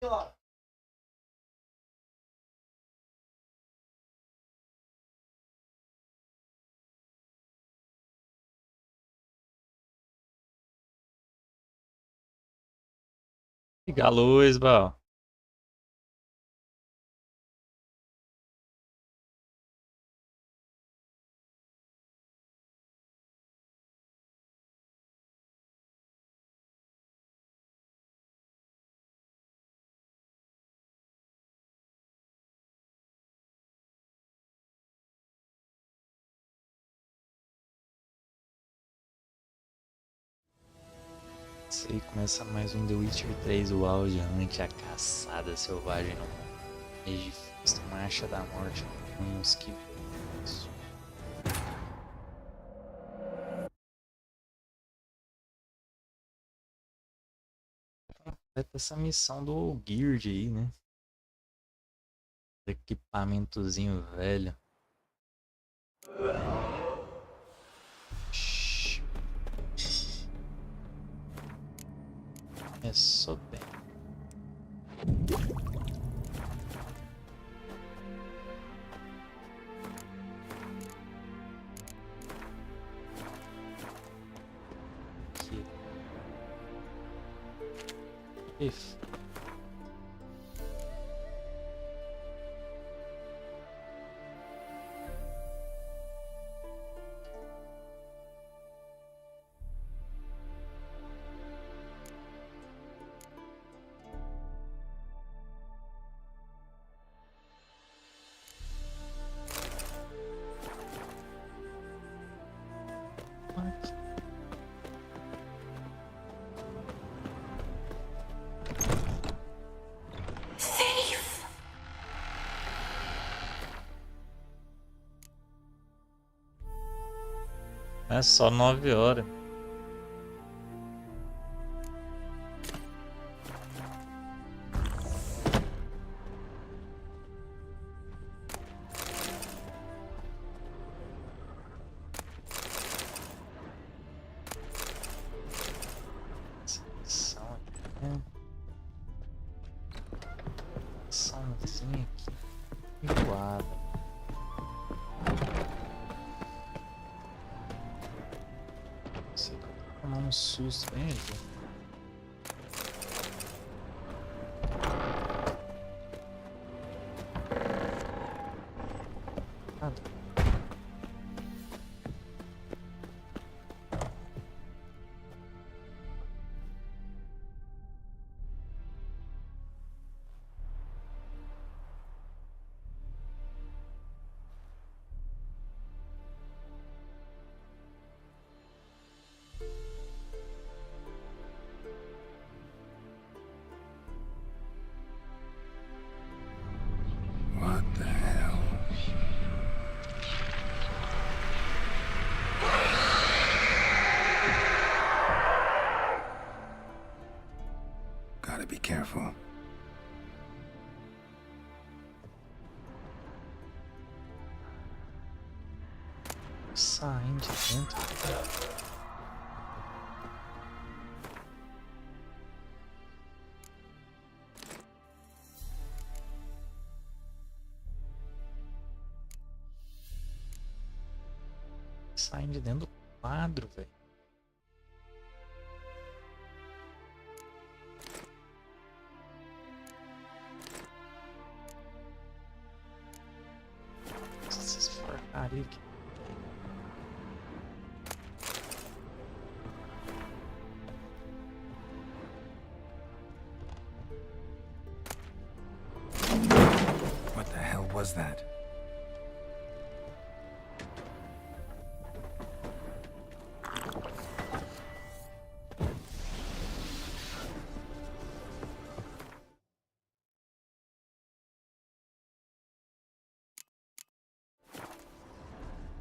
Liga a luz, Bal. Isso aí começa mais um The Witcher 3, o auge ante a caçada selvagem no mundo. Mais difícil, marcha da morte, uns que isso. Vai ter essa missão do Guild aí, né? Equipamentozinho velho. Começou bem. Aqui. If. É só 9 horas. Seleção aqui, né? Seleçãozinha aqui. Enjoada. Sei que eu vou tomar um susto bem ali. What the hell? Gotta be careful. Saindo de dentro. Saindo de dentro do quadro, velho. Essas porcaria aqui. What the hell was that?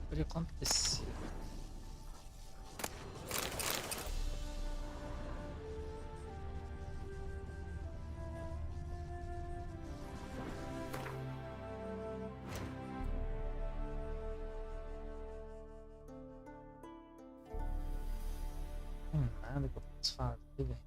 Pode acontecer. Não tem nada que eu possa fazer, velho.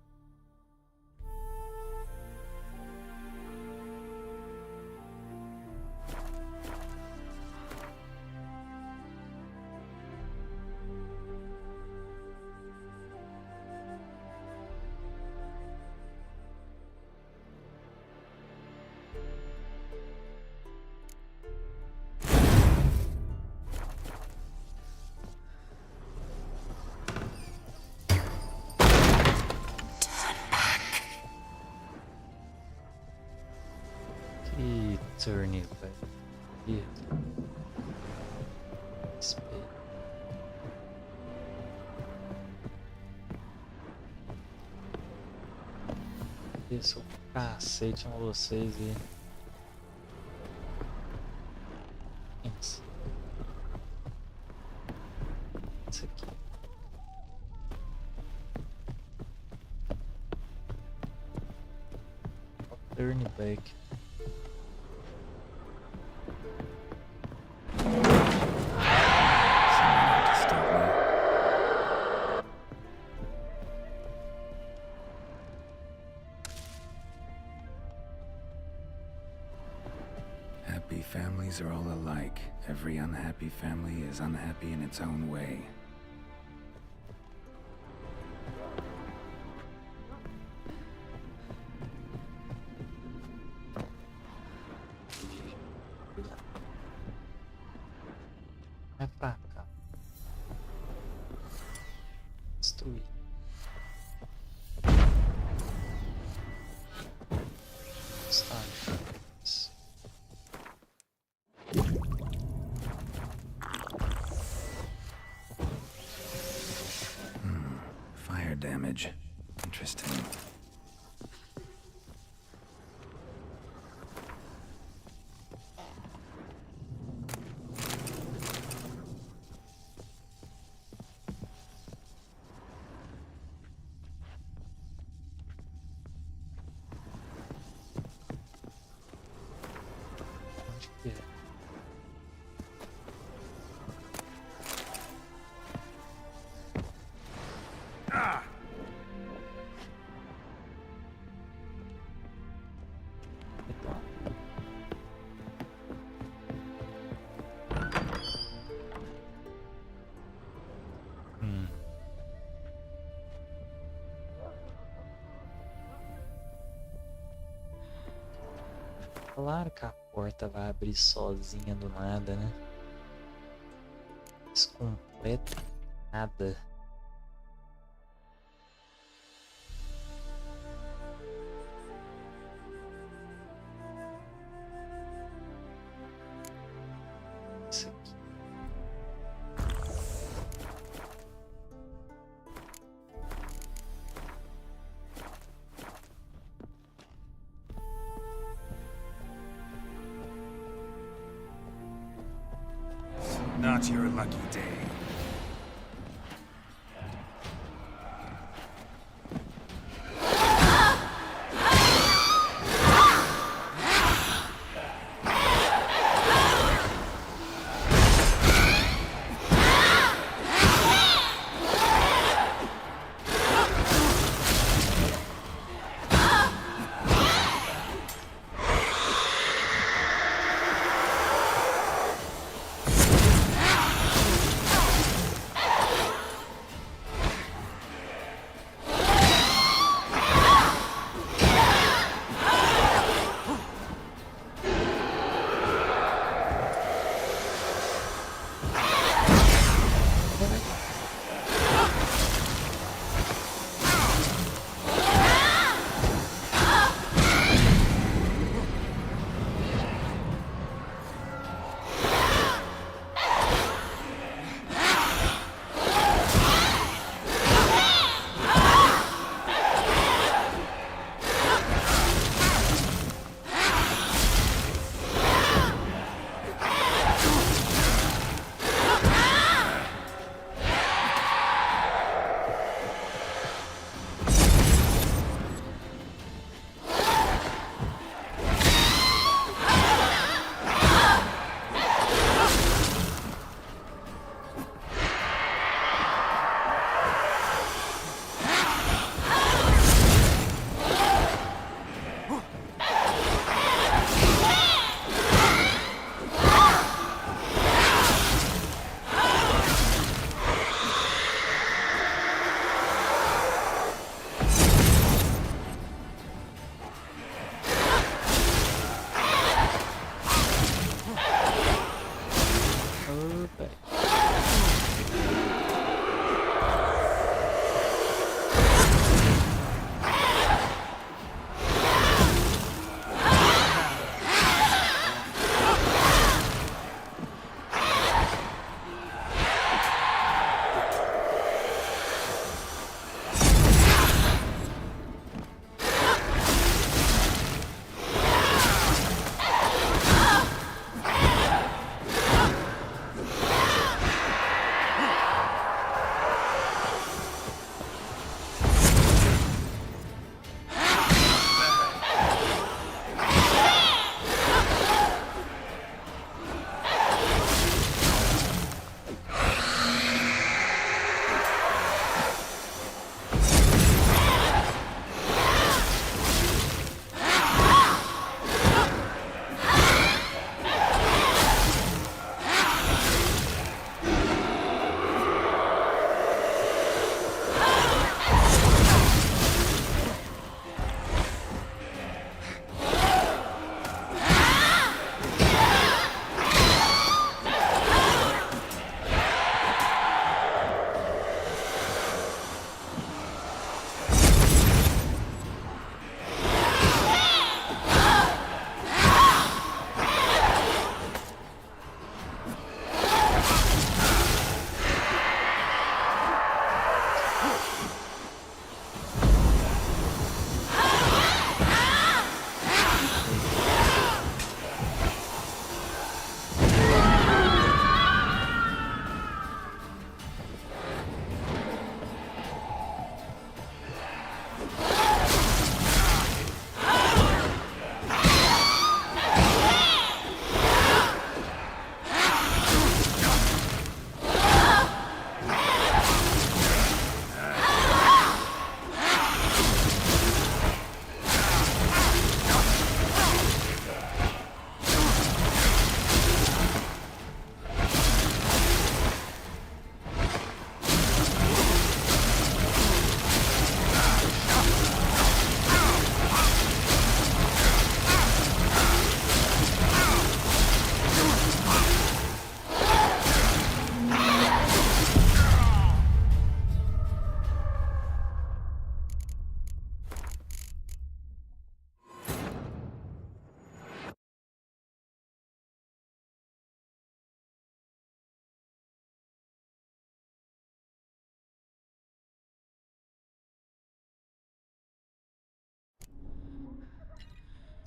Turn, velho. Respeito. Esse é o cacete em vocês e... Isso aqui. Turn back. Happy families are all alike. Every unhappy family is unhappy in its own way. Vai pra cá. Destruir. Bastante. Fire damage. Interesting. Onde que é? Então. Claro que a porta vai abrir sozinha do nada, né? Isso completa nada. Isso aqui. Not your lucky day.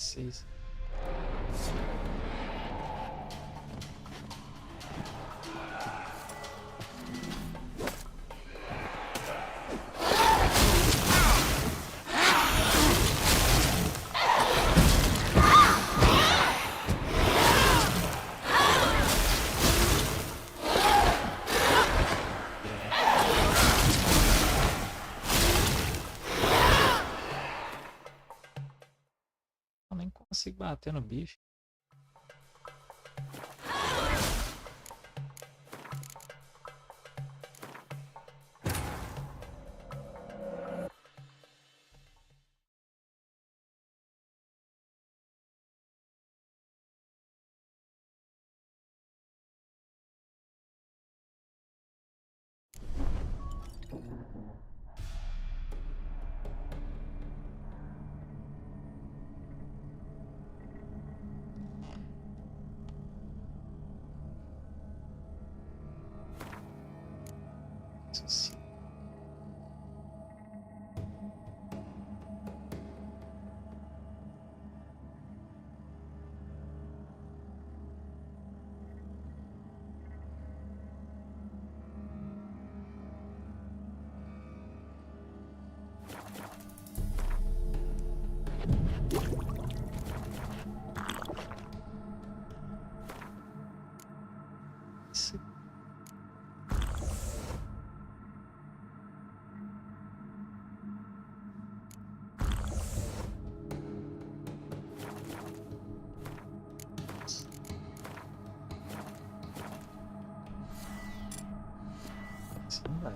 6. Eu nem consigo bater no bicho. Social. Isso. Sim, vai.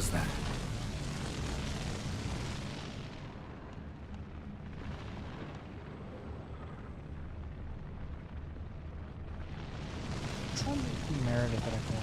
was that? Sabe que merda pra cá.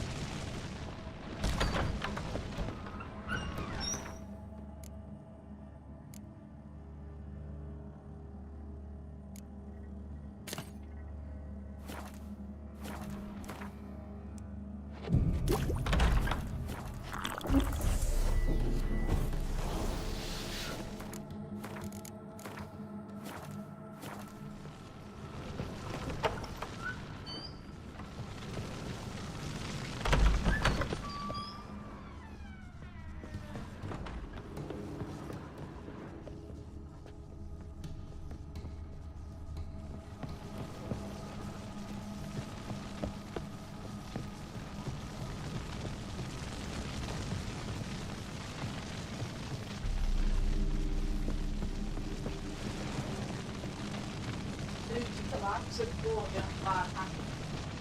Você for lá,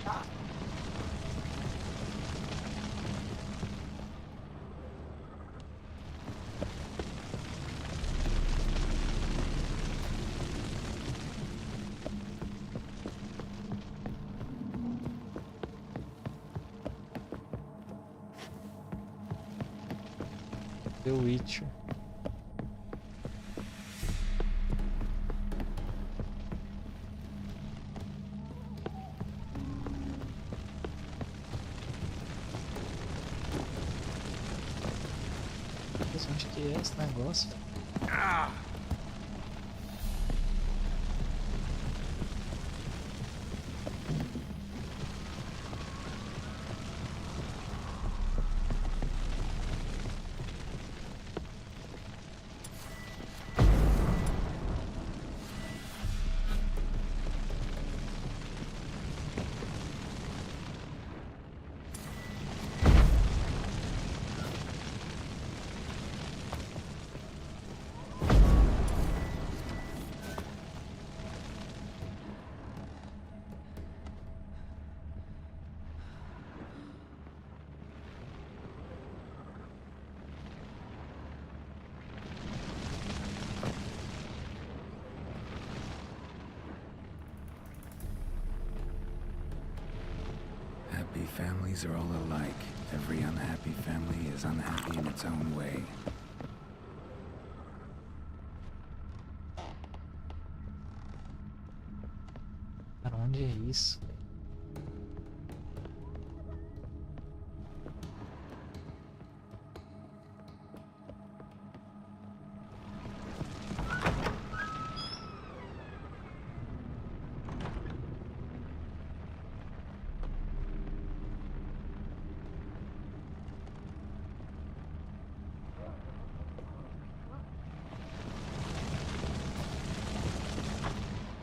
tá? The Witcher. Onde que é esse negócio? Happy families are all alike. Every unhappy family is unhappy in its own way. Cara, onde é isso?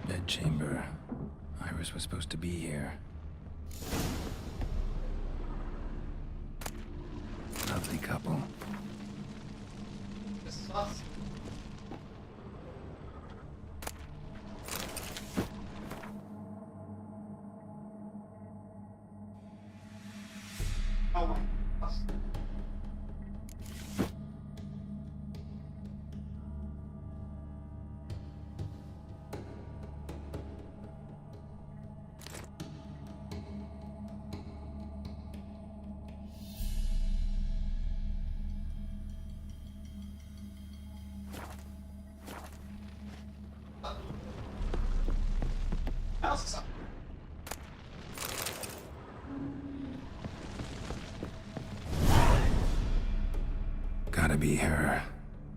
Bedchamber. Iris was supposed to be here. Lovely couple. Gotta be her.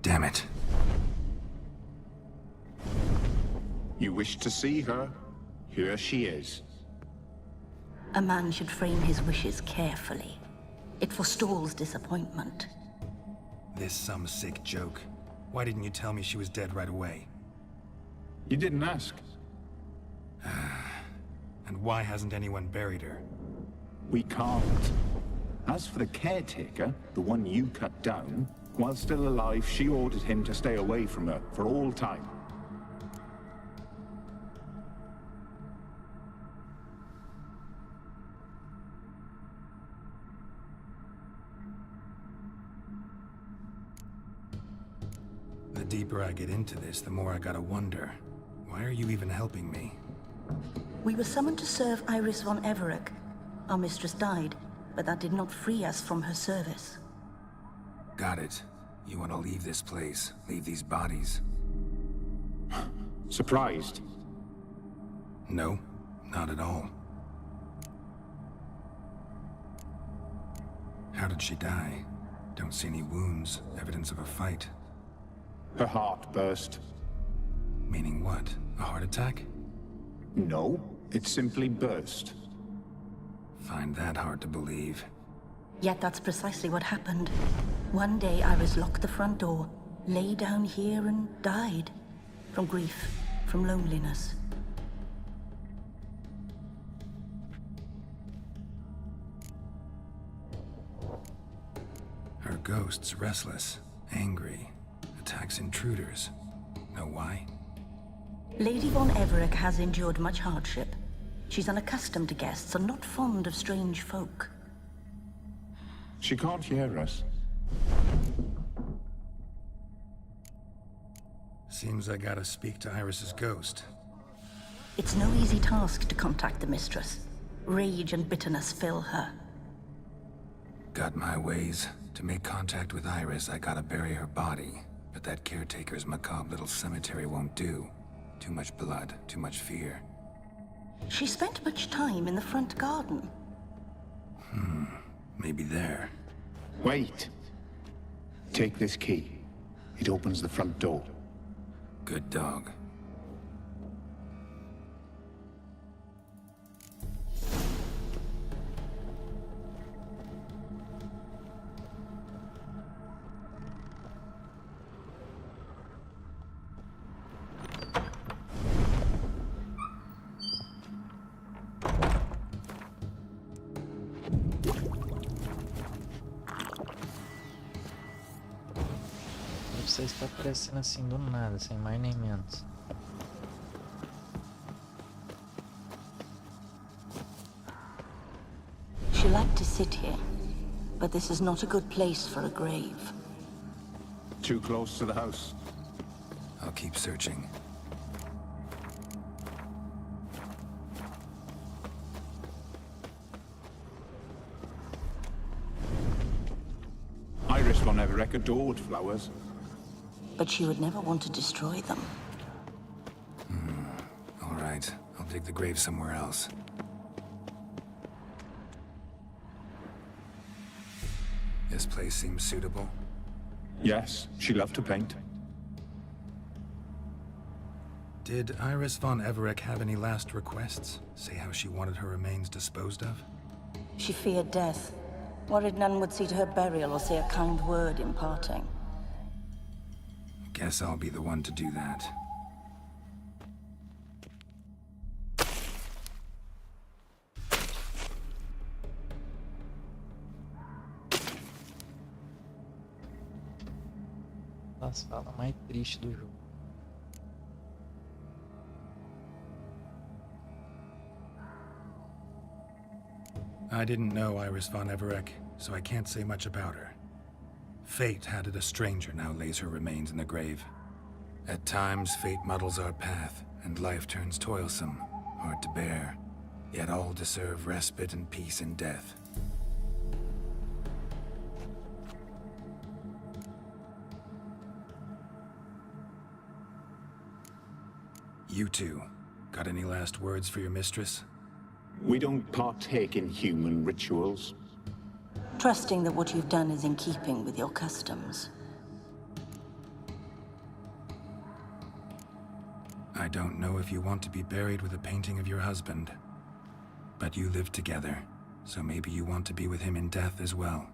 Damn it. You wish to see her? Here she is. A man should frame his wishes carefully. It forestalls disappointment. This some sick joke. Why didn't you tell me she was dead right away? You didn't ask. And why hasn't anyone buried her? We can't. As for the caretaker, the one you cut down, while still alive, she ordered him to stay away from her for all time. deeper I get into this, the more I gotta wonder. Why are you even helping me? We were summoned to serve Iris von Everett. Our mistress died, but that did not free us from her service. Got it. You want to leave this place, leave these bodies? Surprised? No, not at all. How did she die? Don't see any wounds, evidence of a fight. Her heart burst. Meaning what? A heart attack? No, it simply burst. Find that hard to believe. Yet that's precisely what happened. One day Iris locked the front door, lay down here and died. From grief, from loneliness. Her ghost's restless, angry, attacks intruders. Know why? Lady von Everett has endured much hardship. She's unaccustomed to guests and not fond of strange folk. She can't hear us. Seems I gotta speak to Iris's ghost. It's no easy task to contact the mistress. Rage and bitterness fill her. Got my ways. To make contact with Iris, I gotta bury her body. But that caretaker's macabre little cemetery won't do. Too much blood, too much fear. She spent much time in the front garden. Maybe there. Wait. Take this key. It opens the front door. Good dog. Você está aparecendo assim do nada, sem mais nem menos. She liked to sit here, but this is not a good place for a grave. Too close to the house. I'll keep searching. Iris von Everett adored flowers. But she would never want to destroy them. All right, I'll dig the grave somewhere else. This place seems suitable. Yes, she loved to paint. Did Iris von Everett have any last requests? Say how she wanted her remains disposed of? She feared death, worried none would see to her burial or say a kind word in parting. Guess I'll be the one to do that. As falas mais tristes do jogo. I didn't know Iris von Everett, so I can't say much about her. Fate had it a stranger now lays her remains in the grave. At times, fate muddles our path, and life turns toilsome, hard to bear. Yet all deserve respite and peace in death. You two, got any last words for your mistress? We don't partake in human rituals. Trusting that what you've done is in keeping with your customs. I don't know if you want to be buried with a painting of your husband. But you live together, so maybe you want to be with him in death as well.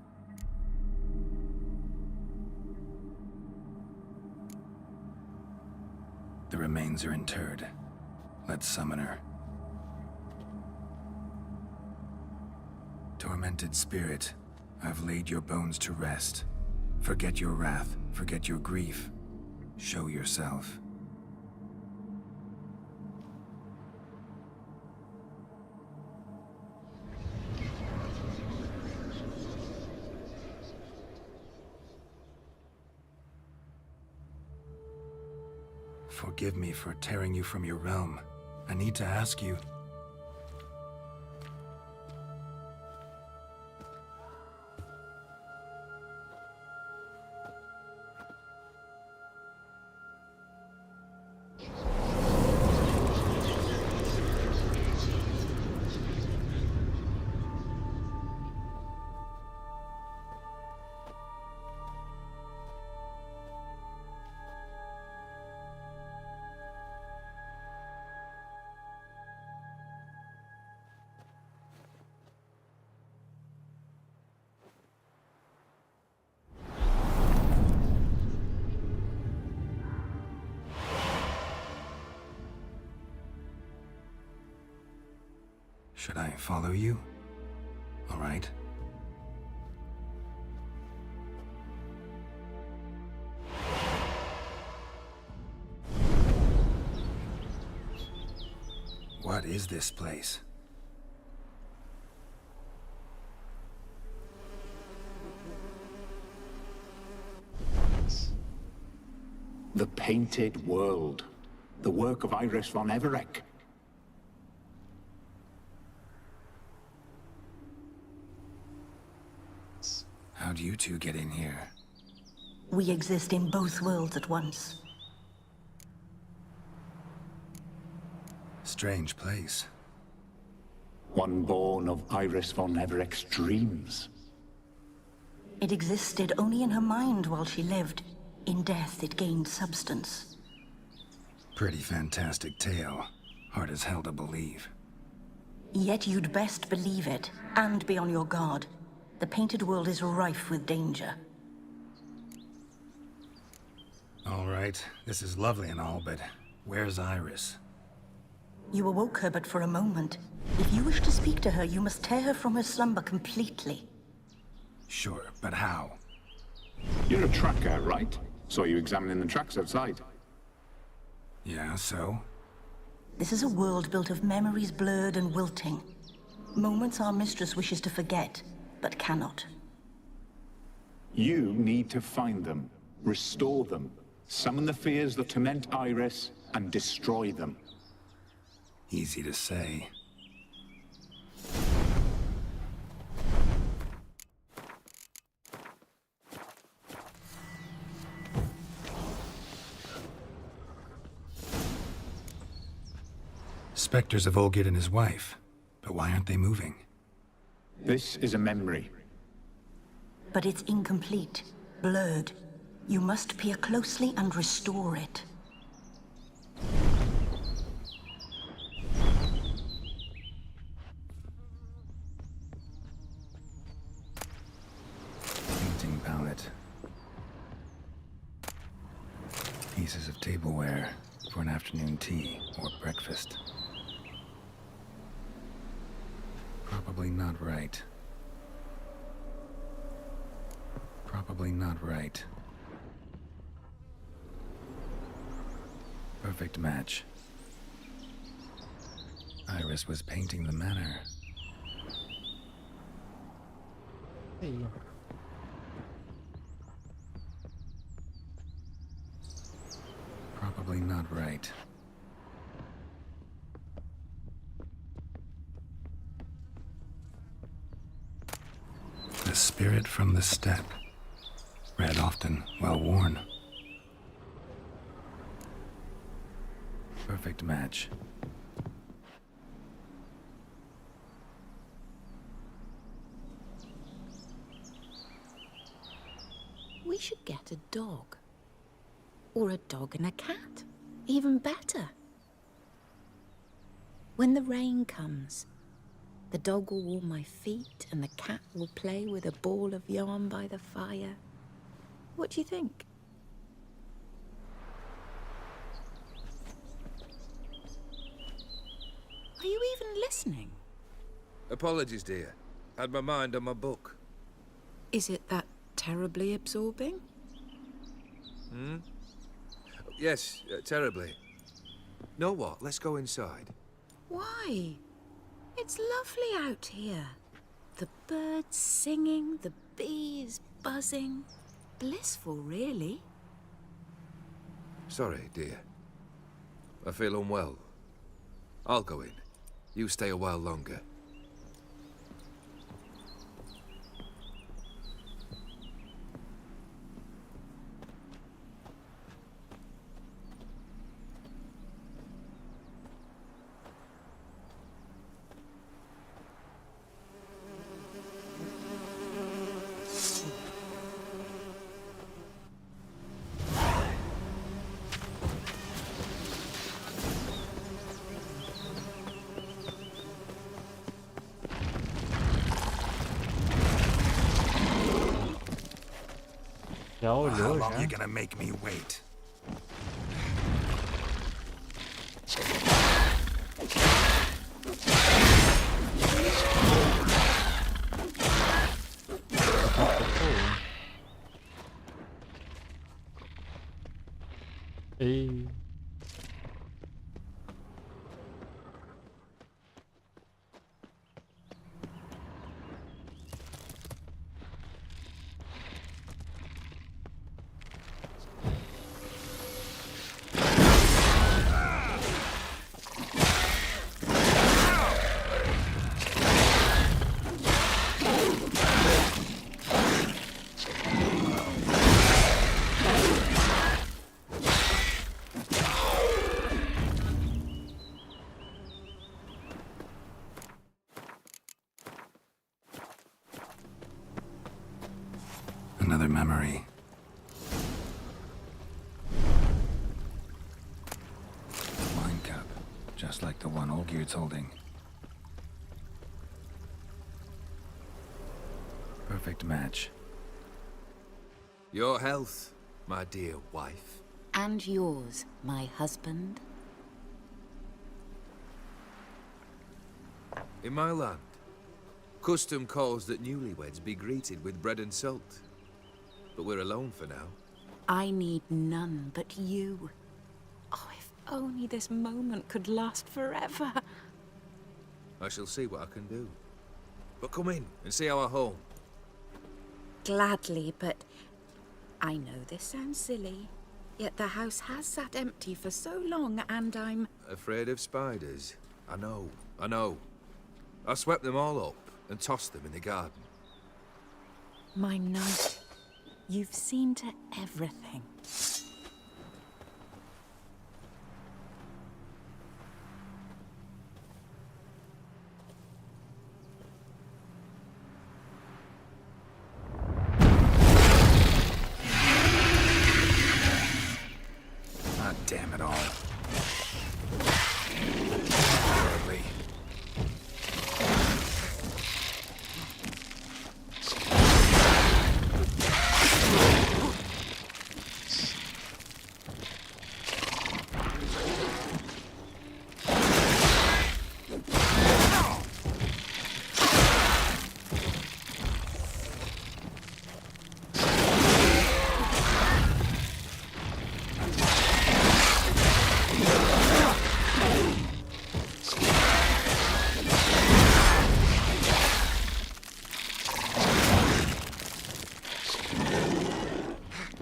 The remains are interred. Let's summon her. Tormented spirit, I've laid your bones to rest. Forget your wrath, forget your grief. Show yourself. forgive me for tearing you from your realm. I need to ask you... Should I follow you? All right. What is this place? The Painted World. The work of Iris von Everec. How'd you two get in here? We exist in both worlds at once. Strange place. One born of Iris von Everec's dreams. It existed only in her mind while she lived. In death, it gained substance. Pretty fantastic tale. Hard as hell to believe. Yet you'd best believe it, and be on your guard. The Painted World is rife with danger. All right, this is lovely and all, but where's Iris? You awoke her but for a moment. If you wish to speak to her, you must tear her from her slumber completely. Sure, but how? You're a tracker, right? Saw you examining the tracks outside. Yeah, so? This is a world built of memories blurred and wilting. Moments our mistress wishes to forget, but cannot. You need to find them, restore them, summon the fears that torment Iris, and destroy them. Easy to say. Spectres of Olgid and his wife. But why aren't they moving? This is a memory. But it's incomplete, blurred. You must peer closely and restore it. Painting palette. Pieces of tableware for an afternoon tea or breakfast. Probably not right. Probably not right. Perfect match. Iris was painting the manor. Hey. Probably not right. The spirit from the steppe. Read often, well worn. Perfect match. We should get a dog. Or a dog and a cat. Even better. When the rain comes, the dog will warm my feet and the cat will play with a ball of yarn by the fire. What do you think? Are you even listening? Apologies, dear. Had my mind on my book. Is it that terribly absorbing? Yes, terribly. Know what? Let's go inside. Why? It's lovely out here. The birds singing, the bees buzzing. Blissful, really. Sorry, dear. I feel unwell. I'll go in. You stay a while longer. Já How olhou, long já? you gonna make me wait? Ei. Another memory. Wine cup, just like the one Olgierd's holding. Perfect match. Your health, my dear wife. And yours, my husband. In my land, custom calls that newlyweds be greeted with bread and salt. But we're alone for now. I need none but you. Oh, if only this moment could last forever. I shall see what I can do. But come in and see our home. Gladly, but I know this sounds silly, yet the house has sat empty for so long, and I'm... Afraid of spiders? I know, I know. I swept them all up and tossed them in the garden. My knight, you've seen to everything. Ah, damn it all. Horribly.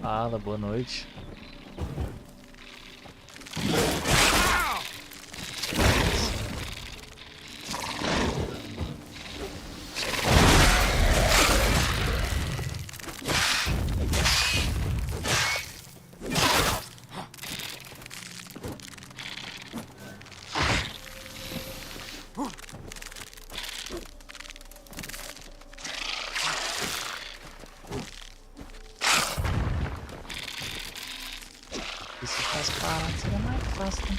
Fala, boa noite. E se faz parado, seria mais fácil, né?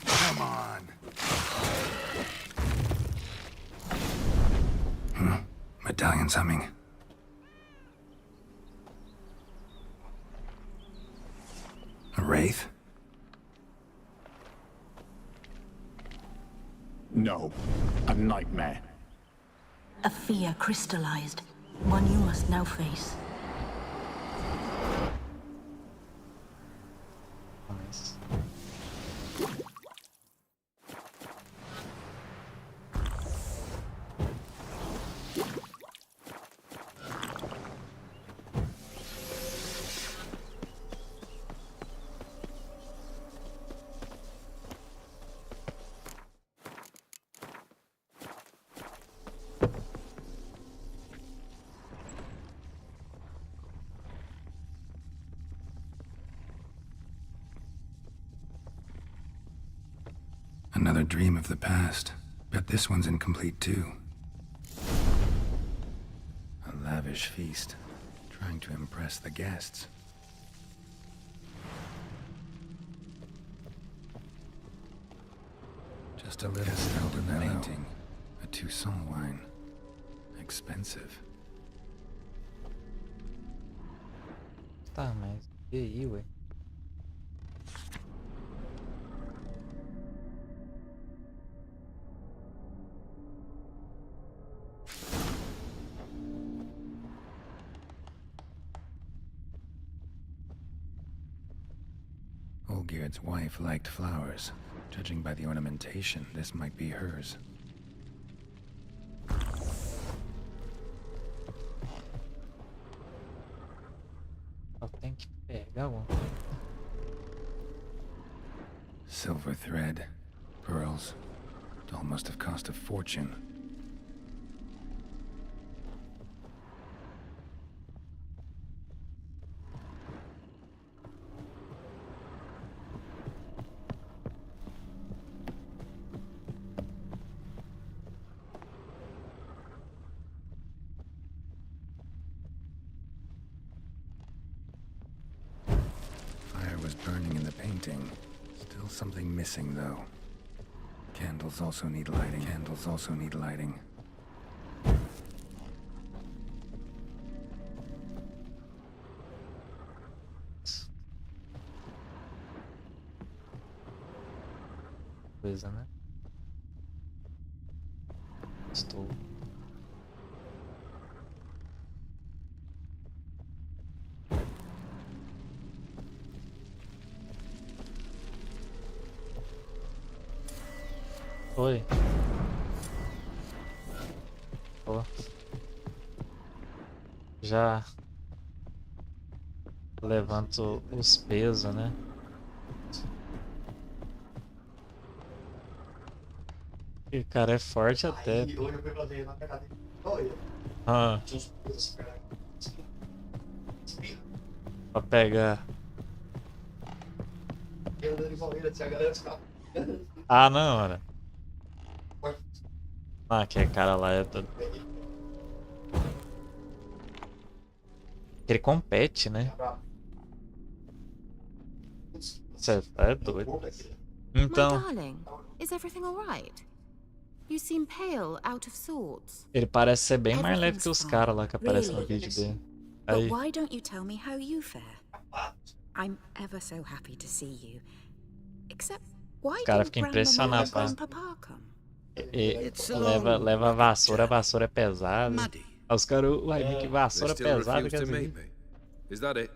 Come on. Medallion's humming. A wraith? No, a nightmare. A fear crystallized, one you must now face. a dream of the past. Bet this one's incomplete too. A lavish feast, trying to impress the guests. Just a little elder painting. A Toussaint wine. Expensive. Tá, mas e aí, ué? Olgierd's wife liked flowers. Judging by the ornamentation, this might be hers. Só tem que pegar um. Silver thread, pearls. Doll must have cost a fortune. Fire was burning in the painting. Still something missing, though. Candles also need lighting. Candles also need lighting. Coisa, né? Estou. Oi. Ó. Já levanto os pesos, né? E o cara é forte até. Aí hoje eu fui fazer na pegada dele. Olha, Ah, tinha uns pesos assim, cara. Espirra. pra pegar. E andando igual ele, assim, a galera dos carros. Ah, não, cara. Ah, aquele cara lá é todo. Ele compete, né? Você é doido. Então, My darling, is everything all right? You seem pale, out of sorts. ele parece ser bem mais leve que os caras lá que aparecem no Really? vídeo dele. But Aí, why don't you tell me how you fare? I'm ever so happy to see you. Except, why cara didn't fica Grandmama impressionado, and pá. Grandpapa come? Leva a vassoura é pesada. Aí os caras, uai, que They vassoura still pesada, refuse quer to dizer. meet me. Is that it?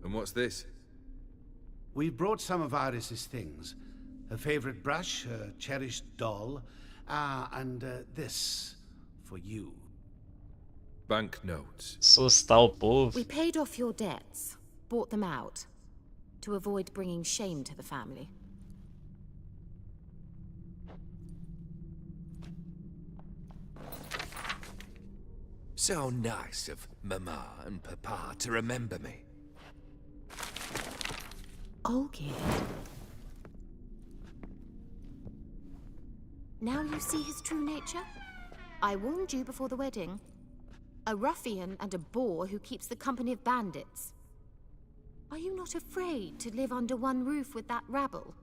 And what's this? We brought some of Iris's things. Her favorite brush, her cherished doll, and this for you. Banknotes. Assustar o povo. We paid off your debts, bought them out, to avoid bringing shame to the family. So nice of Mama and Papa to remember me. Olgierd. Now you see his true nature? I warned you before the wedding. A ruffian and a boor who keeps the company of bandits. Are you not afraid to live under one roof with that rabble?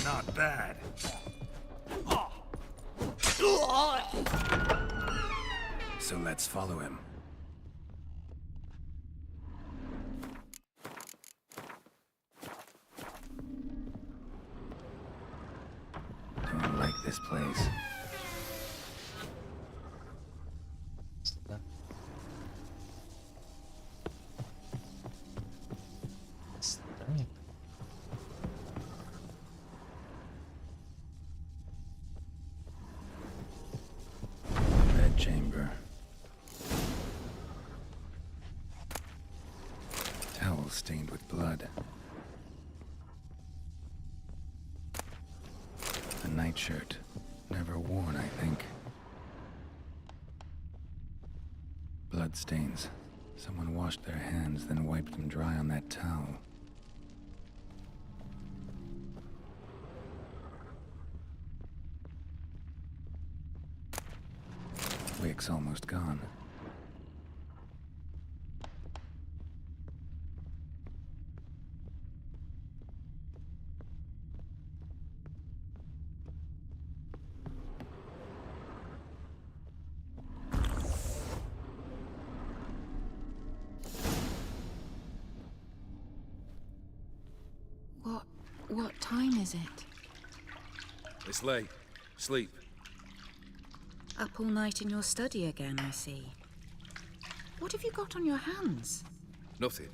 Not bad. So let's follow him. Don't like this place. Estranho. Chamber. Towel stained with blood. nightshirt. Never worn, I think. Bloodstains. Someone washed their hands, then wiped them dry on that towel. Wick's almost gone. What time is it? It's late. Sleep. Up all night in your study again, I see. What have you got on your hands? Nothing.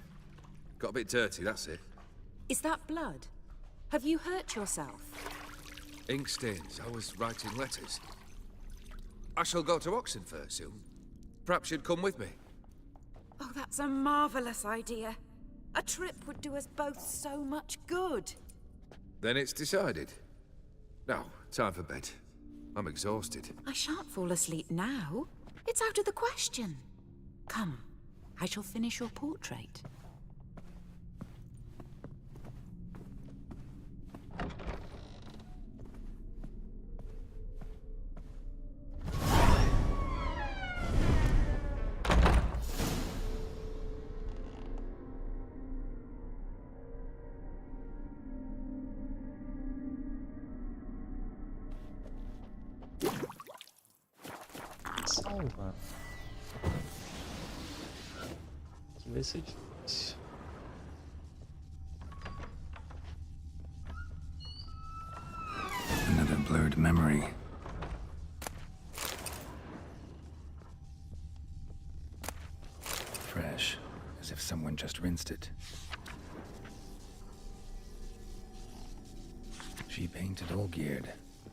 Got a bit dirty, that's it. Is that blood? Have you hurt yourself? Ink stains. I was writing letters. I shall go to Oxenfurt soon. Perhaps you'd come with me. Oh, that's a marvelous idea. A trip would do us both so much good. Then it's decided. Now, time for bed. I'm exhausted. I shan't fall asleep now. It's out of the question. Come, I shall finish your portrait. Salva. Que vai ser difícil. Another blurred memory. Fresh, as if someone just rinsed it. She painted all geared,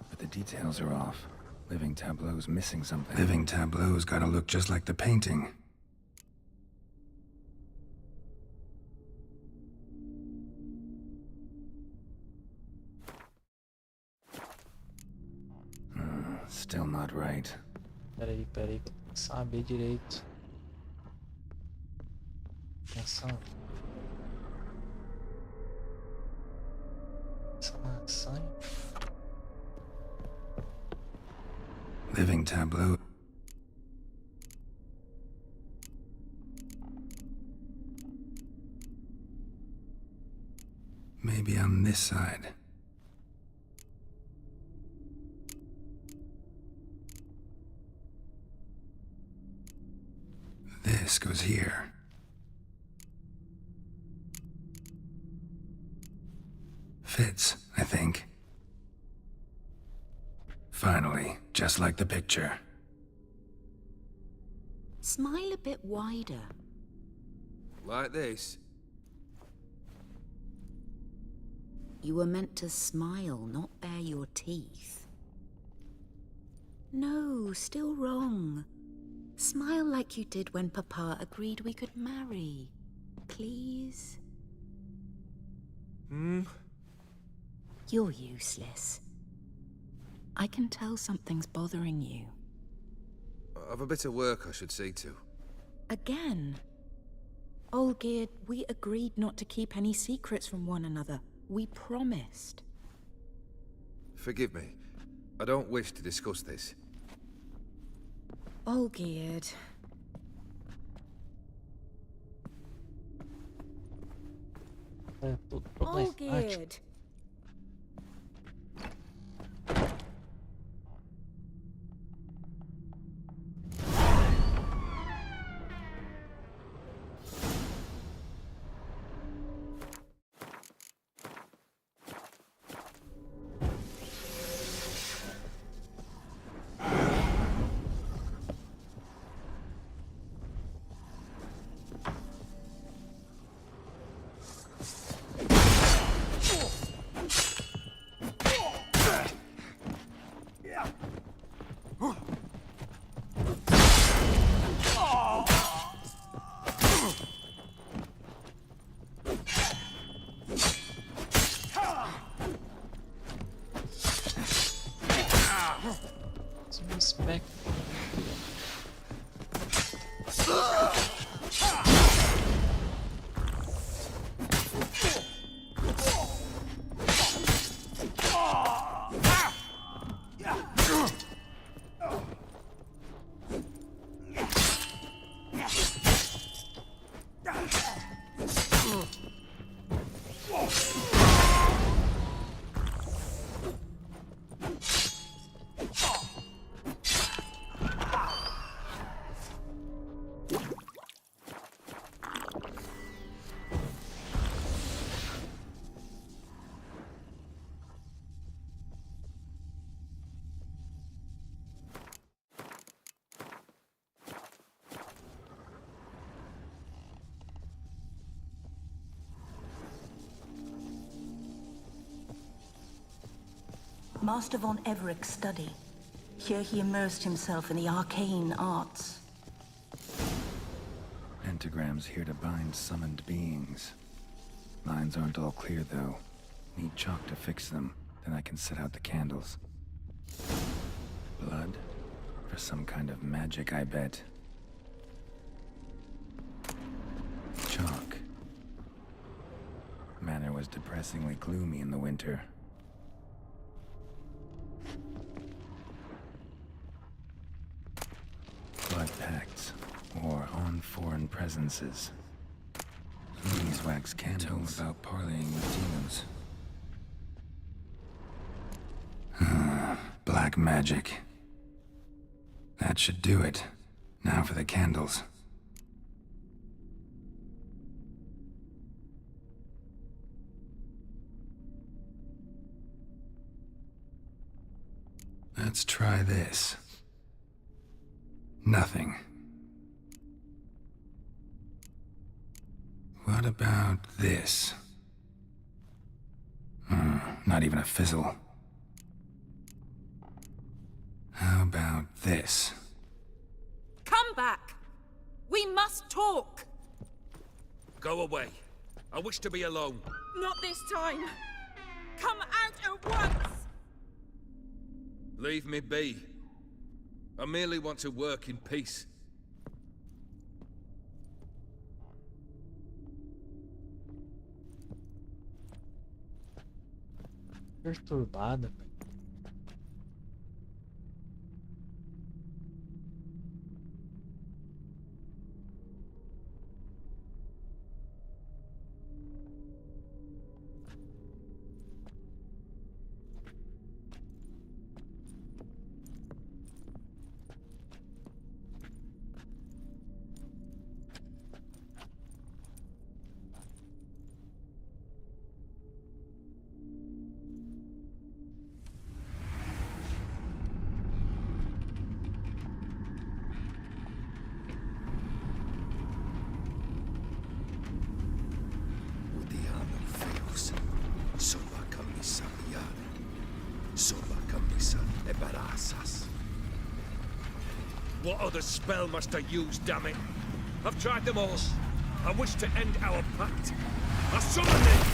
but the details are off. Living tableau's missing something. Living tableau's gotta look just like the painting. Still not right. Peraí, que eu tenho que saber direito. Essa maçã. Living tableau. Maybe on this side. This goes here. Fits, I think. Finally, just like the picture. Smile a bit wider. Like this? You were meant to smile, not bare your teeth. No, still wrong. Smile like you did when Papa agreed we could marry. Please? You're useless. I can tell something's bothering you. I've a bit of work I should see to. Again? Olgierd, we agreed not to keep any secrets from one another. We promised. Forgive me. I don't wish to discuss this. Olgierd. É tudo problemático. Olgierd! Que espectro. Master von Everett's study. Here he immersed himself in the arcane arts. Pentagrams here to bind summoned beings. Lines aren't all clear, though. Need chalk to fix them, then I can set out the candles. Blood? For some kind of magic, I bet. Chalk. Manor was depressingly gloomy in the winter. Blood pacts, or on foreign presences. Beeswax candles about parleying with demons. Black magic. That should do it. Now for the candles. Let's try this. Nothing. What about this? Not even a fizzle. How about this? Come back! We must talk! Go away. I wish to be alone. Not this time! Come out at once! Leave me be. I merely want to work in peace. Perturbada. What other spell must I use, damn it? I've tried them all. I wish to end our pact. I summon it!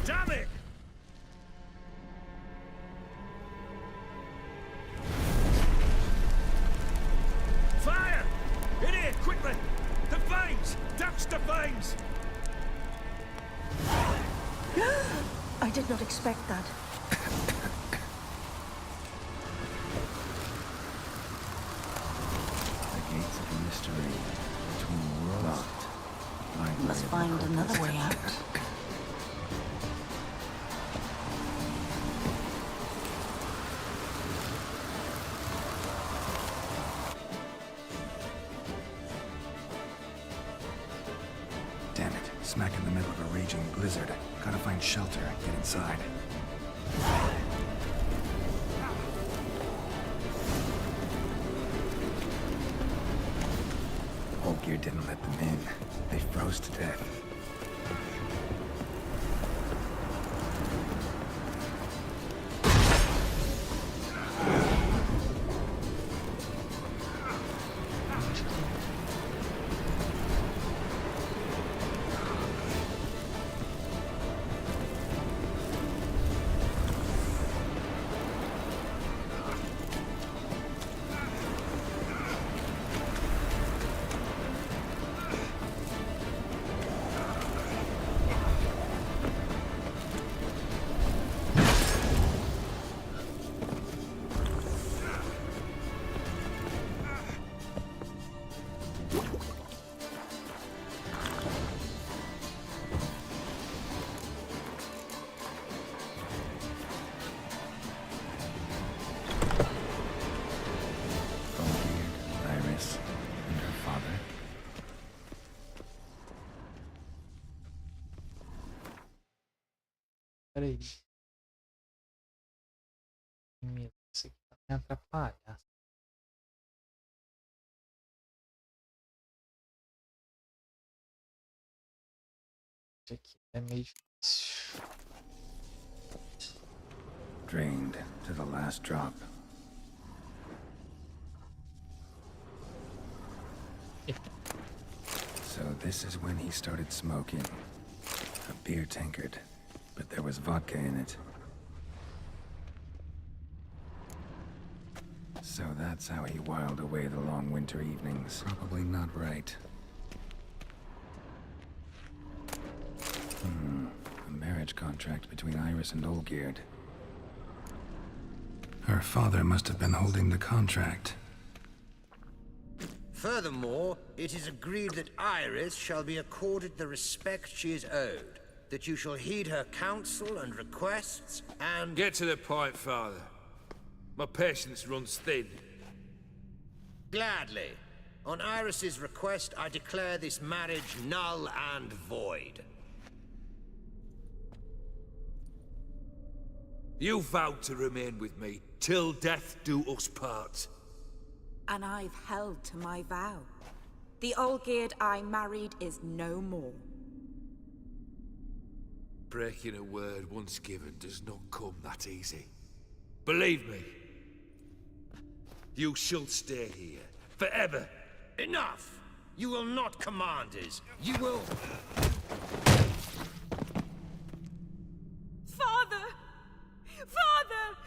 Damn it! Fire! In here, quickly! The flames! Douse the flames! I did not expect that. The gates of the mystery between worlds locked. We must find another way out. Damn it. Smack in the middle of a raging blizzard. Gotta find shelter and get inside. Old Gear didn't let them in. They froze to death. peraí. Isso aqui tá me atrapalhando. Isso aqui é meio difícil. Drained to the last drop. So this is when he started smoking. A beer tankard, but there was vodka in it. So that's how he whiled away the long winter evenings. Probably not right. A marriage contract between Iris and Olgierd. Her father must have been holding the contract. Furthermore, it is agreed that Iris shall be accorded the respect she is owed, that you shall heed her counsel and requests, and— Get to the point, Father. My patience runs thin. Gladly. On Iris's request, I declare this marriage null and void. You vowed to remain with me till death do us part. And I've held to my vow. The Olgierd I married is no more. Breaking a word once given does not come that easy. Believe me. You shall stay here, forever. Enough! You will not command us. You will— Father! Father!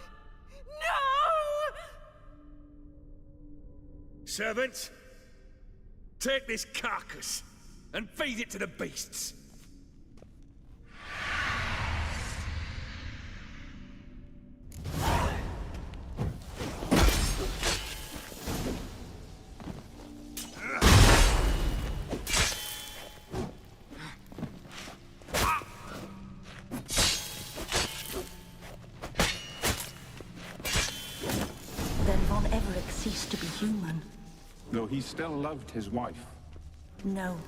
No! Servant, take this carcass and feed it to the beasts. Then Von Everett ceased to be human. Though he still loved his wife. No,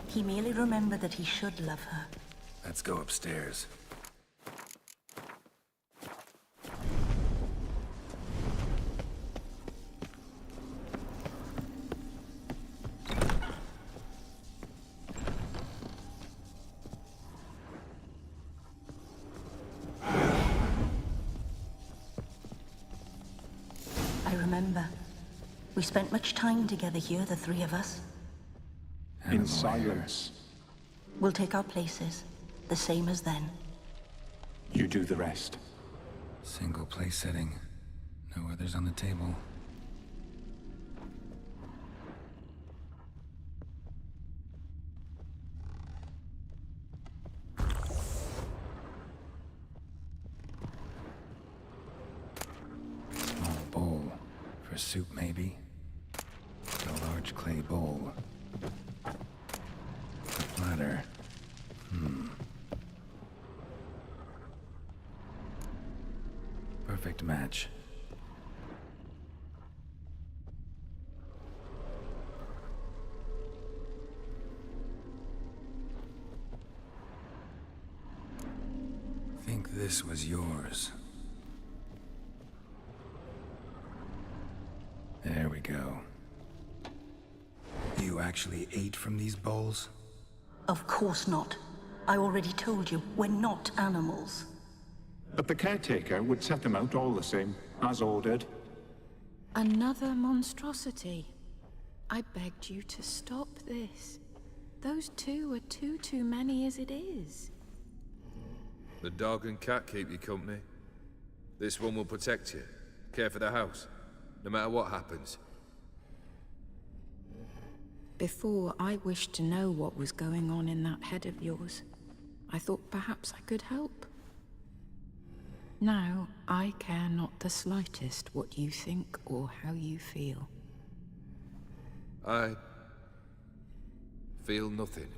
he merely remembered that he should love her. Let's go upstairs. I remember. We spent much time together here, the three of us. In silence. We'll take our places, the same as then. You do the rest. Single place setting. No others on the table. Small bowl. For soup, maybe? A large clay bowl. A platter. Perfect match. Think this was yours. There we go. You actually ate from these bowls? Of course not. I already told you, we're not animals. But the caretaker would set them out all the same, as ordered. Another monstrosity. I begged you to stop this. Those two are too many as it is. The dog and cat keep you company. This one will protect you, care for the house, no matter what happens. Before, I wished to know what was going on in that head of yours. I thought perhaps I could help. Now, I care not the slightest what you think or how you feel. I feel nothing.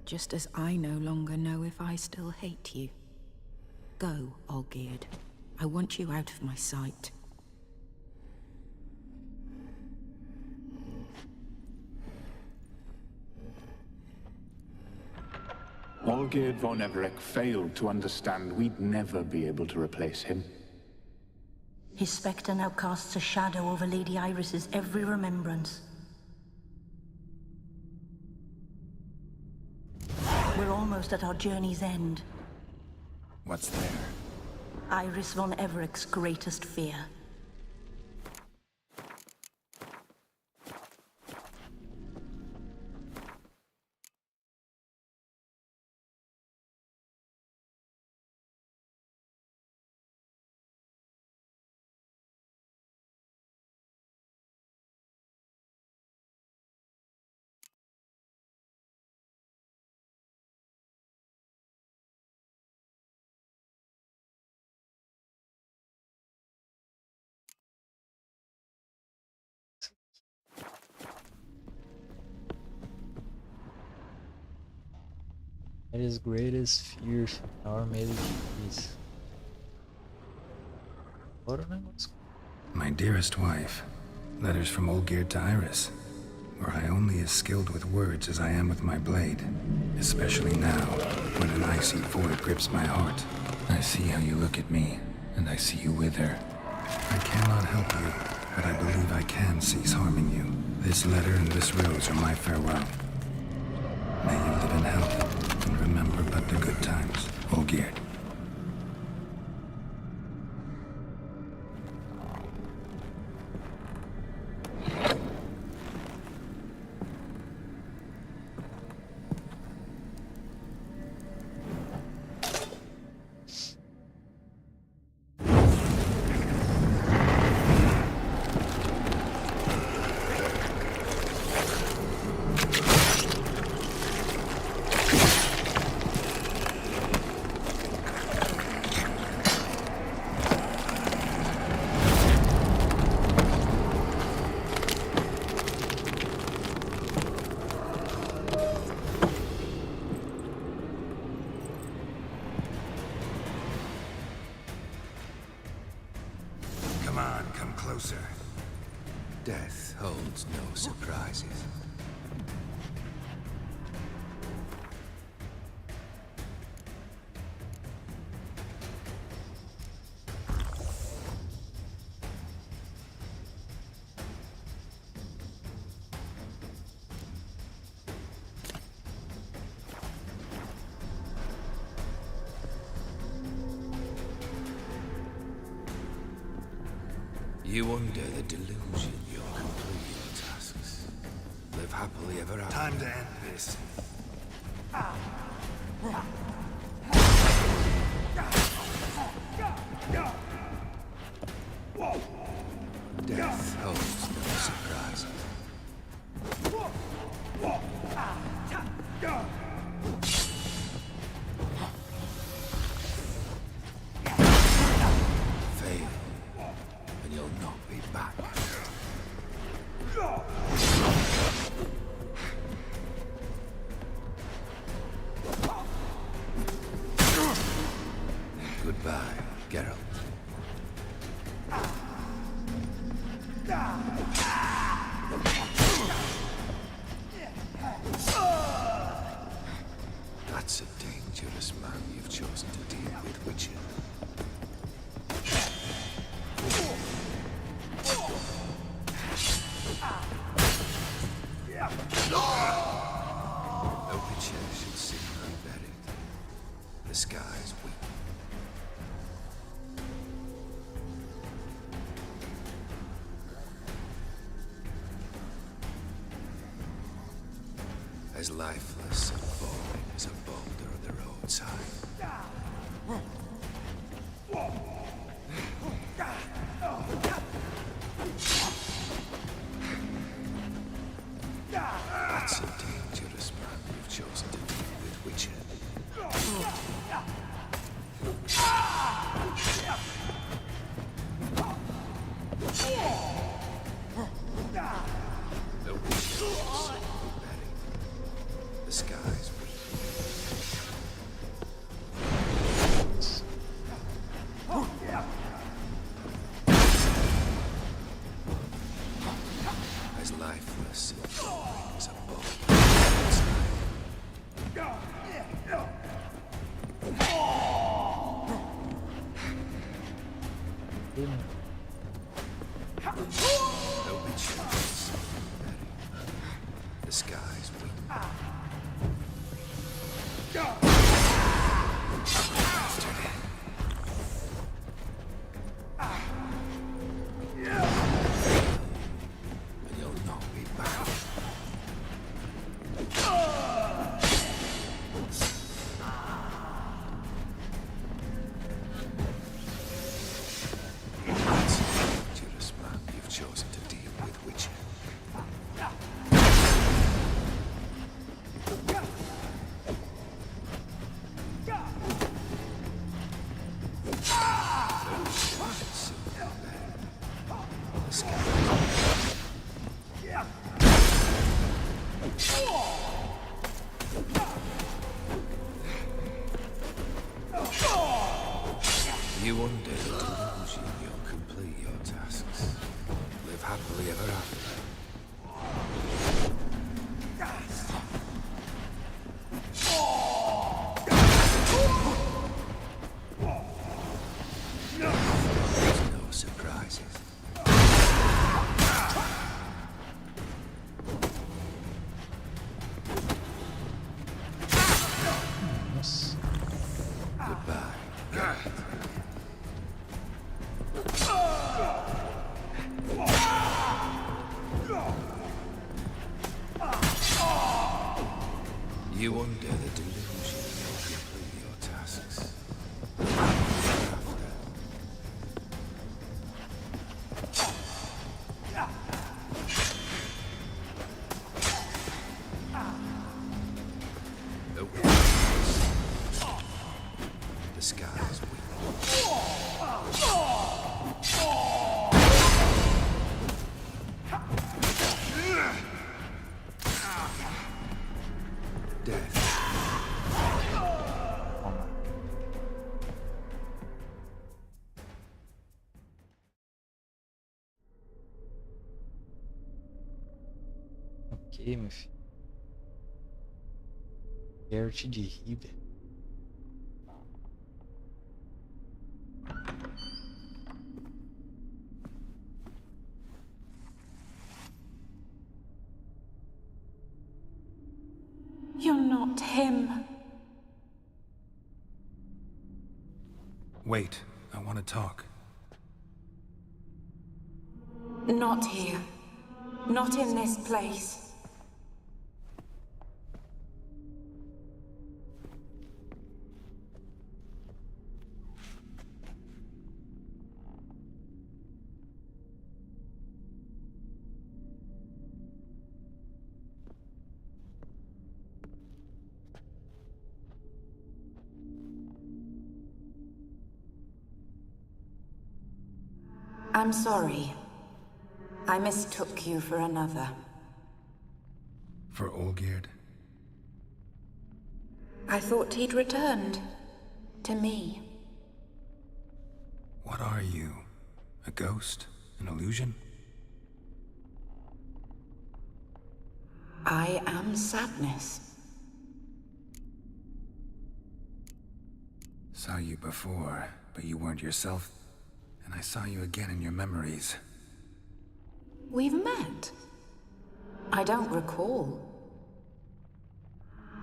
Just as I no longer know if I still hate you. Go, Olgierd. I want you out of my sight. Olgierd von Everec failed to understand we'd never be able to replace him. His spectre now casts a shadow over Lady Iris's every remembrance. We're almost at our journey's end. What's there? Iris von Everec's greatest fear. His greatest fear, our medo de peace. Bora o negócio. My dearest wife, letters from Olgierd to Iris, where I only as skilled with words as I am with my blade, especially now, when an icy void grips my heart. I see how you look at me, and I see you with her. I cannot help you, but I believe I can cease harming you. This letter and this rose are my farewell. May you live in health, and remember but the good times, Olgierd. Closer. Death holds no surprises. You under the delusion you're completing your tasks. Live happily ever after. Time to end this. Death holds no surprises. Fail, and you'll not be back. Goodbye, Geralt. That's a dangerous man you've chosen to deal with, Witcher. No Witcher should sit unburied. The skies weep. As lifeless and boring as a boulder on the roadside. That's a dangerous man you've chosen to deal with, Witcher. The Witcher is buried. The skies weep. As lifeless and boring as a boulder on the roadside. You wonder the delusion you'll complete your tasks. Live happily ever after. There's no surprises. Goodbye. You wonder the delusion you'll complete your tasks. The sky is weak. Death. Ok, meu filho. Diverte de River. You're not him. Wait, I want to talk. Not here. Not in this place. I'm sorry. I mistook you for another. For Olgierd? I thought he'd returned. To me. What are you? A ghost? An illusion? I am sadness. Saw you before, but you weren't yourself. And I saw you again in your memories. We've met. I don't recall.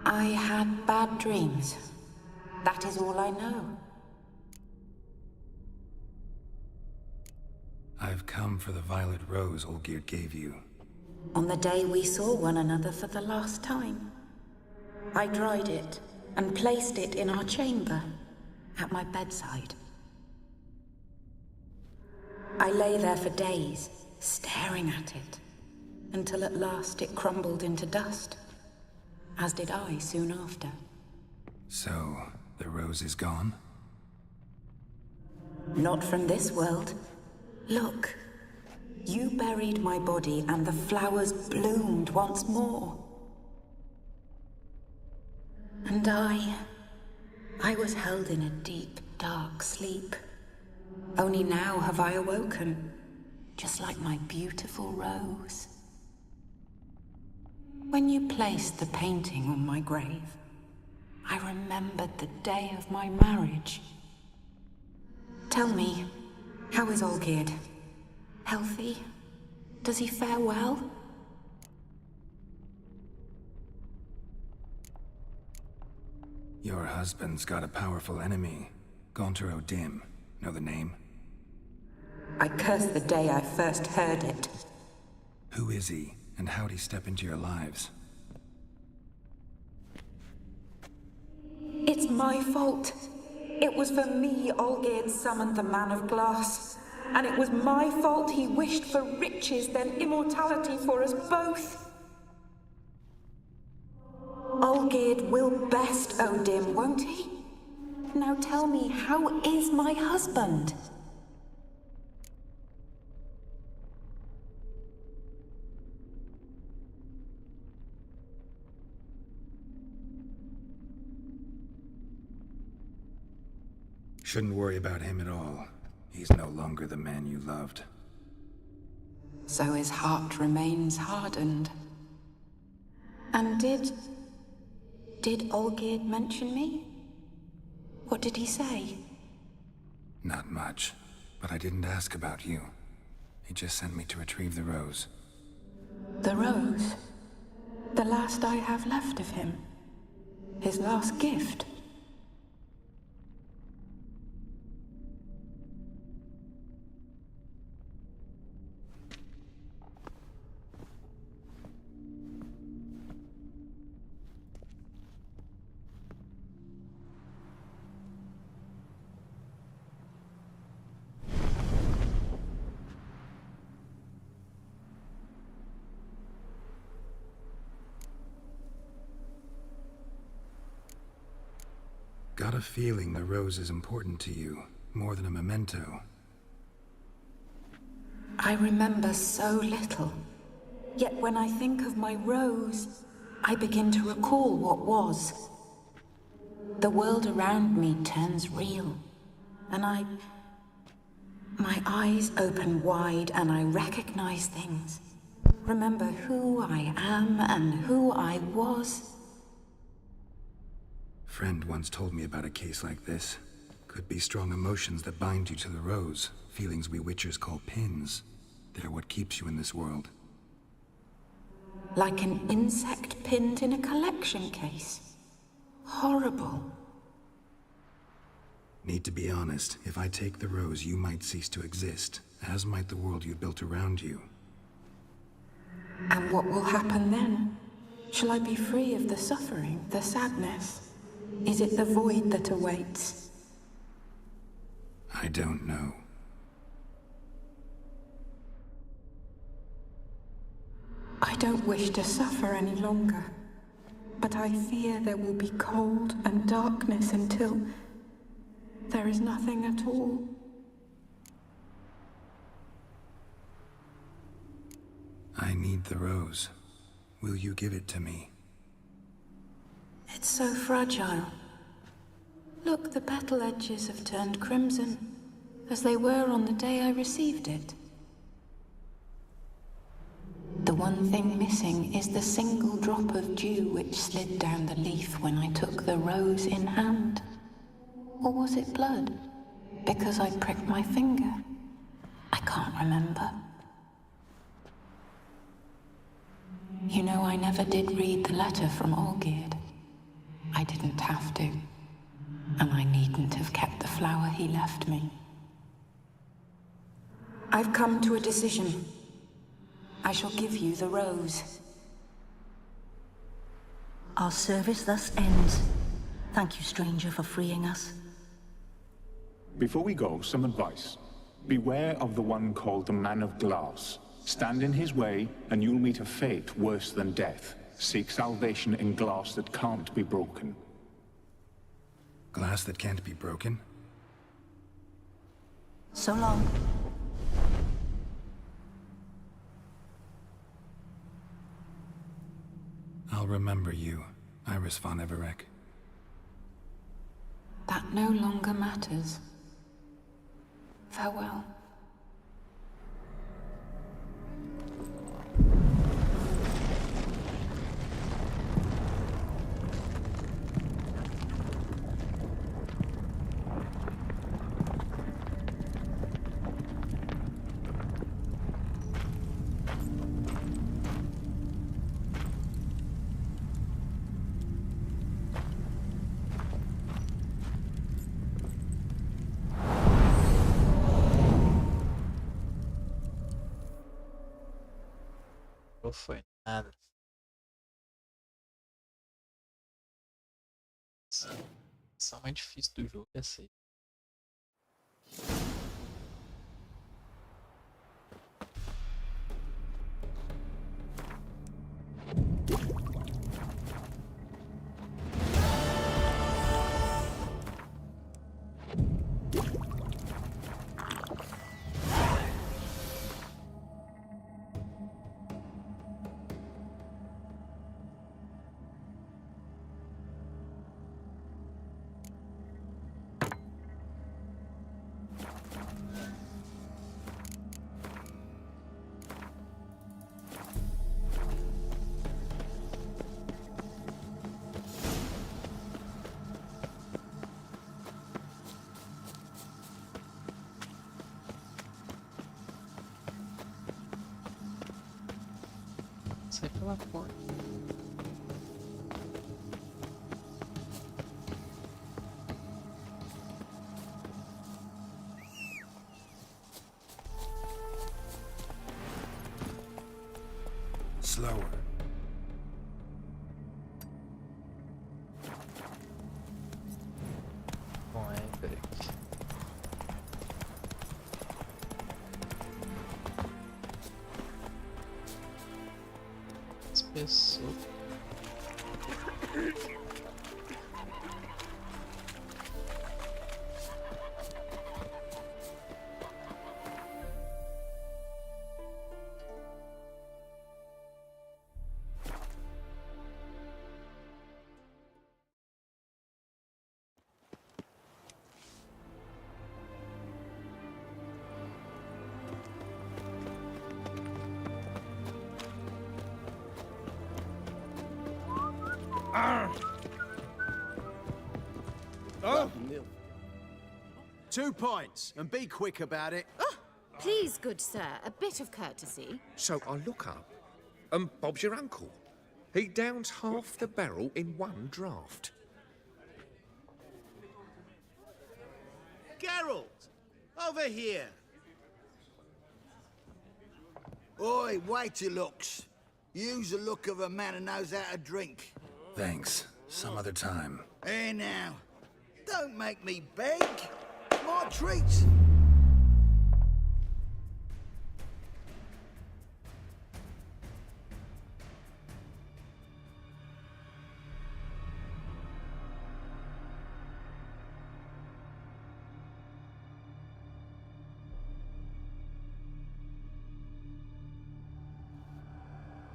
I had bad dreams. That is all I know. I've come for the violet rose Olgierd gave you. On the day we saw one another for the last time, I dried it and placed it in our chamber, at my bedside. I lay there for days, staring at it, until at last it crumbled into dust, as did I soon after. So, the rose is gone? Not from this world. Look, you buried my body and the flowers bloomed once more. And I was held in a deep, dark sleep. Only now have I awoken, just like my beautiful rose. When you placed the painting on my grave, I remembered the day of my marriage. Tell me, how is Olgierd? Healthy? Does he fare well? Your husband's got a powerful enemy. Gaunter O'Dim. Know the name? I curse the day I first heard it. Who is he, and how'd he step into your lives? It's my fault. It was for me Olgierd summoned the Man of Glass. And it was my fault he wished for riches, then immortality for us both. Olgierd will best O'Dim, won't he? Now tell me, how is my husband? Shouldn't worry about him at all. He's no longer the man you loved. So his heart remains hardened. And did Olgierd mention me? What did he say? Not much, but I didn't ask about you. He just sent me to retrieve the rose. The rose? The last I have left of him? His last gift? Got a feeling the rose is important to you, more than a memento. I remember so little. Yet when I think of my rose, I begin to recall what was. The world around me turns real, and my eyes open wide and I recognize things. Remember who I am and who I was. Friend once told me about a case like this. Could be strong emotions that bind you to the rose, feelings we witchers call pins. They're what keeps you in this world. Like an insect pinned in a collection case. Horrible. Need to be honest, if I take the rose, you might cease to exist, as might the world you built around you. And what will happen then? Shall I be free of the suffering, the sadness? Is it the void that awaits? I don't know. I don't wish to suffer any longer, but I fear there will be cold and darkness until there is nothing at all. I need the rose. Will you give it to me? It's so fragile. Look, the petal edges have turned crimson, as they were on the day I received it. The one thing missing is the single drop of dew which slid down the leaf when I took the rose in hand. Or was it blood? Because I pricked my finger? I can't remember. You know, I never did read the letter from Olgierd. I didn't have to. And I needn't have kept the flower he left me. I've come to a decision. I shall give you the rose. Our service thus ends. Thank you, stranger, for freeing us. Before we go, some advice. Beware of the one called the Man of Glass. Stand in his way, and you'll meet a fate worse than death. Seek salvation in glass that can't be broken. Glass that can't be broken? So long. I'll remember you, Iris von Everec. That no longer matters. Farewell. falou foi nada. A missão mais difícil do jogo é essa aí. Sai pela porta. Slower. Bom, peraí. As pessoas. Oh! 2 points, and be quick about it. Oh, please, good sir, a bit of courtesy. So I look up, and Bob's your uncle. He downs half the barrel in one draft. Geralt! Over here! Oi, wait your looks. Use the look of a man who knows how to drink. Thanks. Some other time. Here now. Don't make me beg. My treat.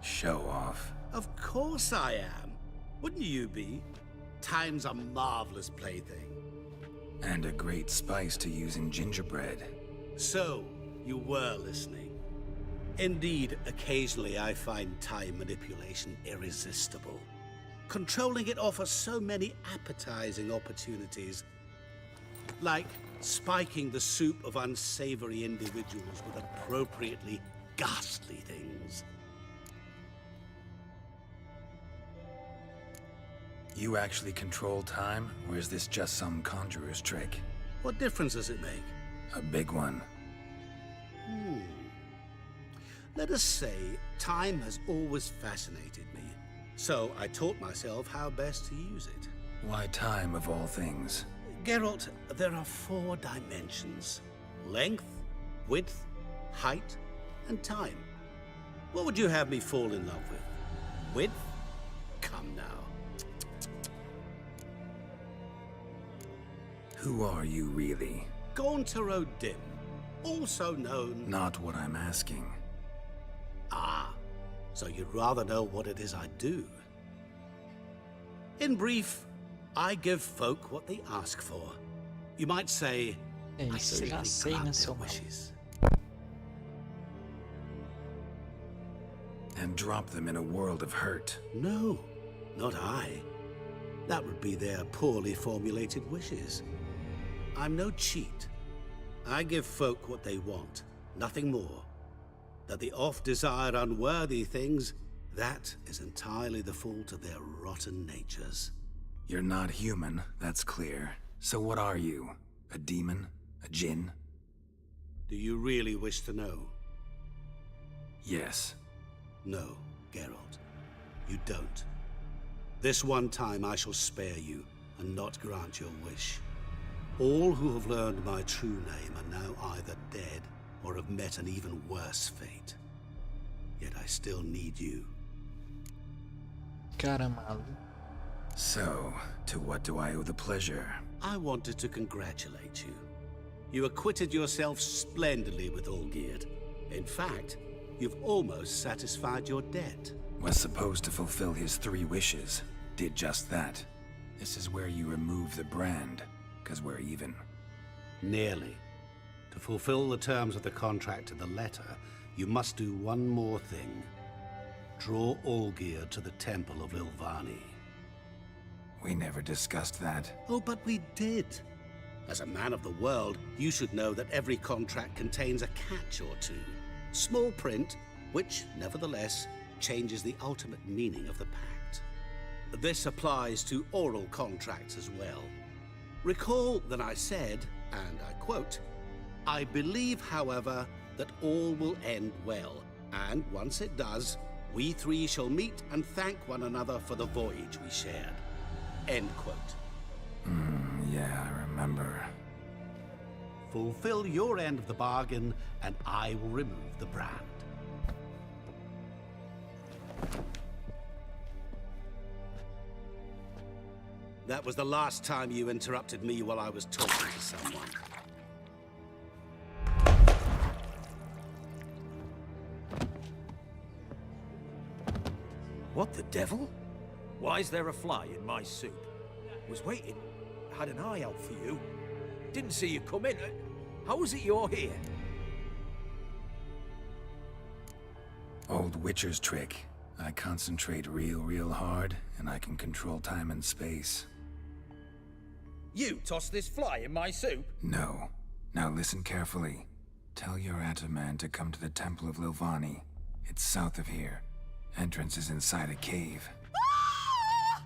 Show off. Of course I am. Wouldn't you be? Time's a marvelous plaything. And a great spice to use in gingerbread. So, you were listening. Indeed, occasionally I find time manipulation irresistible. Controlling it offers so many appetizing opportunities. Like spiking the soup of unsavory individuals with appropriately ghastly things. You actually control time, or is this just some conjurer's trick? What difference does it make? A big one. Let us say time has always fascinated me. So I taught myself how best to use it. Why time of all things? Geralt, there are 4 dimensions. Length, width, height, and time. What would you have me fall in love with? Width? Come now. Who are you really? Gauntero Dim, also known... Not what I'm asking. Ah, so you'd rather know what it is I do. In brief, I give folk what they ask for. You might say, I simply grant their wishes. And drop them in a world of hurt. No, not I. That would be their poorly formulated wishes. I'm no cheat. I give folk what they want, nothing more. That they oft desire unworthy things, that is entirely the fault of their rotten natures. You're not human, that's clear. So what are you? A demon? A djinn? Do you really wish to know? Yes. No. Geralt. You don't. This one time I shall spare you and not grant your wish. All who have learned my true name are now either dead or have met an even worse fate. Yet I still need you. Caramba. So, to what do I owe the pleasure? I wanted to congratulate you. You acquitted yourself splendidly with Olgierd. In fact, you've almost satisfied your debt. Was supposed to fulfill his 3 wishes. Did just that. This is where you remove the brand, 'cause we're even. Nearly. To fulfill the terms of the contract to the letter, you must do one more thing. Draw Olgierd to the Temple of Lilvani. We never discussed that. Oh, but we did. As a man of the world, you should know that every contract contains a catch or two. Small print, which, nevertheless, changes the ultimate meaning of the pact. This applies to oral contracts as well. Recall that I said, and I quote, "I believe, however, that all will end well, and once it does, we 3 shall meet and thank one another for the voyage we shared." End quote. Yeah, I remember. Fulfill your end of the bargain, and I will remove the brand. That was the last time you interrupted me while I was talking to someone. What the devil? Why is there a fly in my soup? Was waiting. Had an eye out for you. Didn't see you come in. How is it you're here? Old Witcher's trick. I concentrate real hard, and I can control time and space. You tossed this fly in my soup? No. Now listen carefully. Tell your Ataman to come to the Temple of Lilvani. It's south of here. Entrance is inside a cave.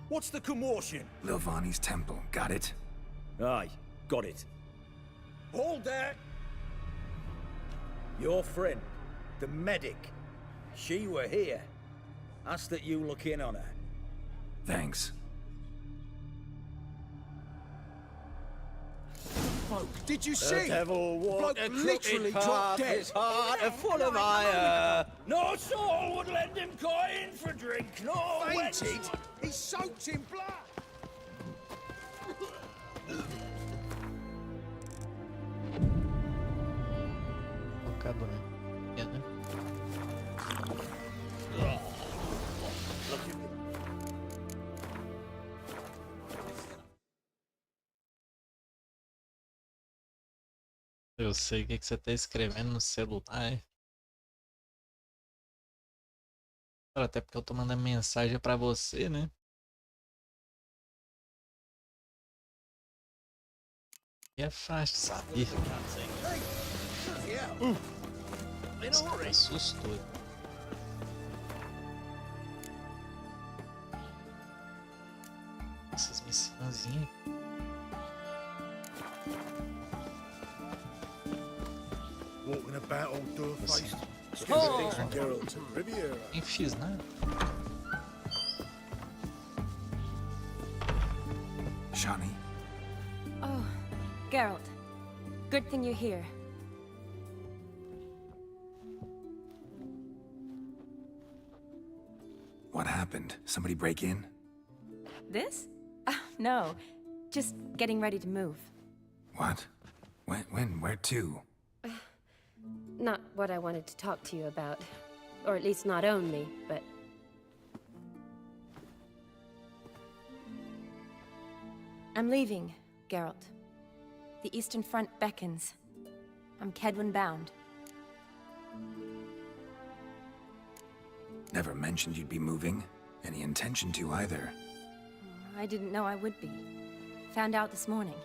What's the commotion? Lilvani's temple, got it? Aye, got it. Hold there! Your friend, the medic, she were here. Asked that you look in on her. Thanks. Bloke, did you see? The devil walked a literally crooked dropped path, dead. his heart a full of ire. No soul would lend him coin for drink, no Fainted? wench. He's soaked in blood. Focado, né? É, né? Eu sei o que você tá escrevendo no celular. Até porque eu tô mandando mensagem pra você, né? E é fácil saber. Esse cara assustou. Essas missãozinhas. Walking about all door-faced. Oh. Geralt and Riviera. Nem fiz nada. Shani? Oh, Geralt. Good thing you're here. What happened? Somebody break in? This? No. Just getting ready to move. What? When? Where to? Not what I wanted to talk to you about. Or at least not only, but... I'm leaving, Geralt. The Eastern Front beckons. I'm Kedwin bound. Never mentioned you'd be moving. Any intention to either. I didn't know I would be. Found out this morning.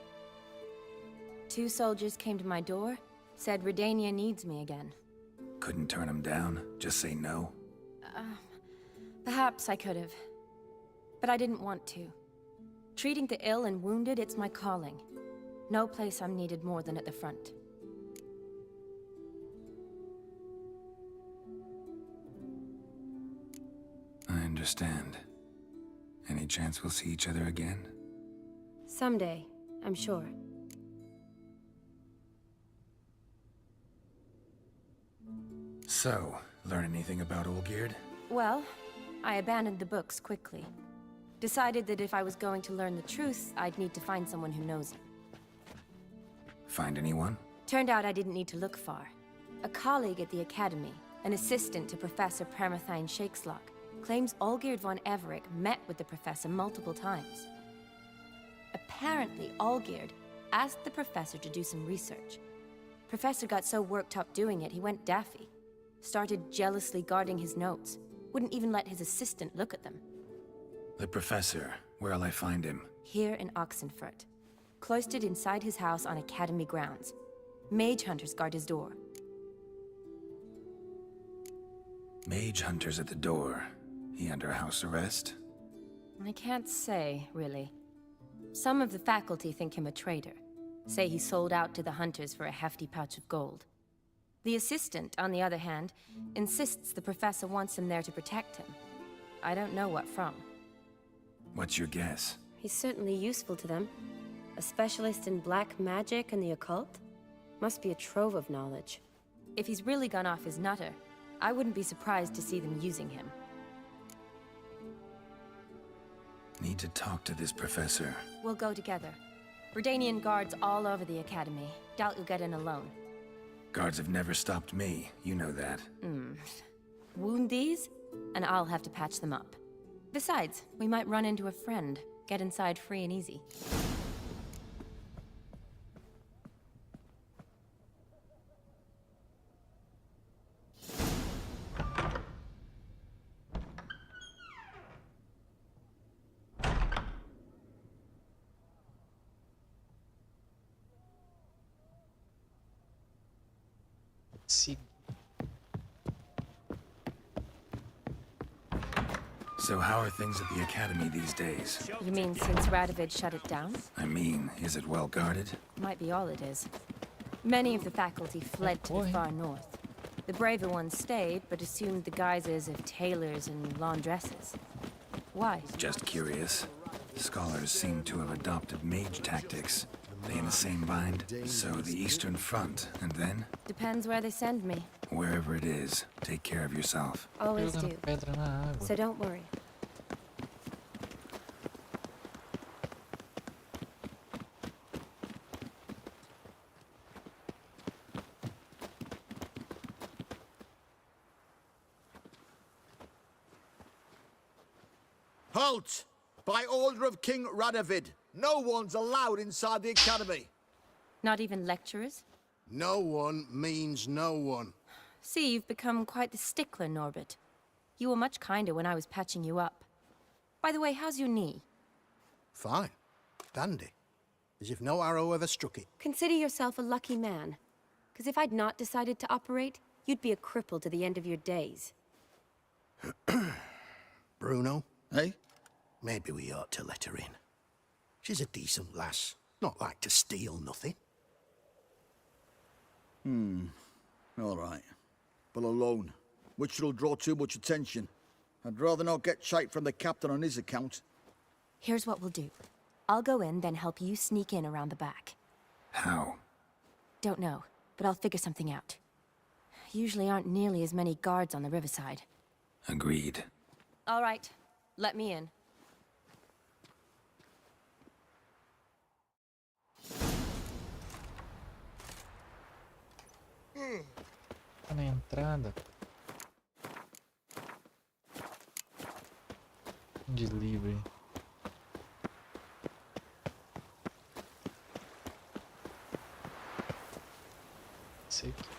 2 soldiers came to my door, said Redania needs me again. Couldn't turn him down? Just say no? Perhaps I could have. But I didn't want to. Treating the ill and wounded, it's my calling. No place I'm needed more than at the front. understand. Any chance we'll see each other again? Someday, I'm sure. So, learn anything about Olgierd? Well, I abandoned the books quickly. Decided that if I was going to learn the truth, I'd need to find someone who knows him. Find anyone? Turned out I didn't need to look far. A colleague at the Academy, an assistant to Professor Permathine Shakeslock, claims Olgierd von Everec met with the professor multiple times. Apparently, Olgierd asked the professor to do some research. Professor got so worked up doing it, he went daffy. Started jealously guarding his notes. Wouldn't even let his assistant look at them. The professor. Where'll I find him? Here in Oxenfurt. Cloistered inside his house on Academy grounds. Mage hunters guard his door. Mage hunters at the door. He under house arrest? I can't say, really. Some of the faculty think him a traitor. Say he sold out to the hunters for a hefty pouch of gold. The assistant, on the other hand, insists the professor wants him there to protect him. I don't know what from. What's your guess? He's certainly useful to them. A specialist in black magic and the occult? Must be a trove of knowledge. If he's really gone off his nutter, I wouldn't be surprised to see them using him. Need to talk to this professor. We'll go together. Redanian guards all over the Academy. Doubt you'll get in alone. Guards have never stopped me. You know that. Wound these, and I'll have to patch them up. Besides, we might run into a friend. Get inside free and easy. Siga. So how are things at the Academy these days? You mean since Radovid shut it down? I mean, is it well guarded? Might be all it is. Many of the faculty fled to the far north. The braver ones stayed, but assumed the guises of tailors and laundresses. Why? Just curious. Scholars seem to have adopted mage tactics. They in the same bind? So the Eastern Front, and then? Depends where they send me. Wherever it is, take care of yourself. Always do. So don't worry. Halt! By order of King Radovid, no one's allowed inside the Academy. Not even lecturers? No one means no one. See, you've become quite the stickler, Norbert. You were much kinder when I was patching you up. By the way, how's your knee? Fine. Dandy. As if no arrow ever struck it. Consider yourself a lucky man. Because if I'd not decided to operate, you'd be a cripple to the end of your days. Bruno, eh? Maybe we ought to let her in. She's a decent lass. Not like to steal nothing. All right. But alone, which will draw too much attention. I'd rather not get shite from the captain on his account. Here's what we'll do. I'll go in, then help you sneak in around the back. How? Don't know, but I'll figure something out. Usually aren't nearly as many guards on the riverside. Agreed. All right, let me in. Tá na entrada. De livre. Esse aqui.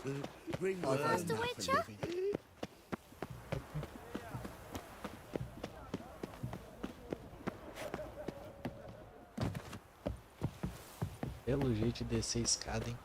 Master Witcher? Belo jeito de descer a escada, hein?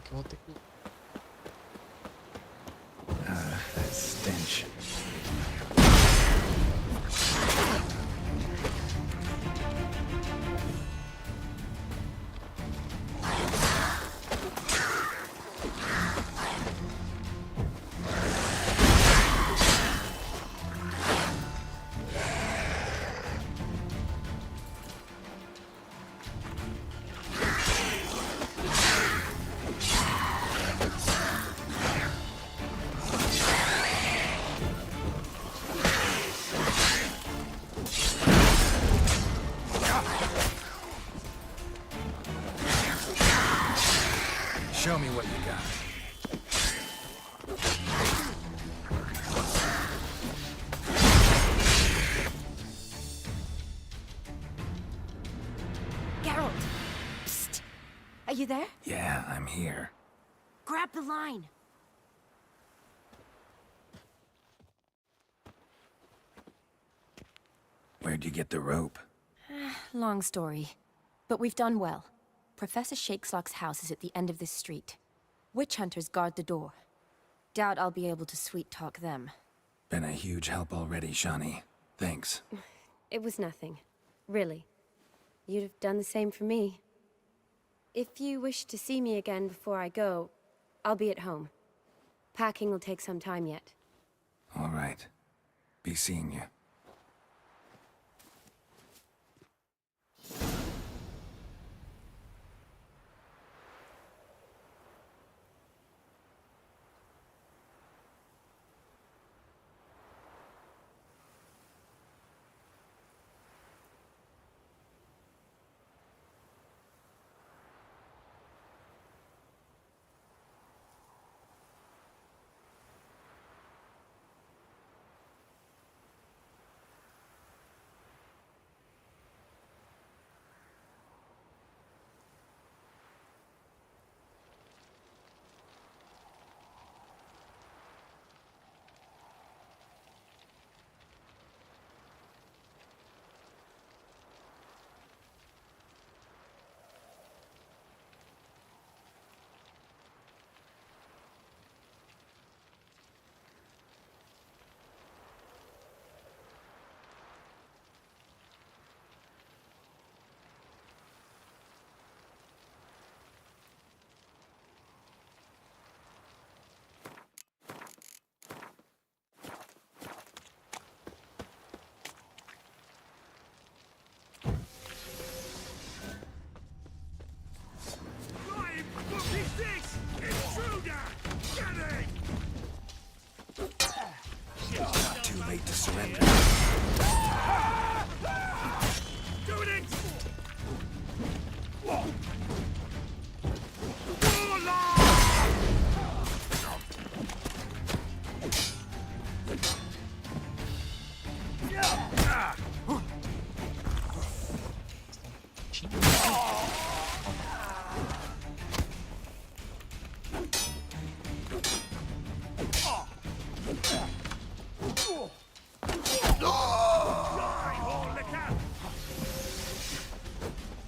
Que eu vou ter que... That stench. Show me what you got. Geralt! Psst! Are you there? Yeah, I'm here. Grab the line! Where'd you get the rope? Long story. But we've done well. Professor Shakeslock's house is at the end of this street. Witch hunters guard the door. Doubt I'll be able to sweet-talk them. Been a huge help already, Shani. Thanks. It was nothing. Really. You'd have done the same for me. If you wish to see me again before I go, I'll be at home. Packing will take some time yet. All right. Be seeing you. Too late to surrender. Doing it!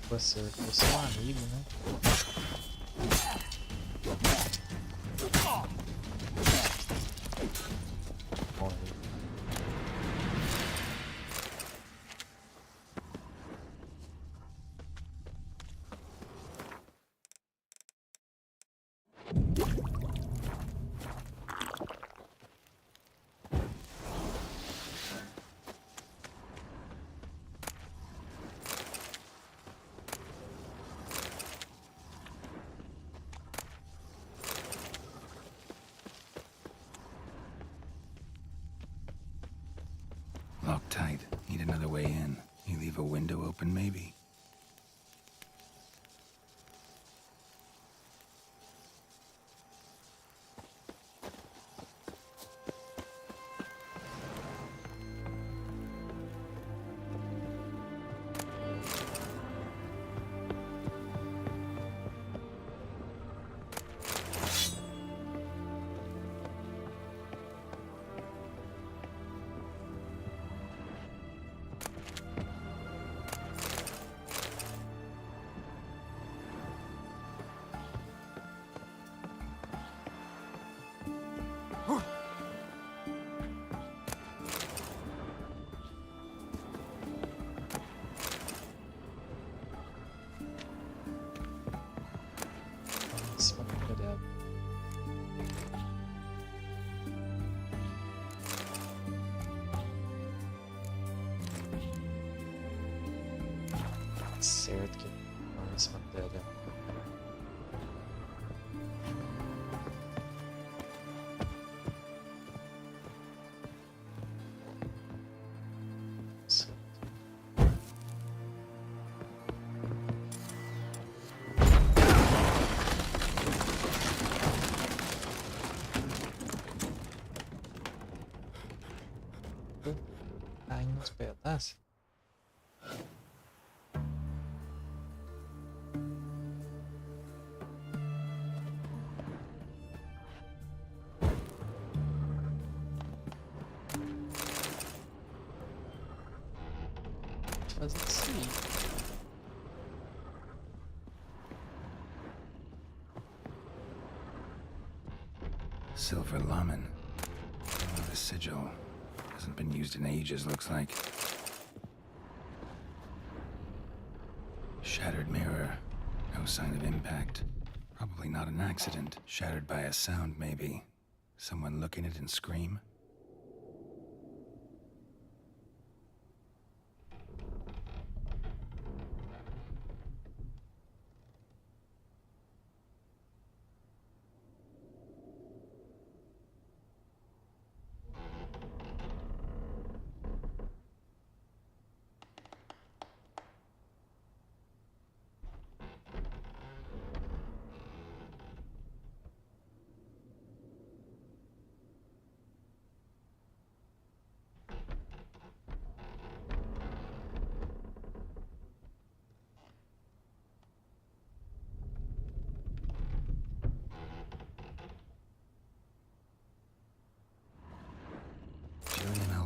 Você é um amigo, né? Morre. Locked tight. Need another way in. You leave a window open, maybe? Certo que essa matéria. Tá indo uns pedaços. Fazer isso aí. Silver Lamen. Oh, the sigil hasn't been used in ages, looks like. Shattered mirror. No sign of impact. Probably not an accident. Shattered by a sound, maybe. Someone look in it and scream.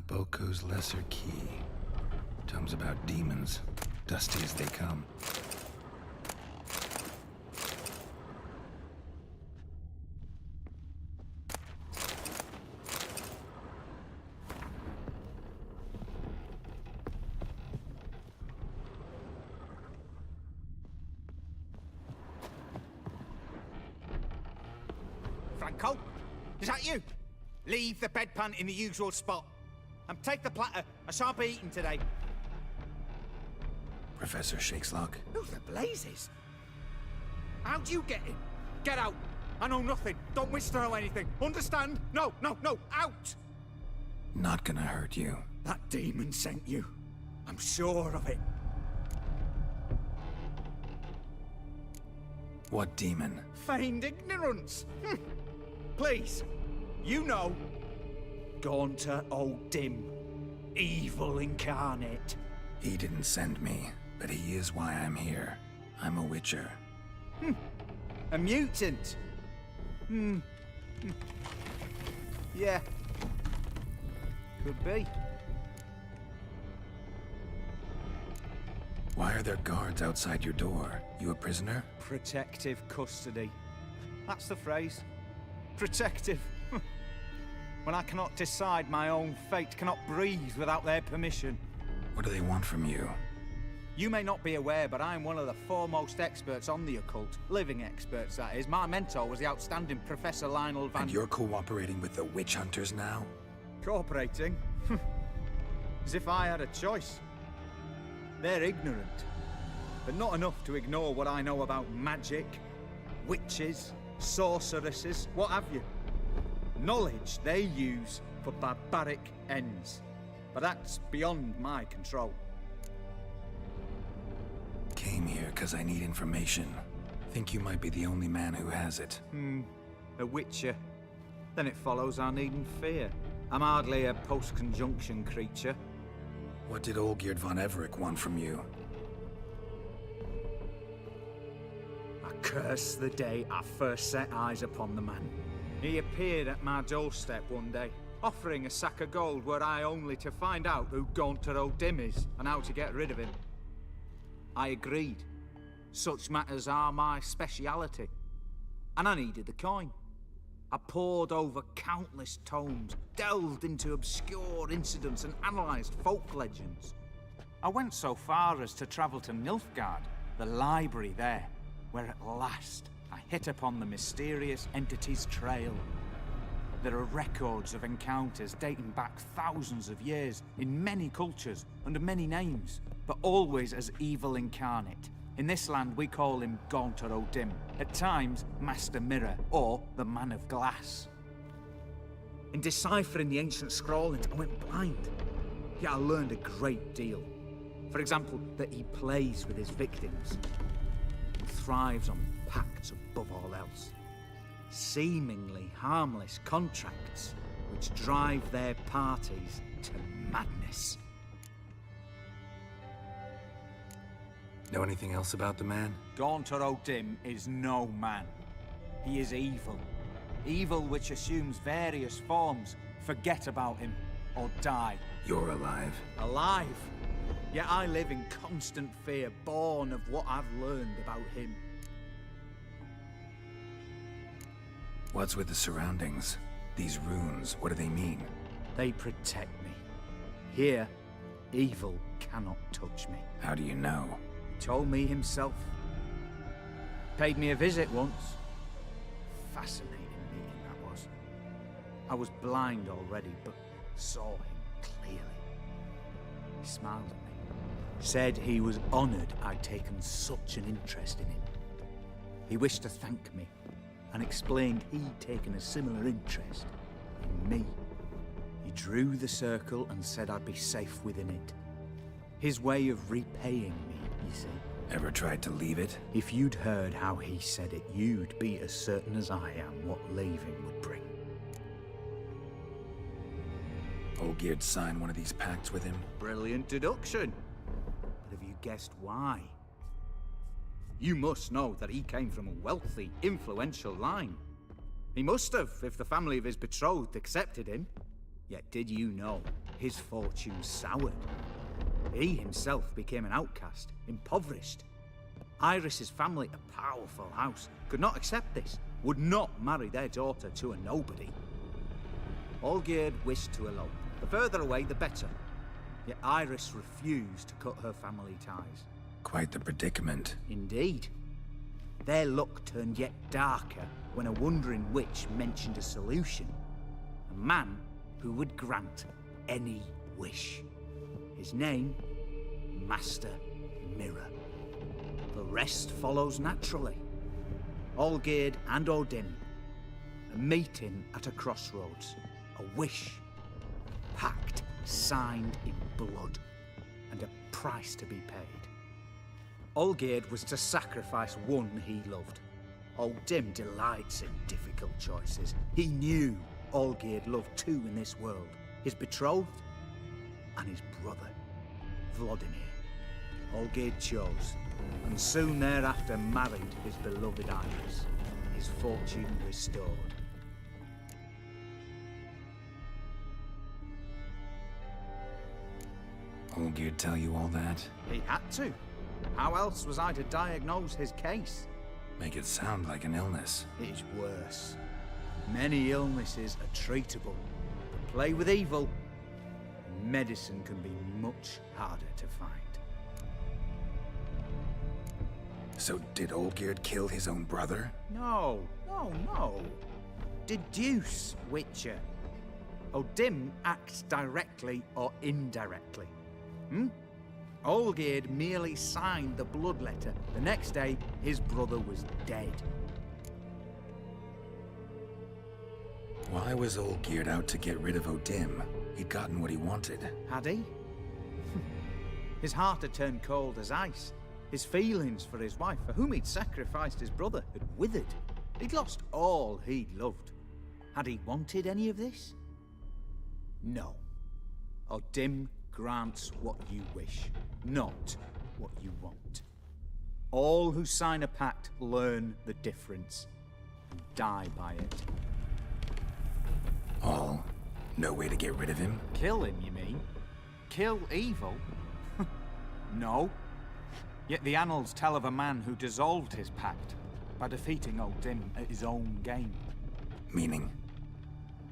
Boko's Lesser Key. Tomes about demons, dusty as they come. Franco? Is that you? Leave the bedpan in the usual spot. And take the platter. I shan't be eating today. Professor Shakeslock? Who the blazes? How'd you get in? Get out. I know nothing. Don't wish to know anything. Understand? No, no, no. Out! Not gonna hurt you. That demon sent you. I'm sure of it. What demon? Feigned ignorance. Please. You know. Gaunter O'Dim. Evil incarnate. He didn't send me, but he is why I'm here. I'm a witcher. A mutant. Yeah. Could be. Why are there guards outside your door? You a prisoner? Protective custody. That's the phrase. Protective. When I cannot decide my own fate, cannot breathe without their permission. What do they want from you? You may not be aware, but I'm one of the foremost experts on the occult. Living experts, that is. My mentor was the outstanding Professor Lionel Van... And you're cooperating with the witch hunters now? Cooperating? As if I had a choice. They're ignorant, but not enough to ignore what I know about magic, witches, sorceresses, what have you. Knowledge they use for barbaric ends. But that's beyond my control. Came here because I need information. Think you might be the only man who has it. A witcher. Then it follows I needn't fear. I'm hardly a post-conjunction creature. What did Olgierd von Everec want from you? I curse the day I first set eyes upon the man. He appeared at my doorstep one day, offering a sack of gold were I only to find out who Gaunter O'Dim is and how to get rid of him. I agreed. Such matters are my speciality. And I needed the coin. I pored over countless tomes, delved into obscure incidents and analysed folk legends. I went so far as to travel to Nilfgaard, the library there, where at last I hit upon the mysterious entity's trail. There are records of encounters dating back thousands of years in many cultures under many names, but always as evil incarnate. In this land, we call him Gaunter O'Dim, at times Master Mirror, or the Man of Glass. In deciphering the ancient scrawlings, I went blind. Yet I learned a great deal. For example, that he plays with his victims and thrives on pacts above all else. Seemingly harmless contracts which drive their parties to madness. Know anything else about the man? Gaunter O'Dim is no man. He is evil. Evil which assumes various forms. Forget about him, or die. You're alive. Alive? Yet I live in constant fear, born of what I've learned about him. What's with the surroundings? These runes, what do they mean? They protect me. Here, evil cannot touch me. How do you know? He told me himself. Paid me a visit once. Fascinating meeting that was. I was blind already, but saw him clearly. He smiled at me. Said he was honoured I'd taken such an interest in him. He wished to thank me, and explained he'd taken a similar interest in me. He drew the circle and said I'd be safe within it. His way of repaying me, you see. Ever tried to leave it? If you'd heard how he said it, you'd be as certain as I am what leaving would bring. Olgierd signed one of these pacts with him? Brilliant deduction. But have you guessed why? You must know that he came from a wealthy, influential line. He must have, if the family of his betrothed accepted him. Yet did you know his fortune soured. He himself became an outcast, impoverished. Iris's family, a powerful house, could not accept this, would not marry their daughter to a nobody. Olgierd wished to elope. The further away, the better. Yet Iris refused to cut her family ties. Quite the predicament. Indeed. Their luck turned yet darker when a wandering witch mentioned a solution. A man who would grant any wish. His name, Master Mirror. The rest follows naturally. Olgierd and Odin, a meeting at a crossroads, a wish, a pact signed in blood, and a price to be paid. Olgierd was to sacrifice one he loved. Odin delights in difficult choices. He knew Olgierd loved two in this world, his betrothed and his brother, Vladimir. Olgierd chose, and soon thereafter married his beloved Iris, his fortune restored. Olgierd tell you all that? He had to. How else was I to diagnose his case? Make it sound like an illness. It is worse. Many illnesses are treatable, but play with evil, and medicine can be much harder to find. So did Olgierd kill his own brother? No. Deduce, Witcher. Odin acts directly or indirectly. Olgierd merely signed the blood letter. The next day, his brother was dead. Why was Olgierd out to get rid of Odin? He'd gotten what he wanted. Had he? His heart had turned cold as ice. His feelings for his wife, for whom he'd sacrificed his brother, had withered. He'd lost all he'd loved. Had he wanted any of this? No. Odin grants what you wish, not what you want. All who sign a pact learn the difference and die by it. All? No way to get rid of him? Kill him, you mean? Kill evil? No. Yet the annals tell of a man who dissolved his pact by defeating Odin at his own game. Meaning?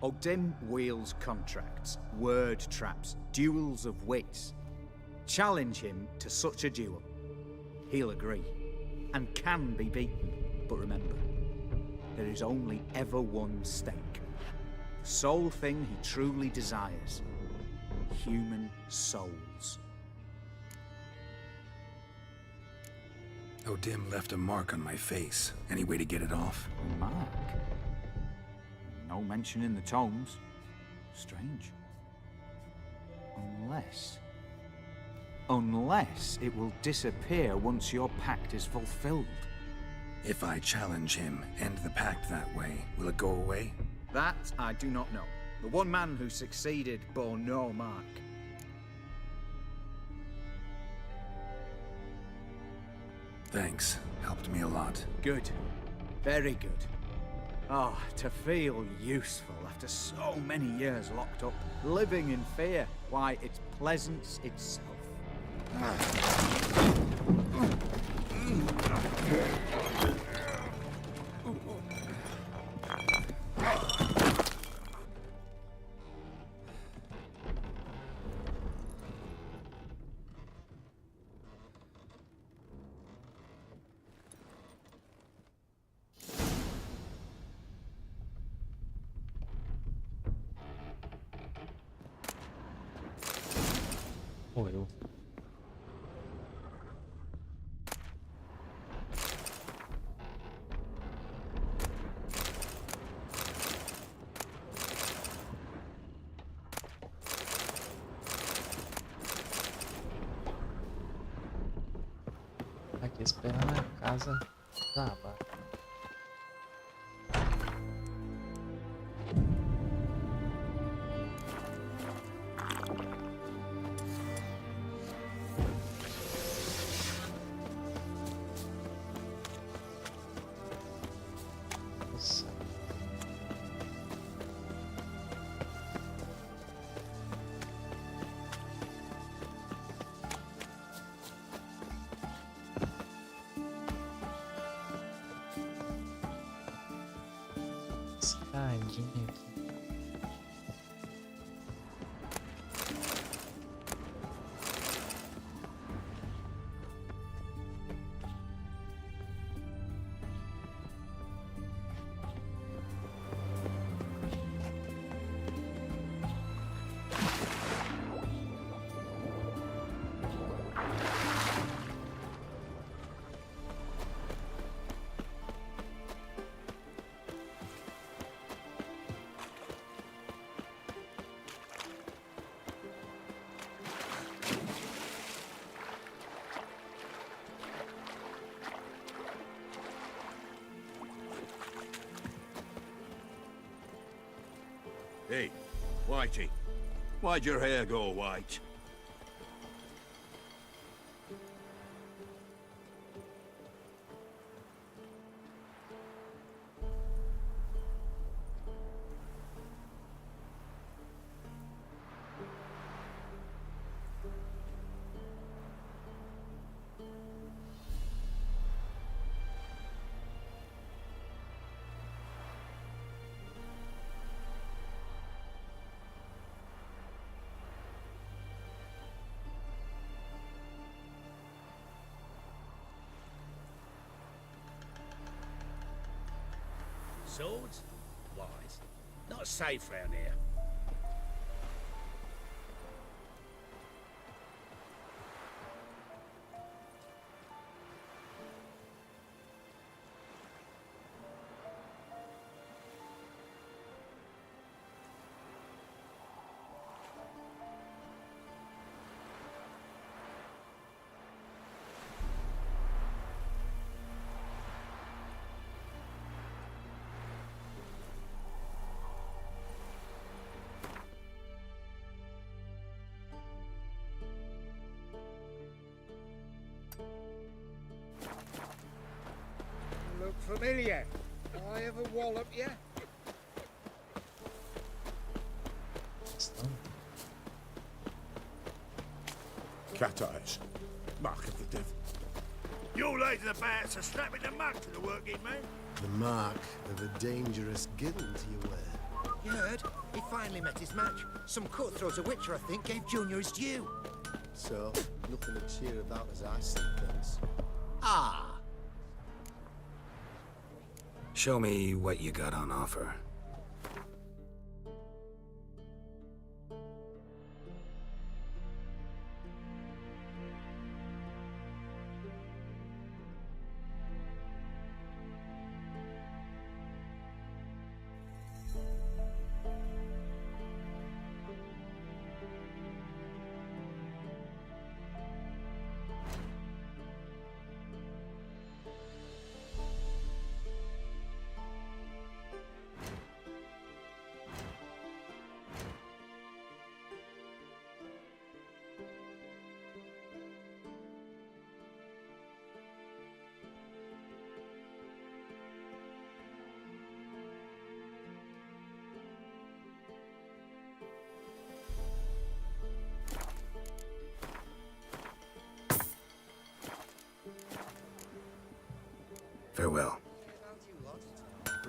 Odin wields contracts, word traps, duels of wits. Challenge him to such a duel. He'll agree, and can be beaten. But remember, there is only ever one stake. The sole thing he truly desires. Human souls. Odin left a mark on my face. Any way to get it off? A mark? No mention in the tomes. Strange. Unless it will disappear once your pact is fulfilled. If I challenge him, end the pact that way, will it go away? That I do not know. The one man who succeeded bore no mark. Thanks. Helped me a lot. Good. Very good. Oh, to feel useful after so many years locked up, living in fear. Why, it's pleasance itself. Morreu. Aqui esperando a casa acabar. paradinha aqui. Hey, Whitey, why'd your hair go white? Swords? Wise. Not safe round here. Look familiar. I ever wallop you? Cat eyes. Mark of the devil. You lads are about to strap in the mark to the working man. The mark of a dangerous guild, you wear. You heard? He finally met his match. Some cutthroat a witcher, I think, gave Junior his due. So, nothing to cheer about as I see things. Ah! Show me what you got on offer. Farewell.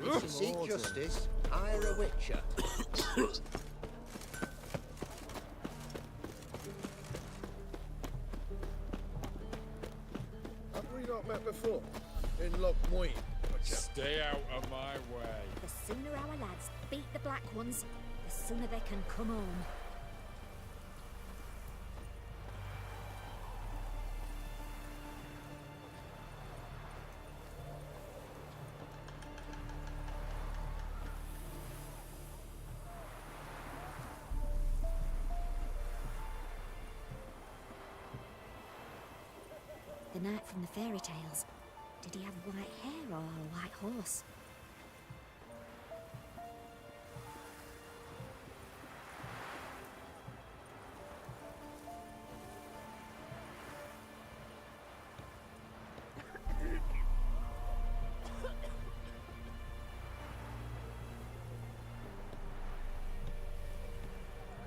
If you seek justice, hire a witcher. Have we not met before? In Loch Moyne. Stay out of my way. The sooner our lads beat the black ones, the sooner they can come home. The knight from the fairy tales. Did he have white hair or a white horse?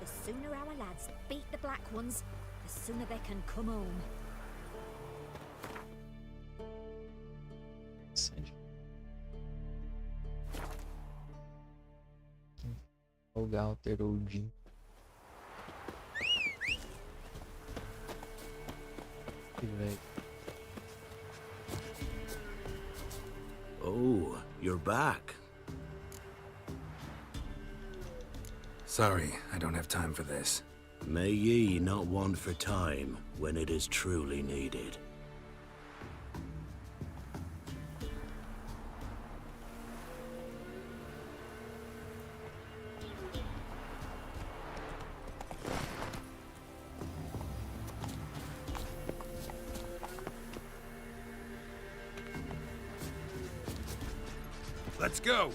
The sooner our lads beat the black ones, the sooner they can come home. o Galter ou o Jim. Que velho. Oh, you're back. Sorry, I don't have time for this. May ye not want for time when it is truly needed. Let's go!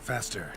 Faster.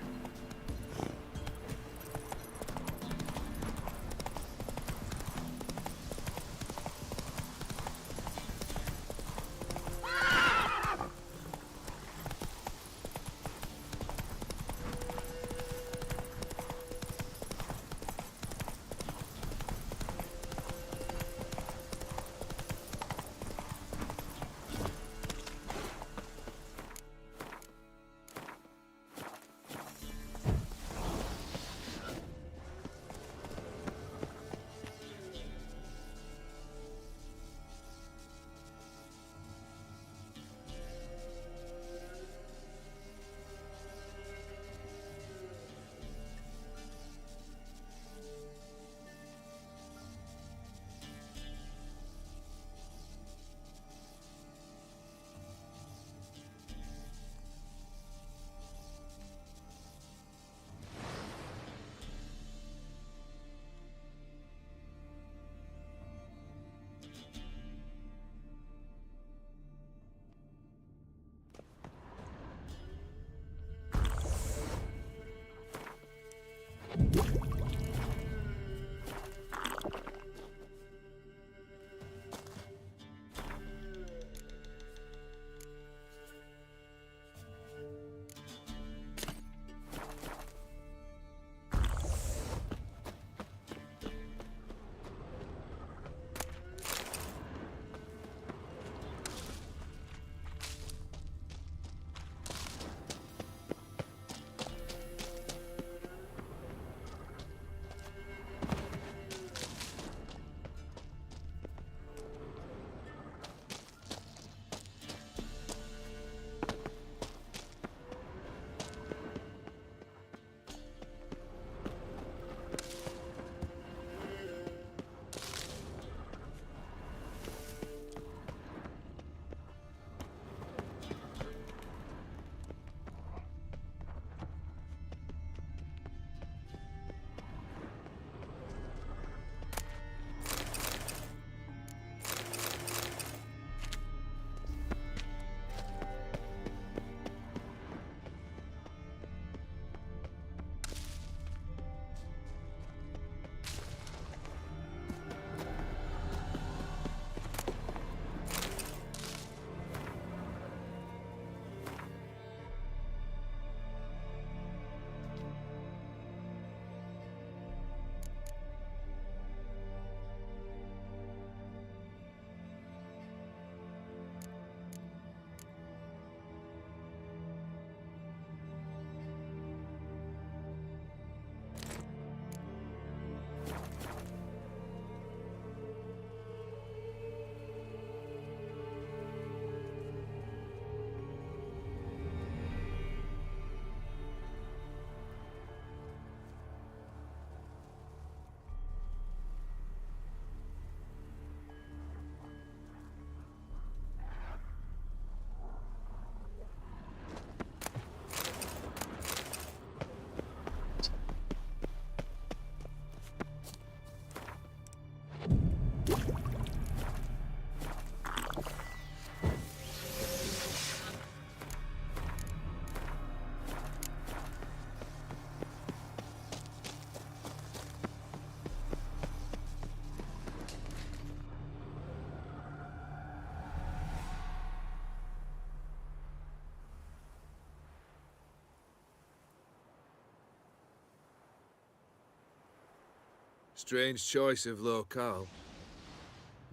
Strange choice of locale.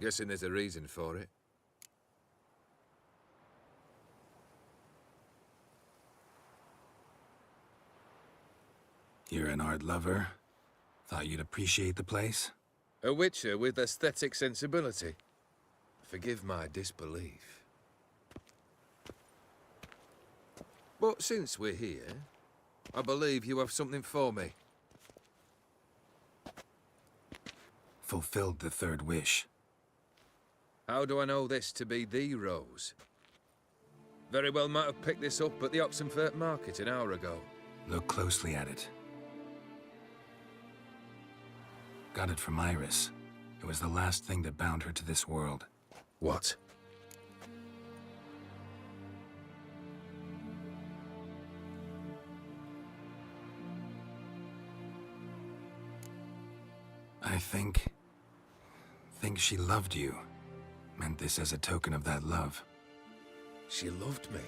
Guessing there's a reason for it. You're an art lover. Thought you'd appreciate the place? A witcher with aesthetic sensibility. Forgive my disbelief. But since we're here, I believe you have something for me. Fulfilled the third wish. How do I know this to be the rose? Very well might have picked this up at the Oxenfurt market an hour ago. Look closely at it. Got it from Iris. It was the last thing that bound her to this world. What? I think she loved you. Meant this as a token of that love. She loved me.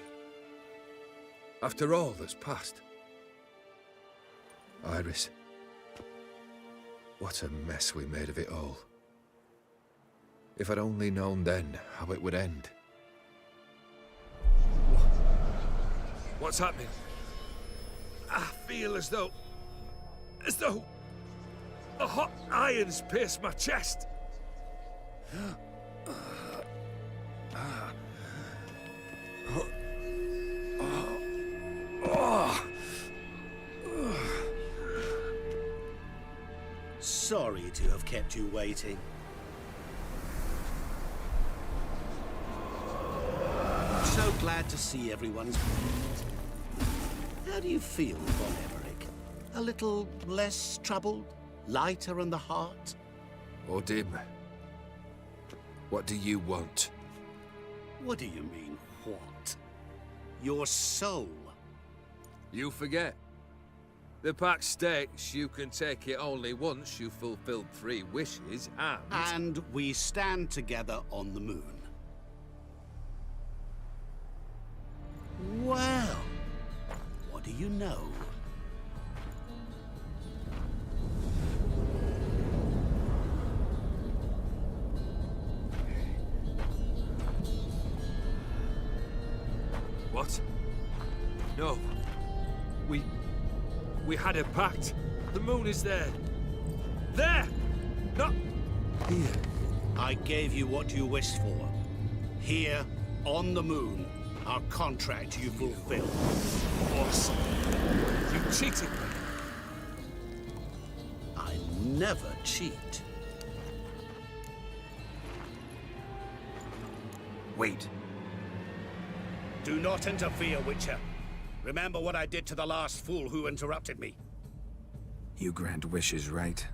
After all that's passed. Iris. What a mess we made of it all. If I'd only known then how it would end. What's happening? I feel as though a hot iron's pierced my chest. Sorry to have kept you waiting. So glad to see everyone's pleased. How do you feel, Von Emmerich? A little less troubled? Lighter in the heart? Or dim? What do you want? What do you mean, what? Your soul. You forget. The pact states you can take it only once you've fulfilled 3 wishes, And we stand together on the moon. Well, what do you know? What? No. We had a pact. The moon is there. There! Not here. I gave you what you wished for. Here, on the moon, our contract you fulfilled. Boss, you cheated me. I never cheat. Wait. Do not interfere, Witcher. Remember what I did to the last fool who interrupted me. You grant wishes, right?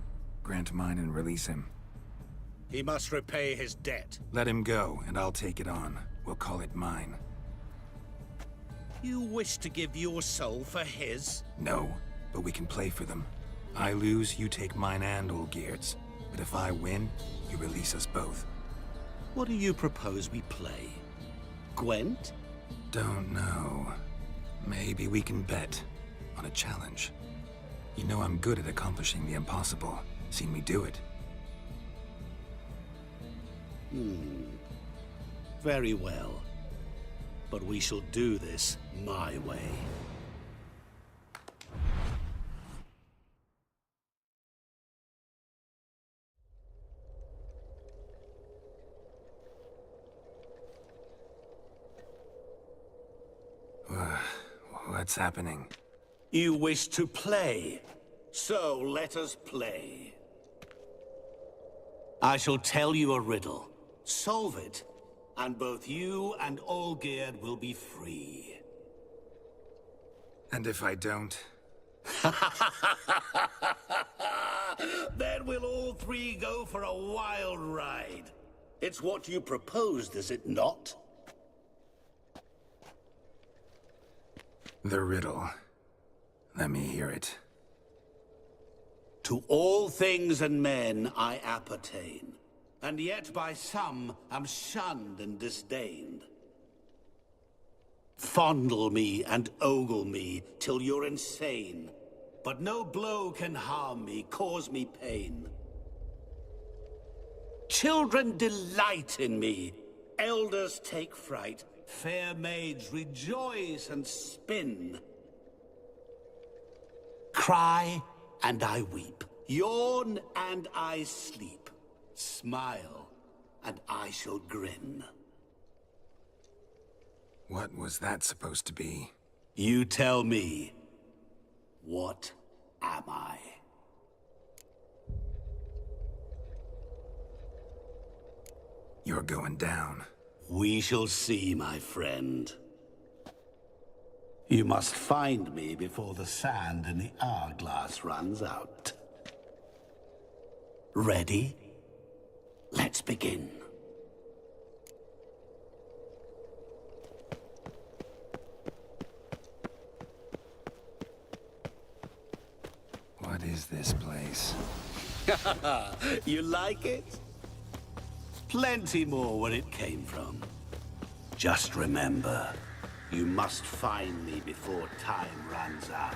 Grant mine and release him. He must repay his debt. Let him go, and I'll take it on. We'll call it mine. You wish to give your soul for his? No, but we can play for them. I lose, you take mine and Olgierd's. But if I win, you release us both. What do you propose we play? Gwent? Don't know. Maybe we can bet on a challenge. You know I'm good at accomplishing the impossible. Seen me do it. Very well. But we shall do this my way. What's happening? You wish to play, so let us play. I shall tell you a riddle. Solve it, and both you and Olgierd will be free. And if I don't? Then we'll all 3 go for a wild ride. It's what you proposed, is it not? The riddle. Let me hear it. To all things and men I appertain, and yet by some am shunned and disdained. Fondle me and ogle me till you're insane, but no blow can harm me, cause me pain. Children delight in me. Elders take fright. Fair maids rejoice and spin. Cry, and I weep. Yawn, and I sleep. Smile, and I shall grin. What was that supposed to be? You tell me. What am I? You're going down. We shall see, my friend. You must find me before the sand in the hourglass runs out. Ready? Let's begin. What is this place? You like it? Plenty more where it came from. Just remember, you must find me before time runs out.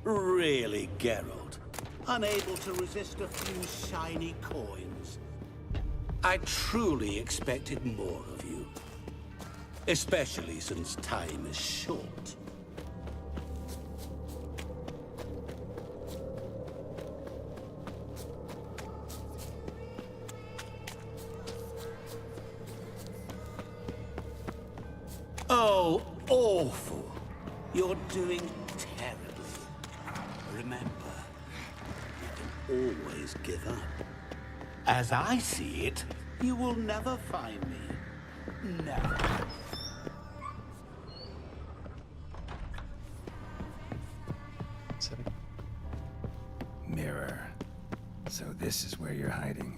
Really, Geralt? Unable to resist a few shiny coins? I truly expected more of you. Especially since time is short. Oh, awful. You're doing terribly. Remember, you can always give up. As I see it, you will never find me. Never. Mirror. So this is where you're hiding.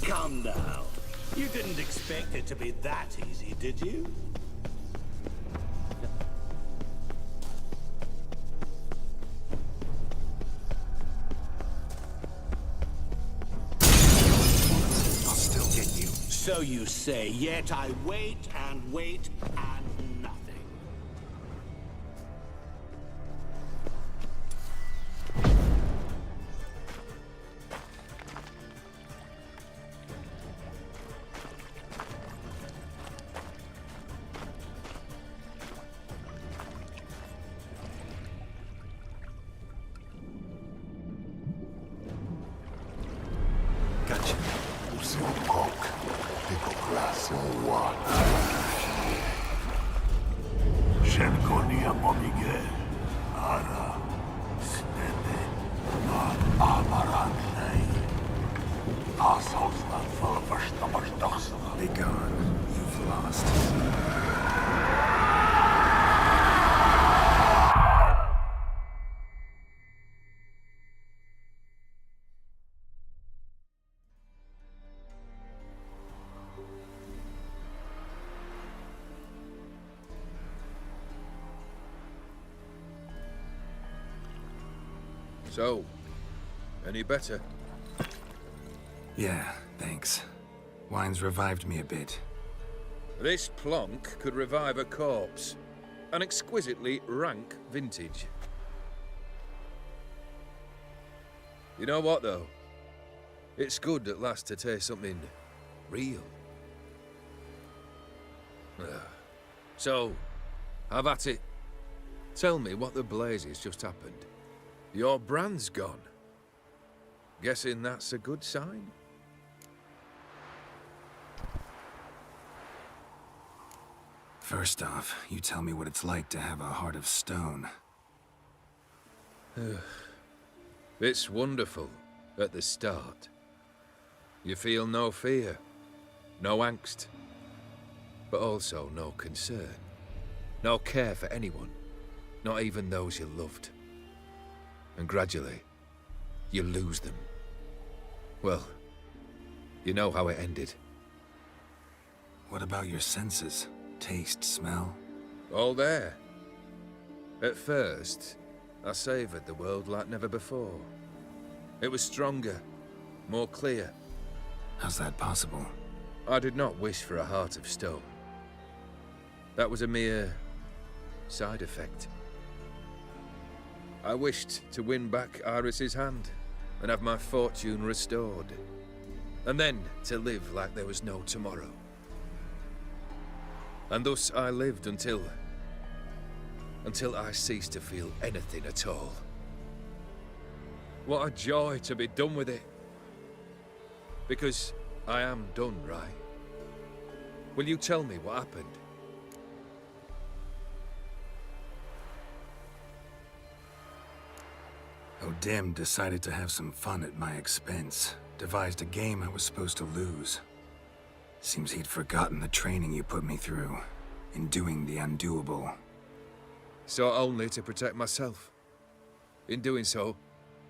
Come now. You didn't expect it to be that easy, did you? So you say, yet I wait and wait and nothing. Gotcha. Shenkonia momige, ara, stede, na amarantlei. Assholes full of verstammerstochsel. Be gone. You've lost. So, any better? Yeah, thanks. Wine's revived me a bit. This plonk could revive a corpse. An exquisitely rank vintage. You know what, though? It's good at last to taste something real. So, have at it. Tell me what the blazes just happened. Your brand's gone. Guessing that's a good sign? First off, you tell me what it's like to have a heart of stone. It's wonderful at the start. You feel no fear, no angst, but also no concern, no care for anyone, not even those you loved. And gradually, you lose them. Well, you know how it ended. What about your senses? Taste, smell? All there. At first, I savoured the world like never before. It was stronger, more clear. How's that possible? I did not wish for a heart of stone. That was a mere side effect. I wished to win back Iris's hand and have my fortune restored. And then to live like there was no tomorrow. And thus I lived until I ceased to feel anything at all. What a joy to be done with it. Because I am done, right? Will you tell me what happened? O'Dim decided to have some fun at my expense. Devised a game I was supposed to lose. Seems he'd forgotten the training you put me through in doing the undoable. So only to protect myself. In doing so,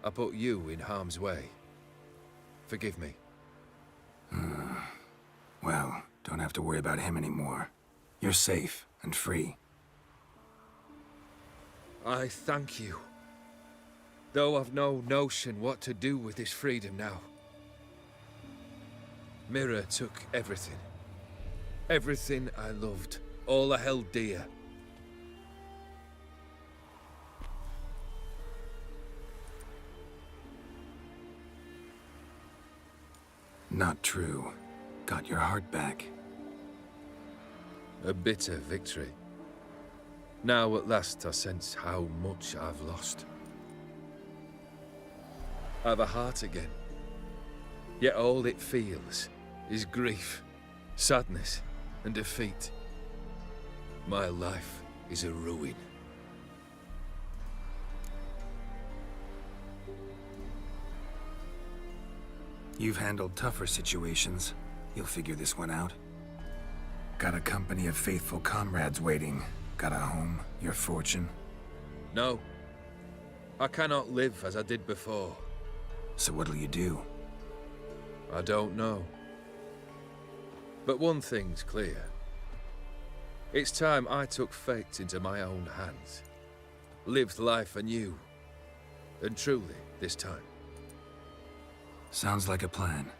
I put you in harm's way. Forgive me. Well, don't have to worry about him anymore. You're safe and free. I thank you. Though I've no notion what to do with this freedom now. Mira took everything. Everything I loved. All I held dear. Not true. Got your heart back. A bitter victory. Now at last I sense how much I've lost. I've a heart again. Yet all it feels is grief, sadness, and defeat. My life is a ruin. You've handled tougher situations. You'll figure this one out. Got a company of faithful comrades waiting. Got a home, your fortune. No. I cannot live as I did before. So what'll you do? I don't know. But one thing's clear. It's time I took fate into my own hands. Lived life anew. And truly, this time. Sounds like a plan.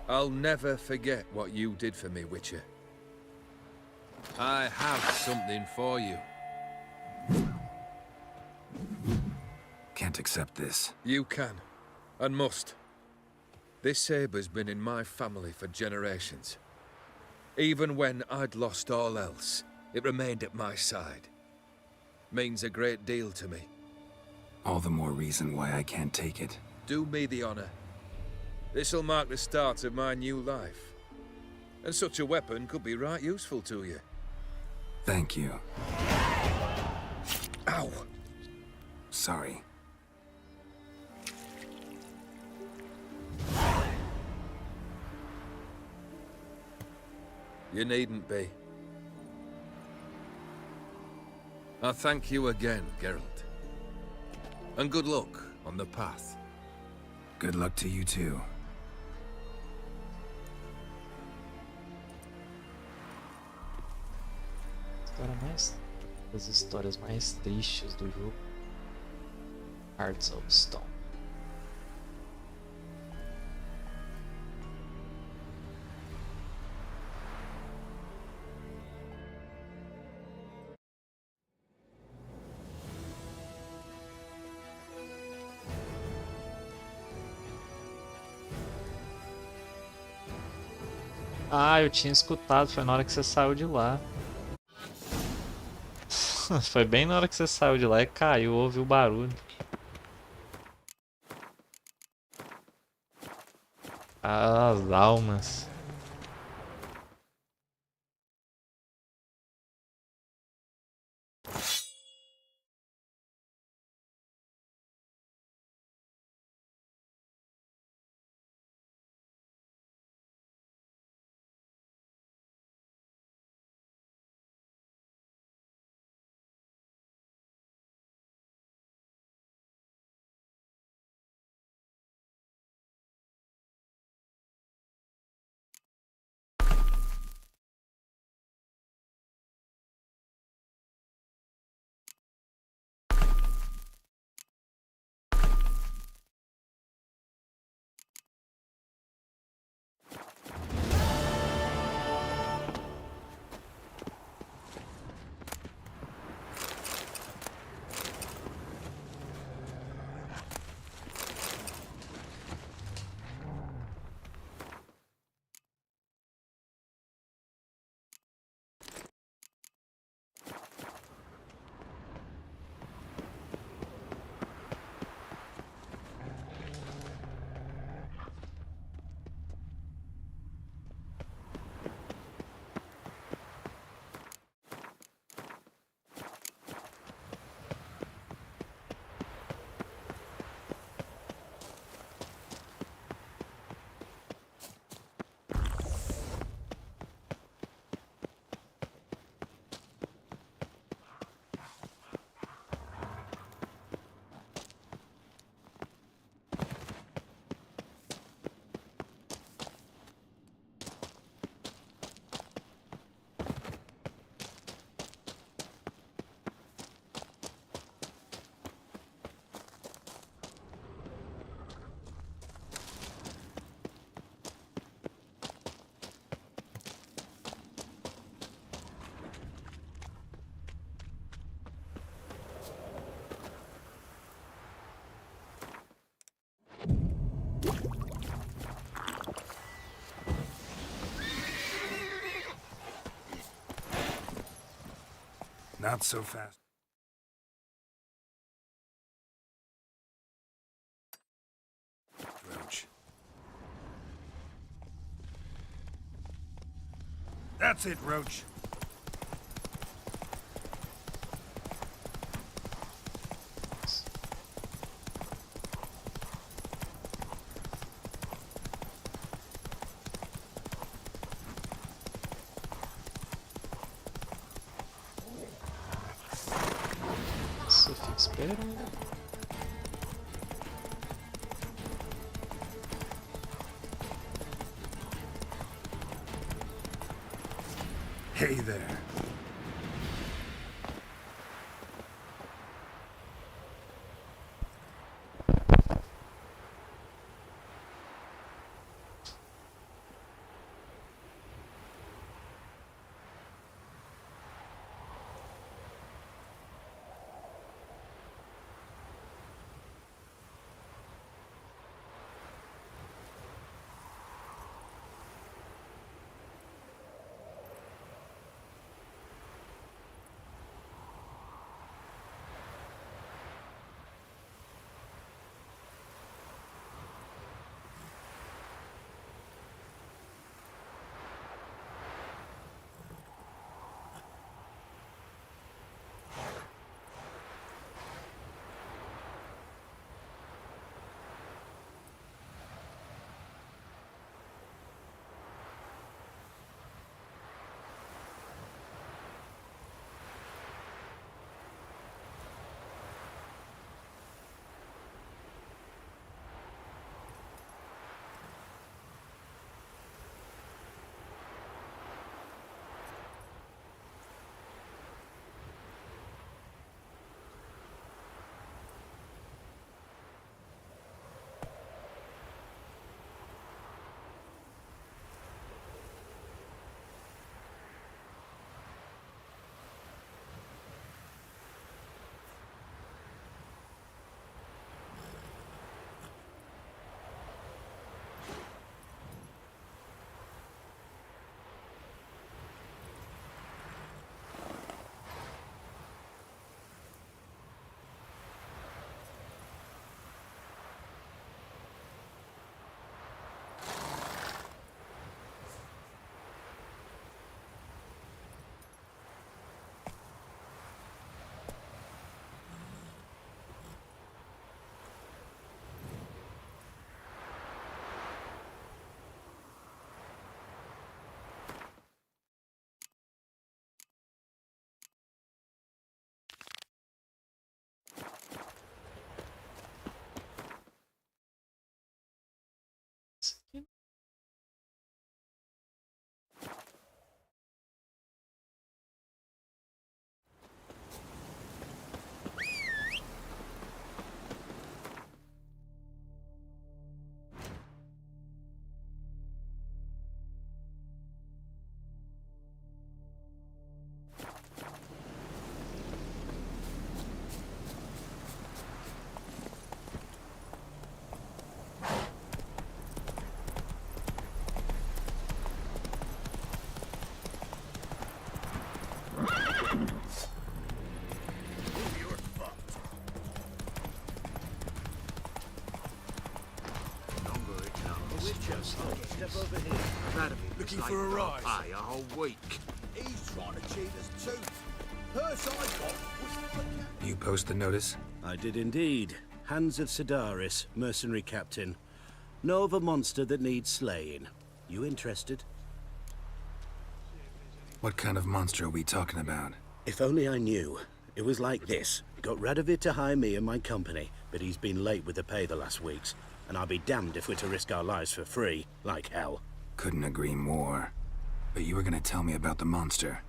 I'll never forget what you did for me, Witcher. I have something for you. Can't accept this. You can, and must. This saber's been in my family for generations. Even when I'd lost all else, it remained at my side. Means a great deal to me. All the more reason why I can't take it. Do me the honor. This'll mark the start of my new life. And such a weapon could be right useful to you. Thank you. Ow! Sorry. You needn't be. I thank you again, Geralt. And good luck on the path. Good luck to you too. Das histórias mais tristes do jogo. Hearts of Stone. Ah, eu tinha escutado, foi na hora que você saiu de lá. Foi bem na hora que você saiu de lá e caiu, ouviu o barulho. As almas. Not so fast. Roach. That's it, Roach. Você fica esperando. Hey there. Step over here. I've had it. Looking for a ride? Pay a whole week. He's trying to cheat us too. Her side was You post the notice? I did indeed. Hands of Sedaris, mercenary captain. Know of a monster that needs slaying. You interested? What kind of monster are we talking about? If only I knew. It was like this. Got Radovid to hire me and my company, but he's been late with the pay the last weeks. And I'll be damned if we're to risk our lives for free, like hell. Couldn't agree more. But you were gonna tell me about the monster.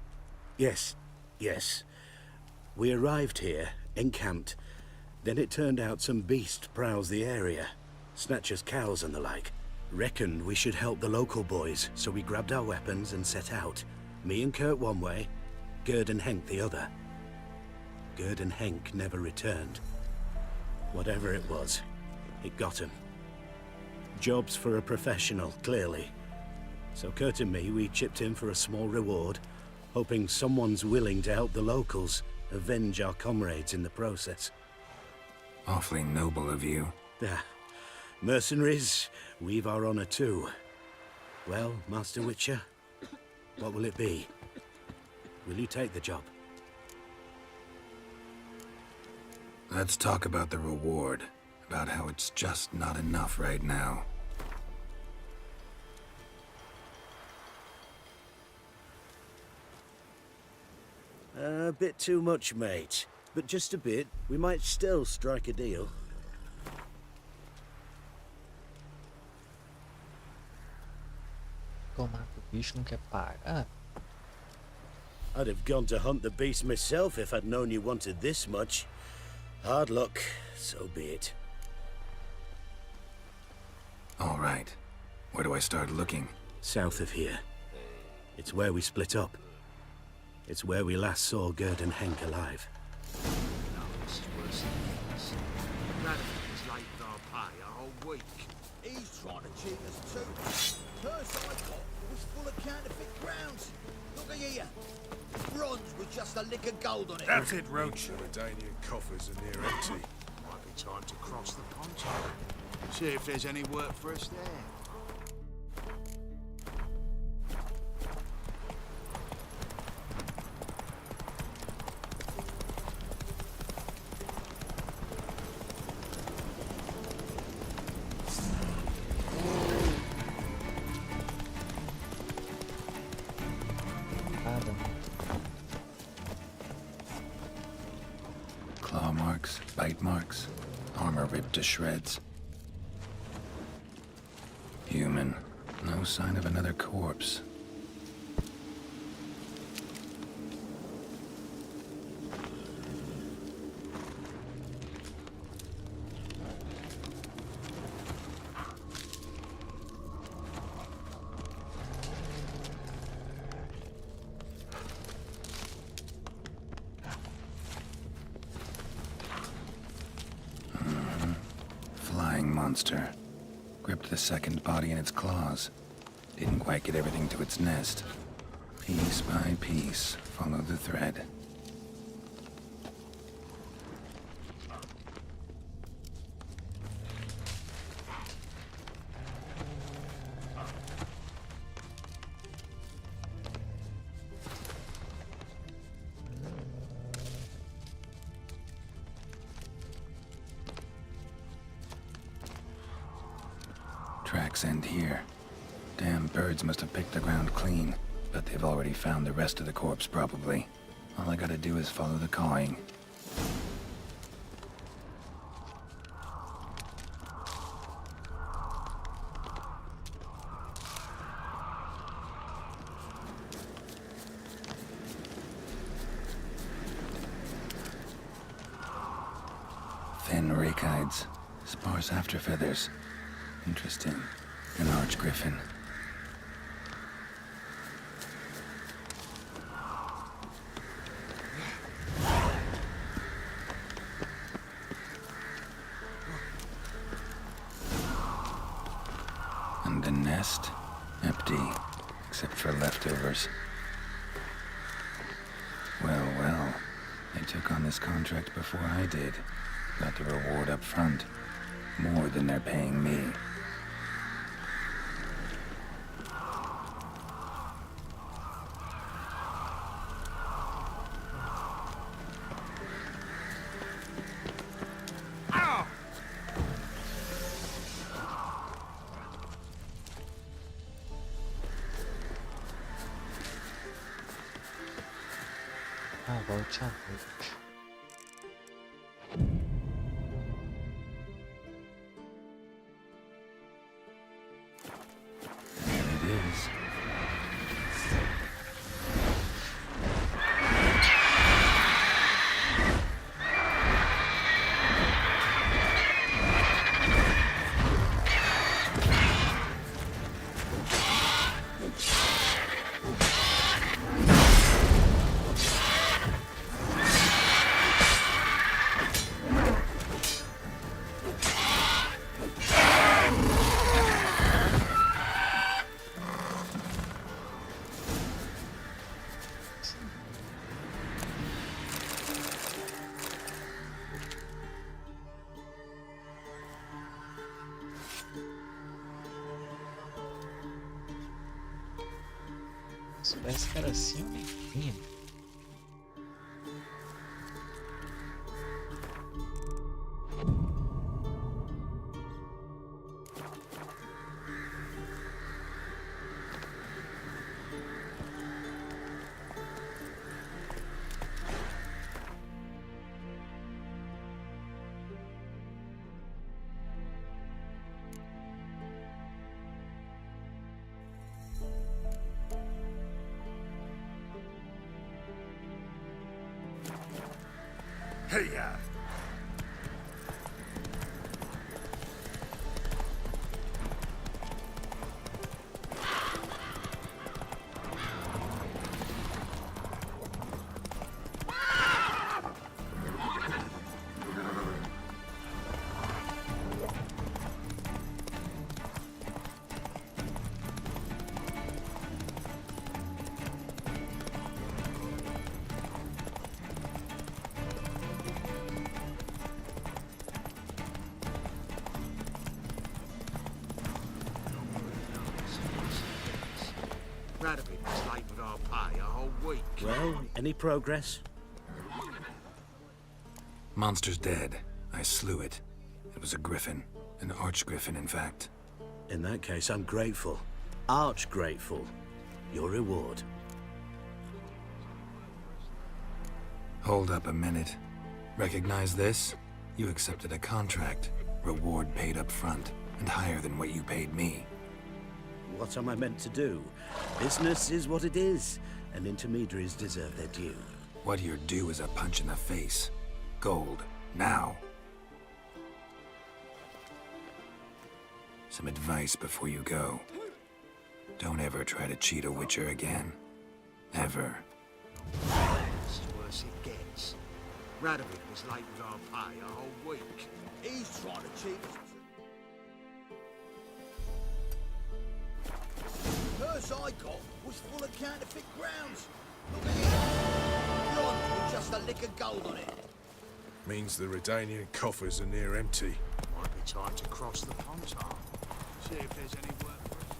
Yes, yes. We arrived here, encamped. Then it turned out some beast prowls the area. Snatchers cows and the like. Reckoned we should help the local boys, so we grabbed our weapons and set out. Me and Kurt one way, Gerd and Henk the other. Gerd and Henk never returned. Whatever it was, it got him. Jobs for a professional, clearly. So Kurt and me, we chipped in for a small reward, hoping someone's willing to help the locals avenge our comrades in the process. Awfully noble of you. Mercenaries, we've our honor too. Well, Master Witcher, what will it be? Will you take the job? Let's talk about the reward. About how it's just not enough right now. A bit too much, mate. But just a bit. We might still strike a deal. Tomar que o bicho não quer pagar. I'd have gone to hunt the beast myself if I'd known you wanted this much. Hard luck, so be it. All right. Where do I start looking? South of here. It's where we split up. It's where we last saw Gerd and Henk alive. No, this is worse than this. Radovic's late with our pay a whole week. He's trying to cheat us too. Purse I got was full of counterfeit crowns. Look here. Bronze with just a lick of gold on it. That's it, Roach. Redanian coffers are near empty. Might be time to cross the pond. See if there's any work for us there. Claw marks, bite marks, armor ripped to shreds. Human. No sign of another corpse. Flying monster. Gripped the second body in its claws. Didn't quite get everything to its nest. Piece by piece, follow the thread. Tracks end here. Damn birds must have picked the ground clean, but they've already found the rest of the corpse, probably. All I gotta do is follow the cawing. Thin rakides, sparse afterfeathers. Interesting. An arch griffin. And the nest? Empty, except for leftovers. Well. They took on this contract before I did. Got the reward up front. More than they're paying me. Volte à noite. Se soubesse que era assim, eu nem vinha. Hey-ya! Rather be late with our pay a whole week. Well, any progress? Monster's dead. I slew it. It was a griffin. An arch-griffin, in fact. In that case, I'm grateful. Arch-grateful. Your reward. Hold up a minute. Recognize this? You accepted a contract. Reward paid up front, and higher than what you paid me. What am I meant to do? Business is what it is, and intermediaries deserve their due. What you're due is a punch in the face. Gold. Now. Some advice before you go. Don't ever try to cheat a Witcher again. Ever. It's the worse it gets. Radovid was late with our pay a whole week. He's trying to cheat us. Purse I got was full of counterfeit grounds. Look at it. Blonde with just a lick of gold on it. Means the Redanian coffers are near empty. Might be time to cross the Pontar. See if there's any work for us.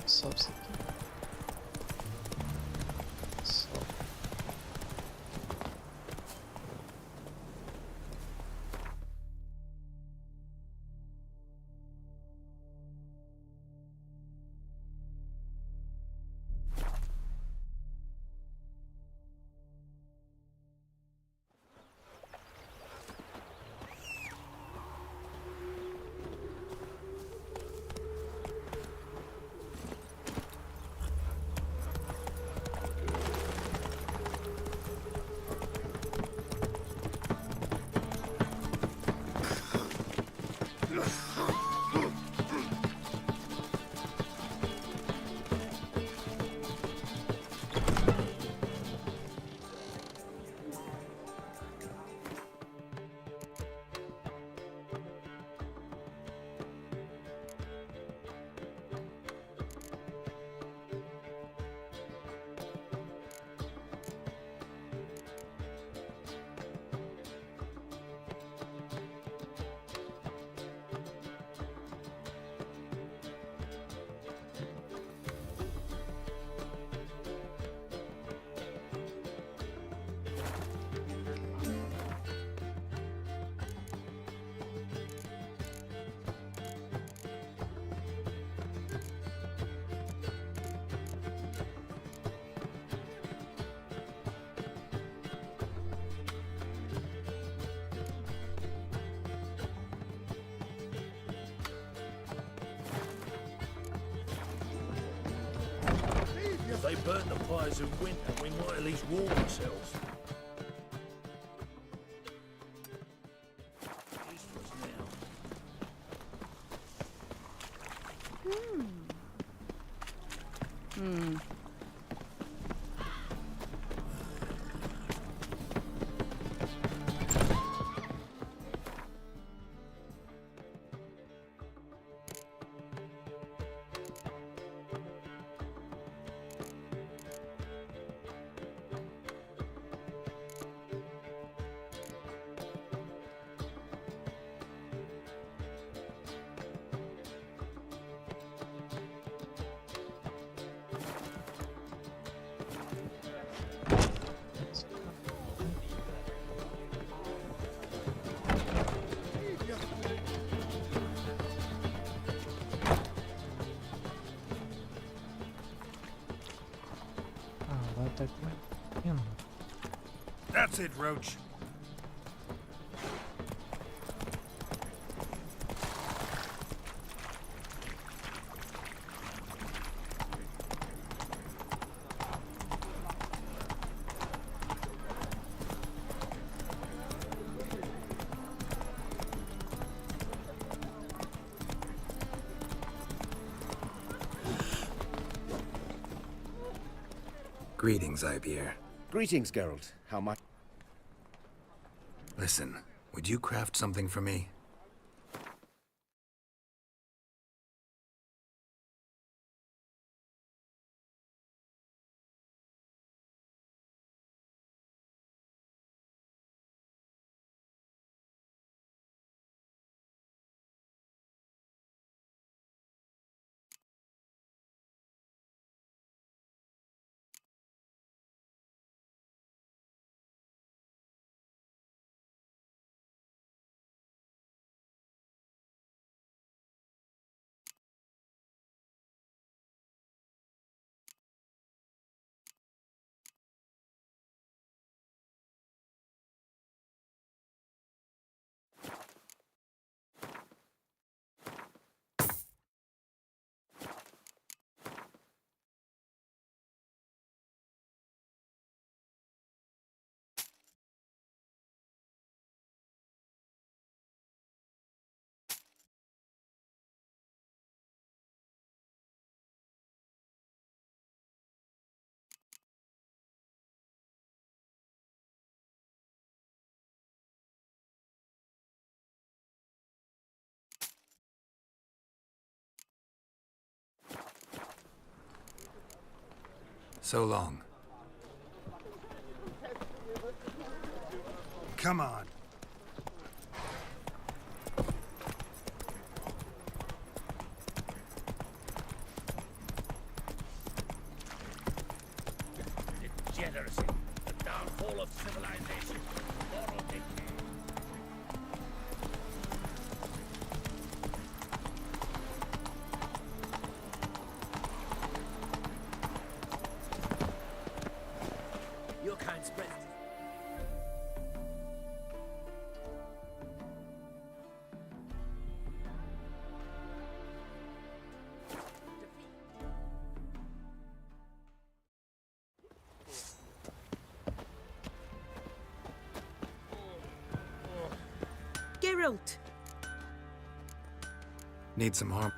Sobe isso aqui. Sobe. If they burn the fires in winter, we might at least warm ourselves. tá comendo. That's it, Roach. Greetings, Ibier. Greetings, Geralt. How much? Listen, would you craft something for me? So long. Come on. Degeneracy, the downfall of civilization, moral decay. Your kind's present. Geralt! Need some harm.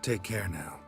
Take care now.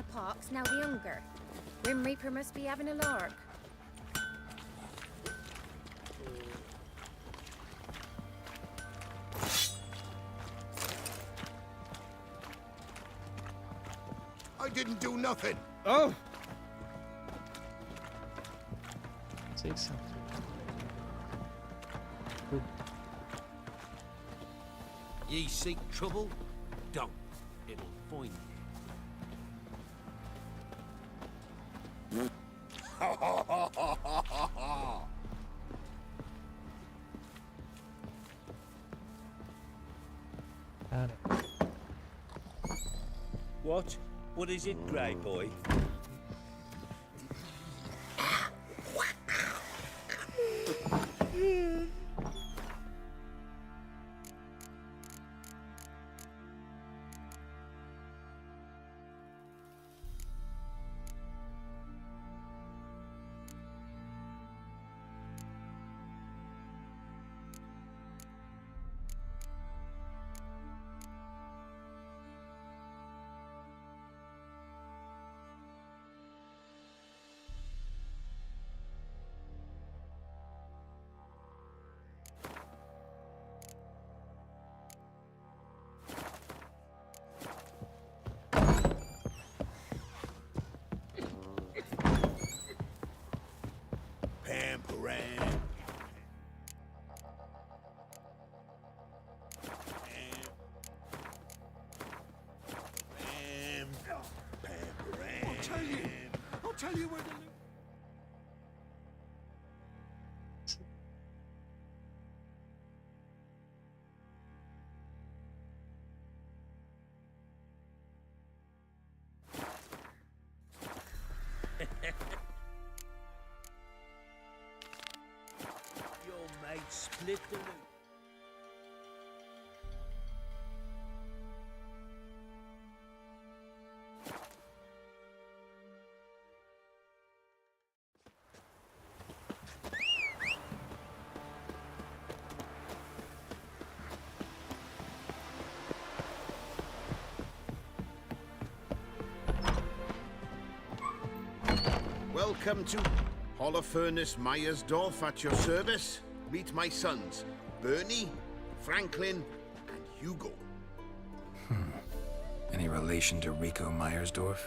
the pox, now the hunger. Grim Reaper must be having a lark. I didn't do nothing. Oh! Take something. Ye seek trouble? Don't. It'll find you. Got it. What? What is it, Grey Boy? Pampering. I'll tell you where the... Your mate split the loot. Welcome to Holofernes Meyersdorf at your service. Meet my sons, Bernie, Franklin, and Hugo. Any relation to Rico Meyersdorf?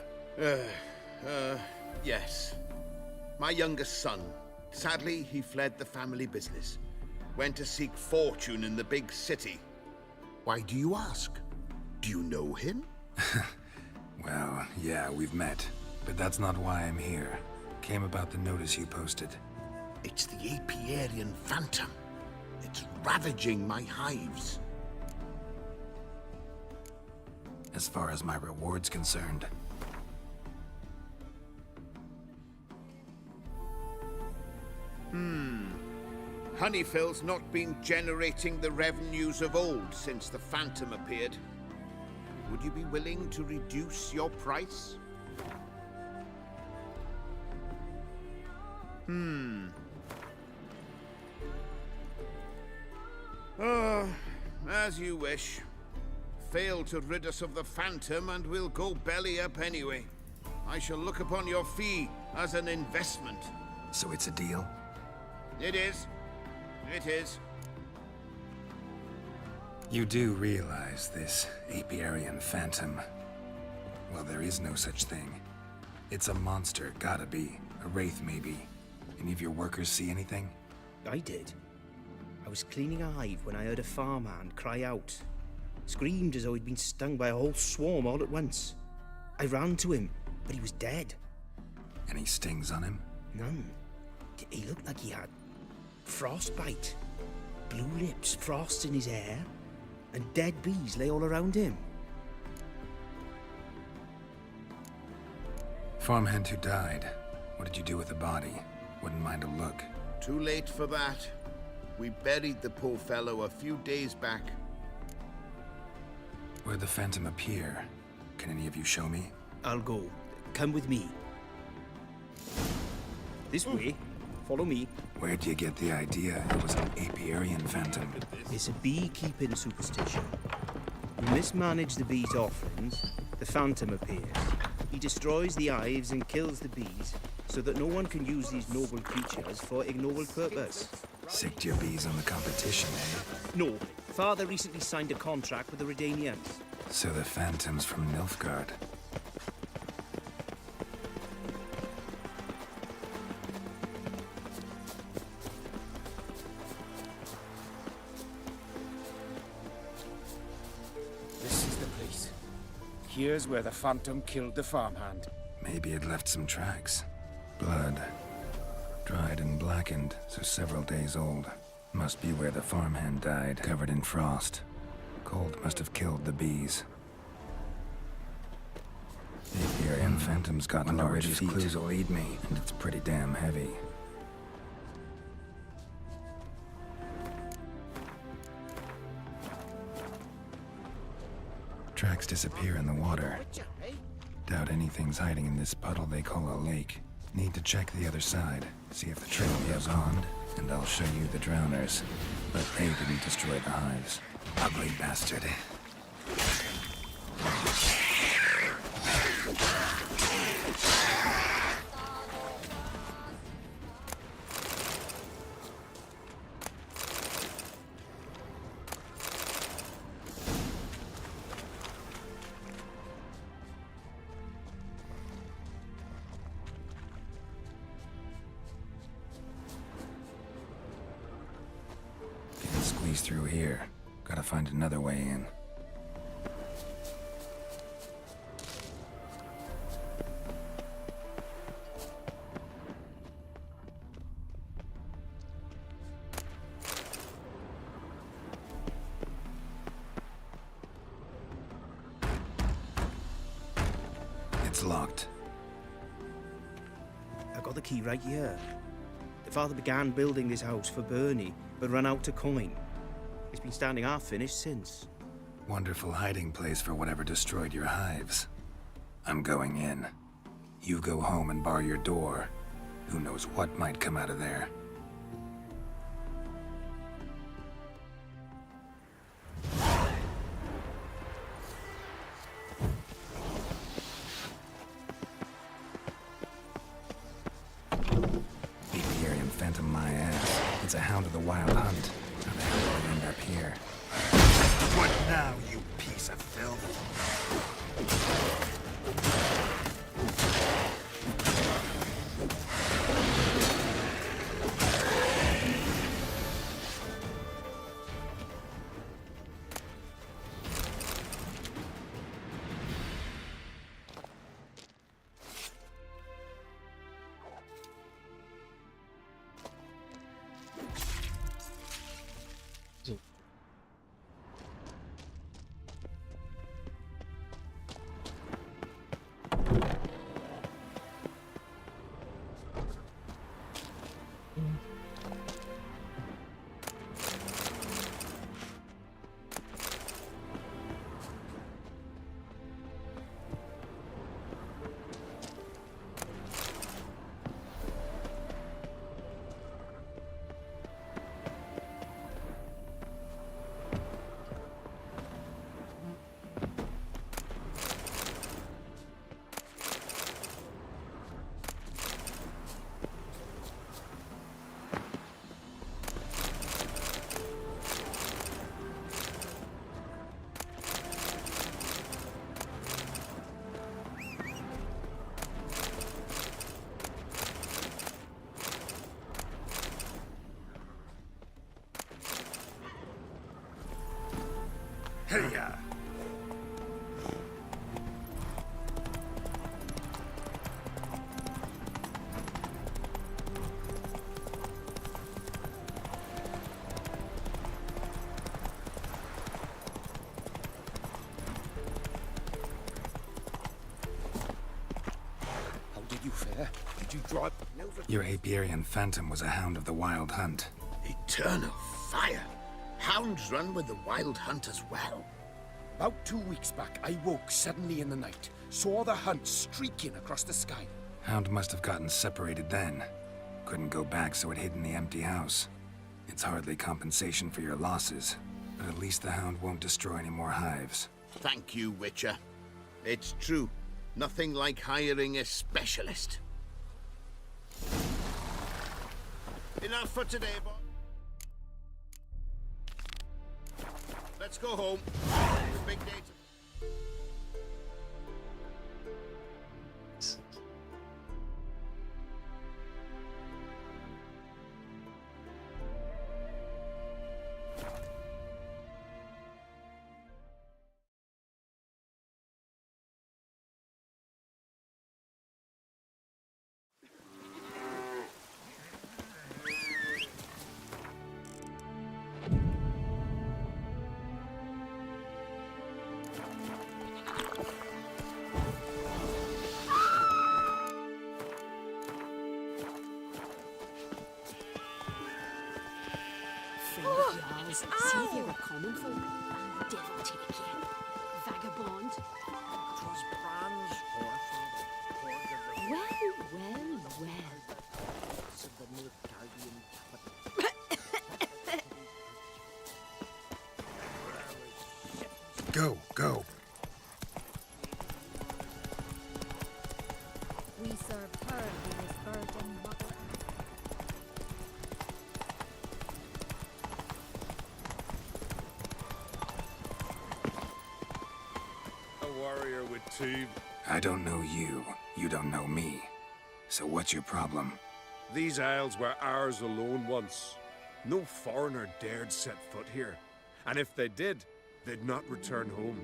Yes. My youngest son. Sadly, he fled the family business. Went to seek fortune in the big city. Why do you ask? Do you know him? Well, yeah, we've met. But that's not why I'm here. Came about the notice you posted. It's the Apiarian Phantom. It's ravaging my hives. As far as my reward's concerned. Honeyfell's not been generating the revenues of old since the Phantom appeared. Would you be willing to reduce your price? As you wish. Fail to rid us of the Phantom and we'll go belly up anyway. I shall look upon your fee as an investment. So it's a deal? It is. It is. You do realize this Apiarian Phantom. Well, there is no such thing. It's a monster, gotta be. A wraith, maybe. Any of your workers see anything? I did. I was cleaning a hive when I heard a farmhand cry out. Screamed as though he'd been stung by a whole swarm all at once. I ran to him, but he was dead. Any stings on him? None. He looked like he had frostbite. Blue lips, frost in his hair, and dead bees lay all around him. Farmhand who died. What did you do with the body? Wouldn't mind a look. Too late for that. We buried the poor fellow a few days back. Where'd the Phantom appear? Can any of you show me? I'll go. Come with me. This way. Follow me. Where'd you get the idea it was an Apiarian Phantom? It's a beekeeping superstition. You mismanage the bees' offerings, the Phantom appears. He destroys the hives and kills the bees so that no one can use these noble creatures for ignoble purpose. Sicked your bees on the competition, eh? No. Father recently signed a contract with the Redanians. So the phantoms from Nilfgaard. This is the place. Here's where the phantom killed the farmhand. Maybe it left some tracks. Blood. Dried and blackened, so several days old. Must be where the farmhand died, covered in frost. Cold must have killed the bees. The Aryan phantom's got large feet. Clues will lead me, and it's pretty damn heavy. Tracks disappear in the water. Doubt anything's hiding in this puddle they call a lake. Need to check the other side, see if the trail goes on, and I'll show you the drowners. But they didn't destroy the hives. Ugly bastard. Squeeze through here. Gotta find another way in. It's locked. I got the key right here. The father began building this house for Bernie, but ran out of coin. It's been standing half finished since. Wonderful hiding place for whatever destroyed your hives. I'm going in. You go home and bar your door. Who knows what might come out of there. Beat the Aryan phantom my ass. It's a hound of the wild hunt. How the hell did I end up here? What now, you piece of filth? Hey-ya! How did you fare? Did you drive? Your Apiarian phantom was a hound of the wild hunt. Eternal fire! Hounds run with the wild hunt as well. About 2 weeks back, I woke suddenly in the night, saw the hunt streaking across the sky. Hound must have gotten separated then. Couldn't go back, so it hid in the empty house. It's hardly compensation for your losses, but at least the hound won't destroy any more hives. Thank you, Witcher. It's true. Nothing like hiring a specialist. Enough for today, boy. Let's go home. It's a big day today. See if you were common folk. Devil take again. Vagabond. Cross brands, Well. Go. We serve her who is virgin mother. A warrior with two. I don't know you. You don't know me. So what's your problem? These isles were ours alone once. No foreigner dared set foot here. And if they did, they'd not return home.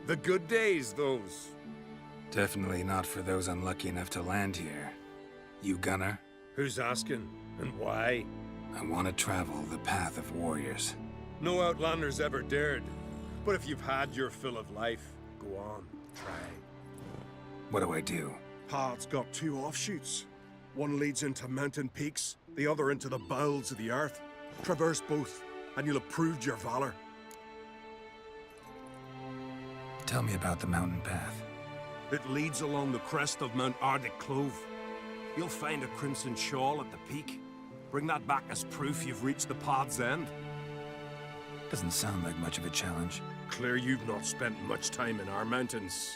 The good days, those. Definitely not for those unlucky enough to land here. You gunner? Who's asking? And why? I want to travel the path of warriors. No outlanders ever dared. But if you've had your fill of life, go on, try. What do I do? Path's got two offshoots. One leads into mountain peaks, the other into the bowels of the earth. Traverse both, and you'll have proved your valor. Tell me about the mountain path. It leads along the crest of Mount Arctic Clove. You'll find a crimson shawl at the peak. Bring that back as proof you've reached the path's end. Doesn't sound like much of a challenge. Clear you've not spent much time in our mountains.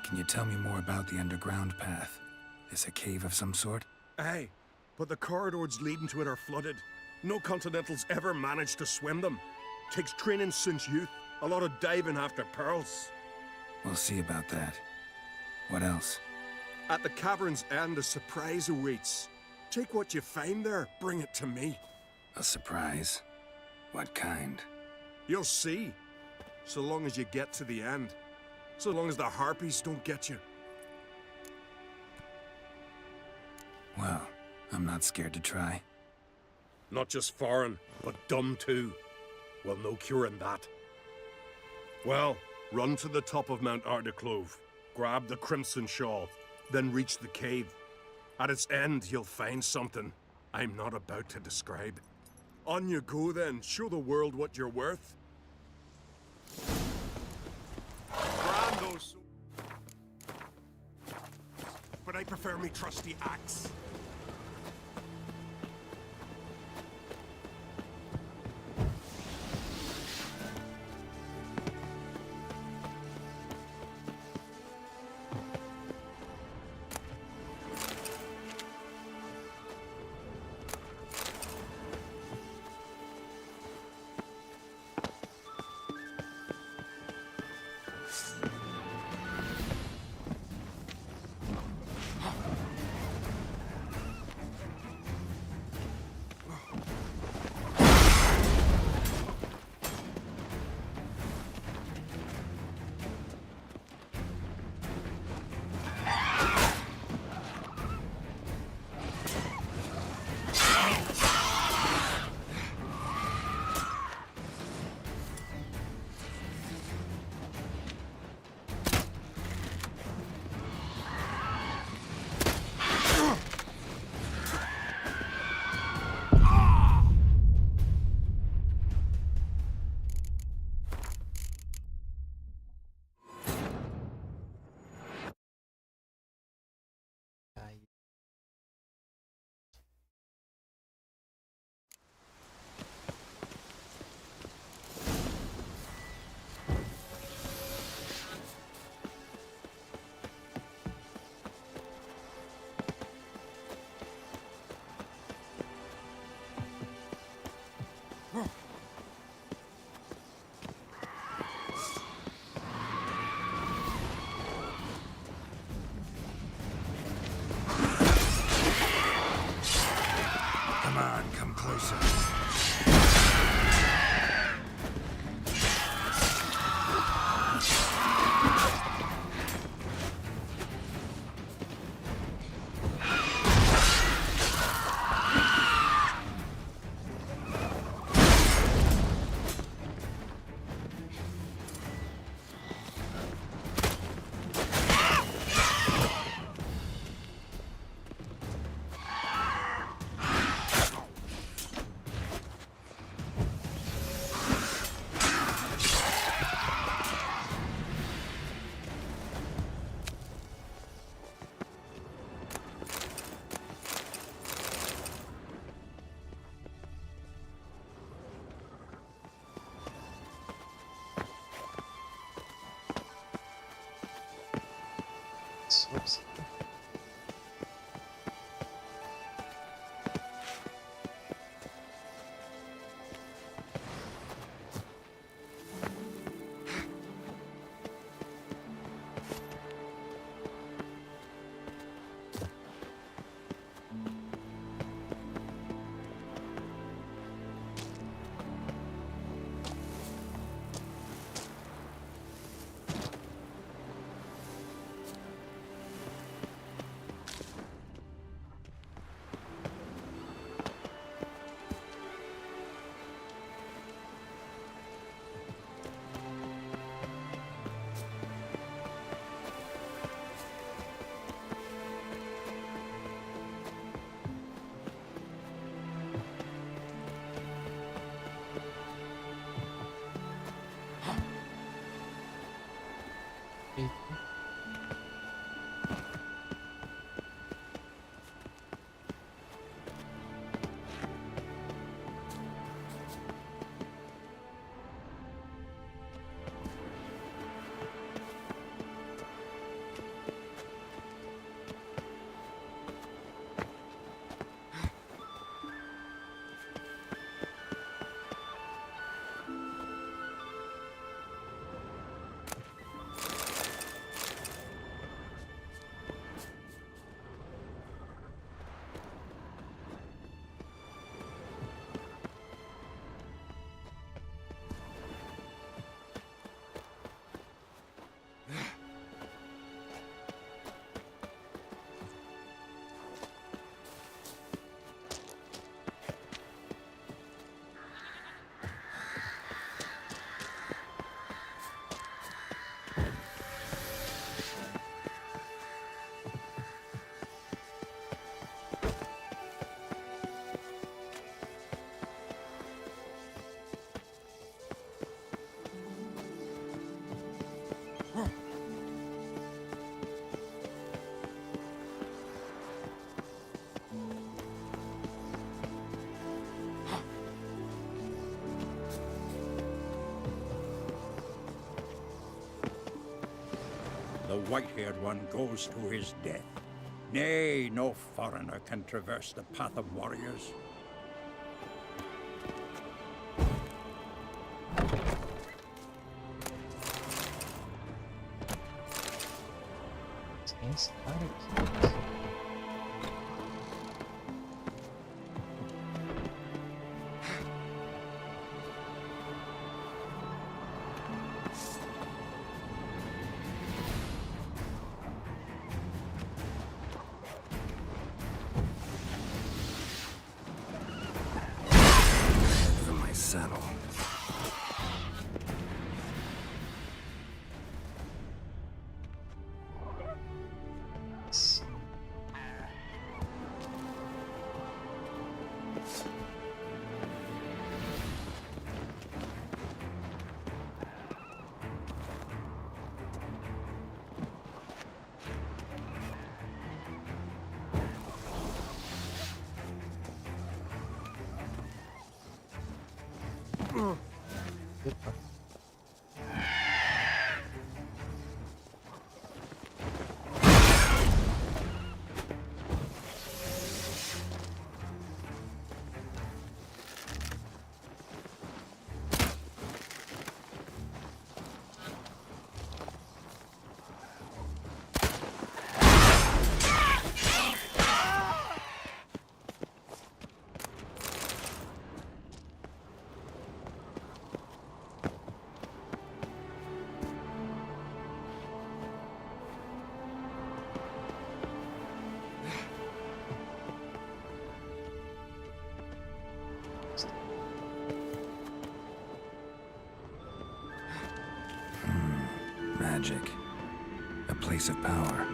Can you tell me more about the underground path? Is a cave of some sort? Aye, but the corridors leading to it are flooded. No Continentals ever managed to swim them. Takes training since youth. A lot of diving after pearls. We'll see about that. What else? At the cavern's end, a surprise awaits. Take what you find there, bring it to me. A surprise? What kind? You'll see. So long as you get to the end. So long as the harpies don't get you. Well, I'm not scared to try. Not just foreign, but dumb too. Well, no curing that. Well, run to the top of Mount Ardiclove, grab the crimson shawl, then reach the cave. At its end, you'll find something I'm not about to describe. On you go then, show the world what you're worth. Brand those... But I prefer me trusty axe. The white-haired one goes to his death. Nay, no foreigner can traverse the path of warriors. Esse cara aqui. For my saddle. Magic. A place of power.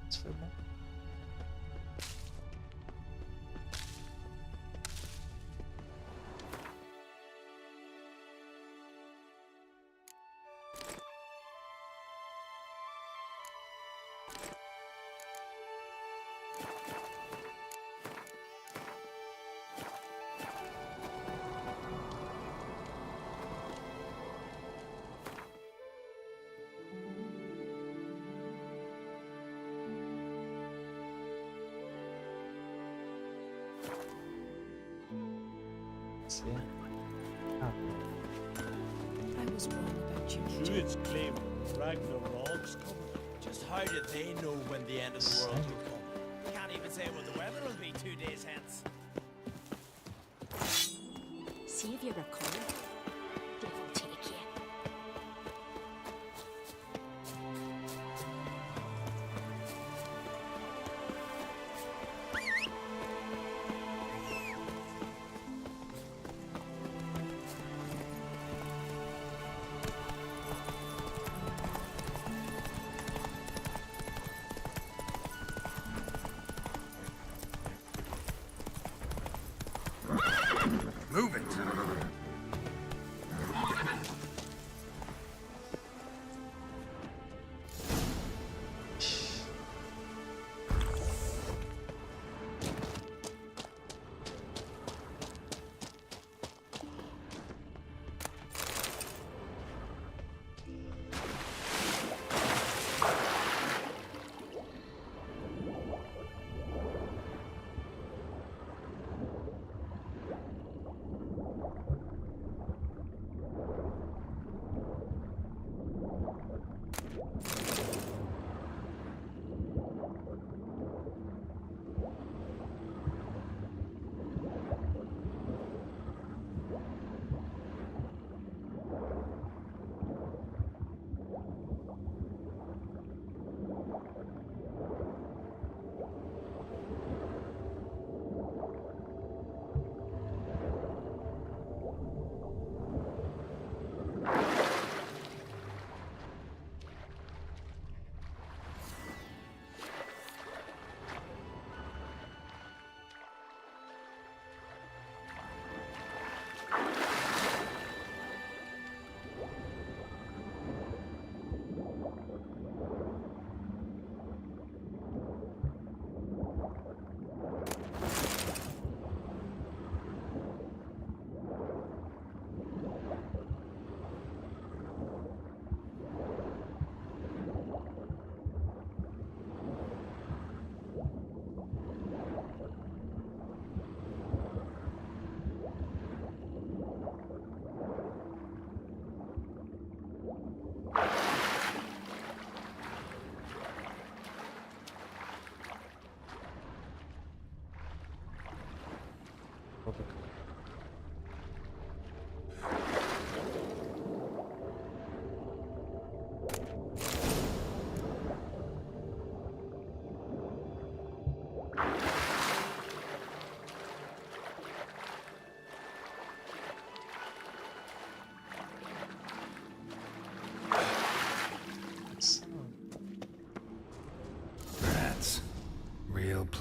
Isso foi bom. I was wrong about you. True, it's claim Ragnarok's coming. Just how do they know when the end of the world will come? Can't even say what the weather will be 2 days hence. See if you recall. Devil take you.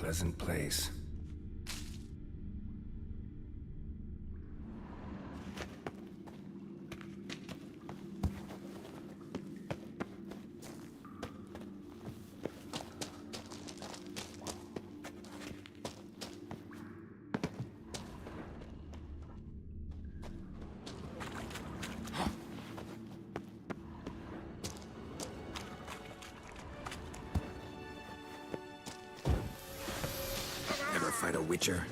pleasant place. Never fight a witcher.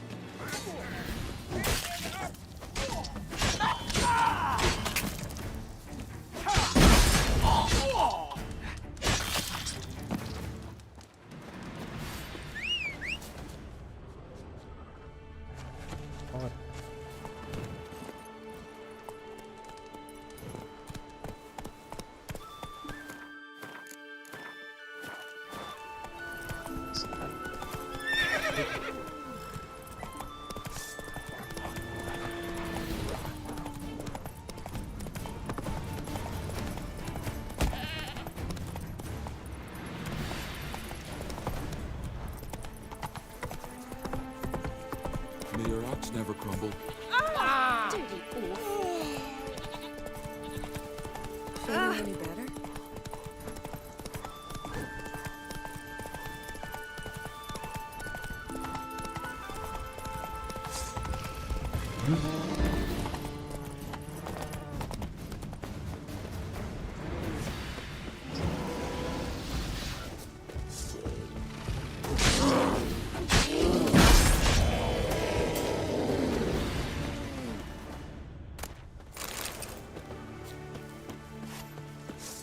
May your axe never crumble. Dirty oaf. Feeling any better?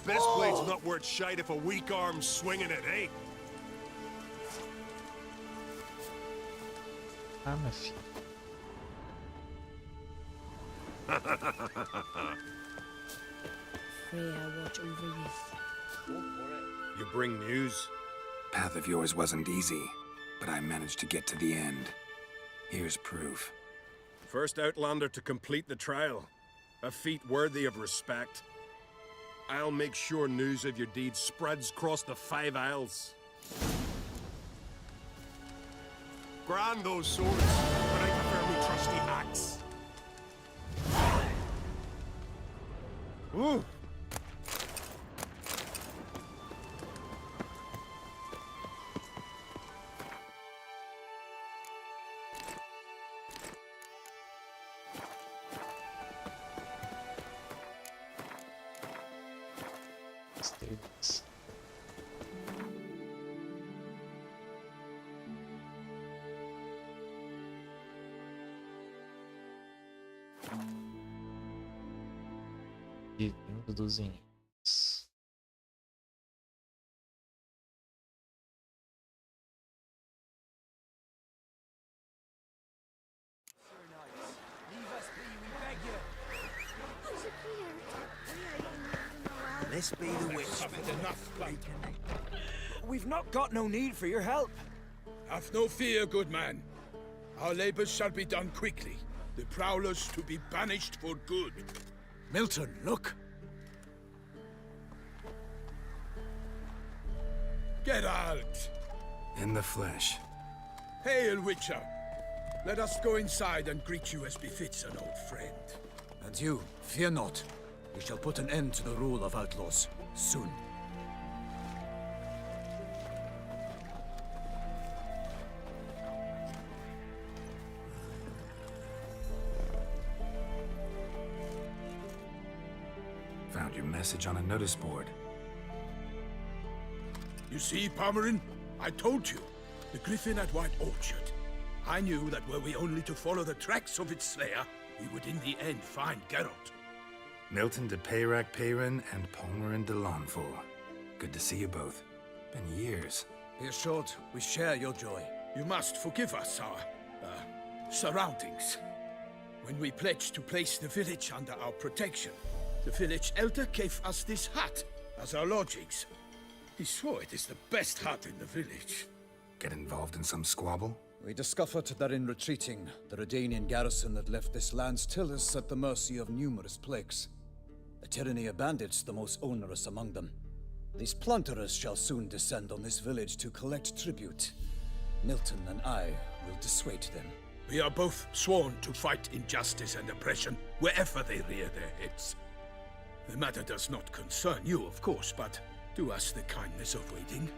Best blade's not worth shite if a weak arm's swinging it, eh? Ah, meu filho. Freya, watch over you. You bring news? Path of yours wasn't easy, but I managed to get to the end. Here's proof. First Outlander to complete the trial. A feat worthy of respect. I'll make sure news of your deeds spreads across the 5 Isles. Grand those swords, but I prefer me trusty axe. Ooh. States. Bem-vindo dos índios. This be the witch. I've had enough, Blake. We've not got no need for your help. Have no fear, good man. Our labors shall be done quickly. The prowlers to be banished for good. Milton, look. Geralt! In the flesh. Hail, Witcher! Let us go inside and greet you as befits an old friend. And you, fear not. We shall put an end to the rule of outlaws, soon. Found your message on a notice board. You see, Pomeran? I told you. The griffin at White Orchard. I knew that were we only to follow the tracks of its slayer, we would in the end find Geralt. Milton de Peyrac Peyran and Pomeran de Lawnful. Good to see you both. Been years. Be assured, we share your joy. You must forgive us our, surroundings. When we pledged to place the village under our protection, the village elder gave us this hut as our lodgings. He swore it is the best hut in the village. Get involved in some squabble? We discovered that in retreating, the Redanian garrison had left this land still is at the mercy of numerous plagues. A tyranny of bandits, the most onerous among them. These plunderers shall soon descend on this village to collect tribute. Milton and I will dissuade them. We are both sworn to fight injustice and oppression wherever they rear their heads. The matter does not concern you, of course, but do us the kindness of waiting.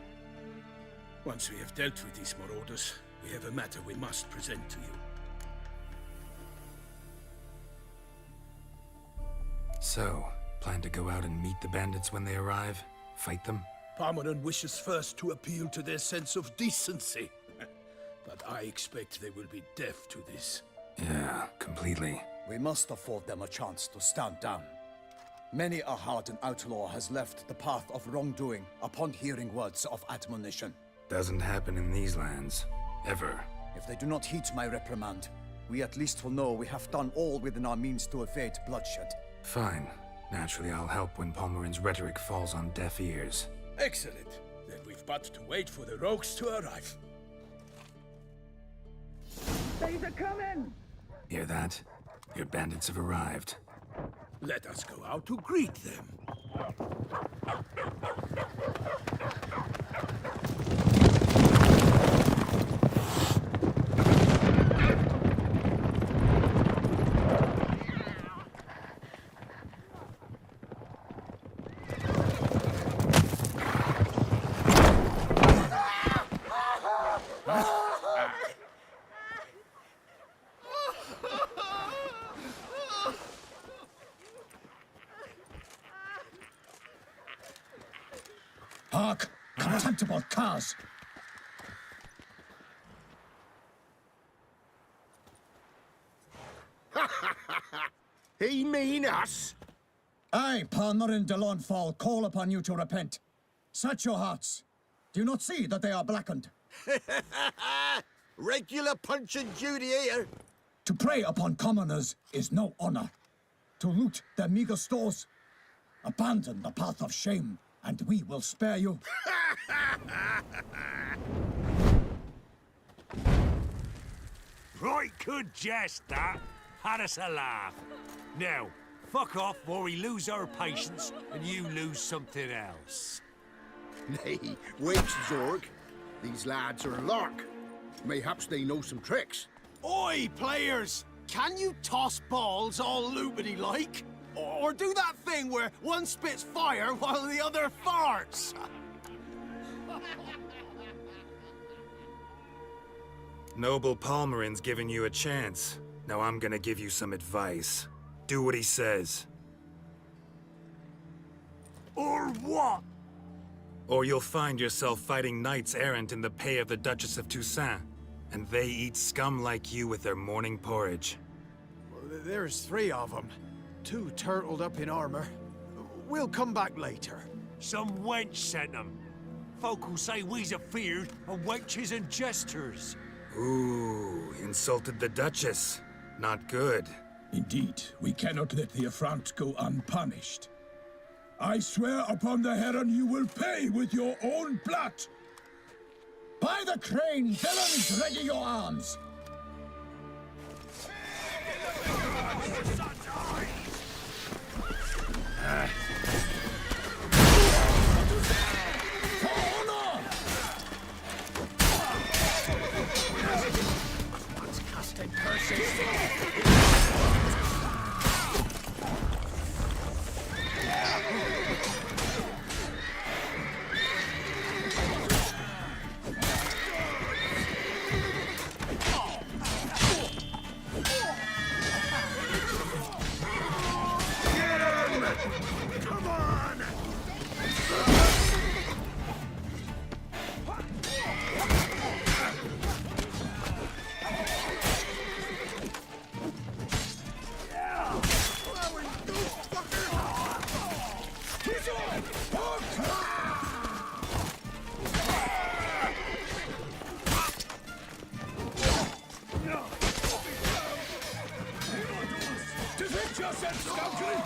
Once we have dealt with these marauders, we have a matter we must present to you. So, plan to go out and meet the bandits when they arrive? Fight them? Parmeron wishes first to appeal to their sense of decency. But I expect they will be deaf to this. Yeah, completely. We must afford them a chance to stand down. Many a hardened outlaw has left the path of wrongdoing upon hearing words of admonition. Doesn't happen in these lands. Ever. If they do not heed my reprimand, we at least will know we have done all within our means to evade bloodshed. Fine. Naturally, I'll help when Palmerin's rhetoric falls on deaf ears. Excellent. Then we've but to wait for the rogues to arrive. They're coming! Hear that? Your bandits have arrived. Let us go out to greet them. Hark! Contemptible curs! He mean us? I, Palmerin de Lawnfall, call upon you to repent. Search your hearts. Do you not see that they are blackened? Regular Punch and Judy here. To prey upon commoners is no honor. To loot their meager stores, abandon the path of shame, and we will spare you. Right good jest, that. Had us a laugh. Now, fuck off before we lose our patience and you lose something else. Nay, wait, Zorg. These lads are a lark. Mayhaps they know some tricks. Oi, players! Can you toss balls all loopity-like? Or do that thing where one spits fire while the other farts? Noble Palmerin's giving you a chance. Now I'm gonna give you some advice. Do what he says. Or what? Or you'll find yourself fighting knights errant in the pay of the Duchess of Toussaint. And they eat scum like you with their morning porridge. There's 3 of them. 2 turtled up in armor. We'll come back later. Some wench sent them. Folk will say we's afeard of wenches and jesters. Ooh, insulted the Duchess. Not good. Indeed, we cannot let the affront go unpunished. I swear upon the Heron you will pay with your own blood! By the crane, villains, ready your arms! Let's casting curses. Come on! Defend yourself, scoundrel!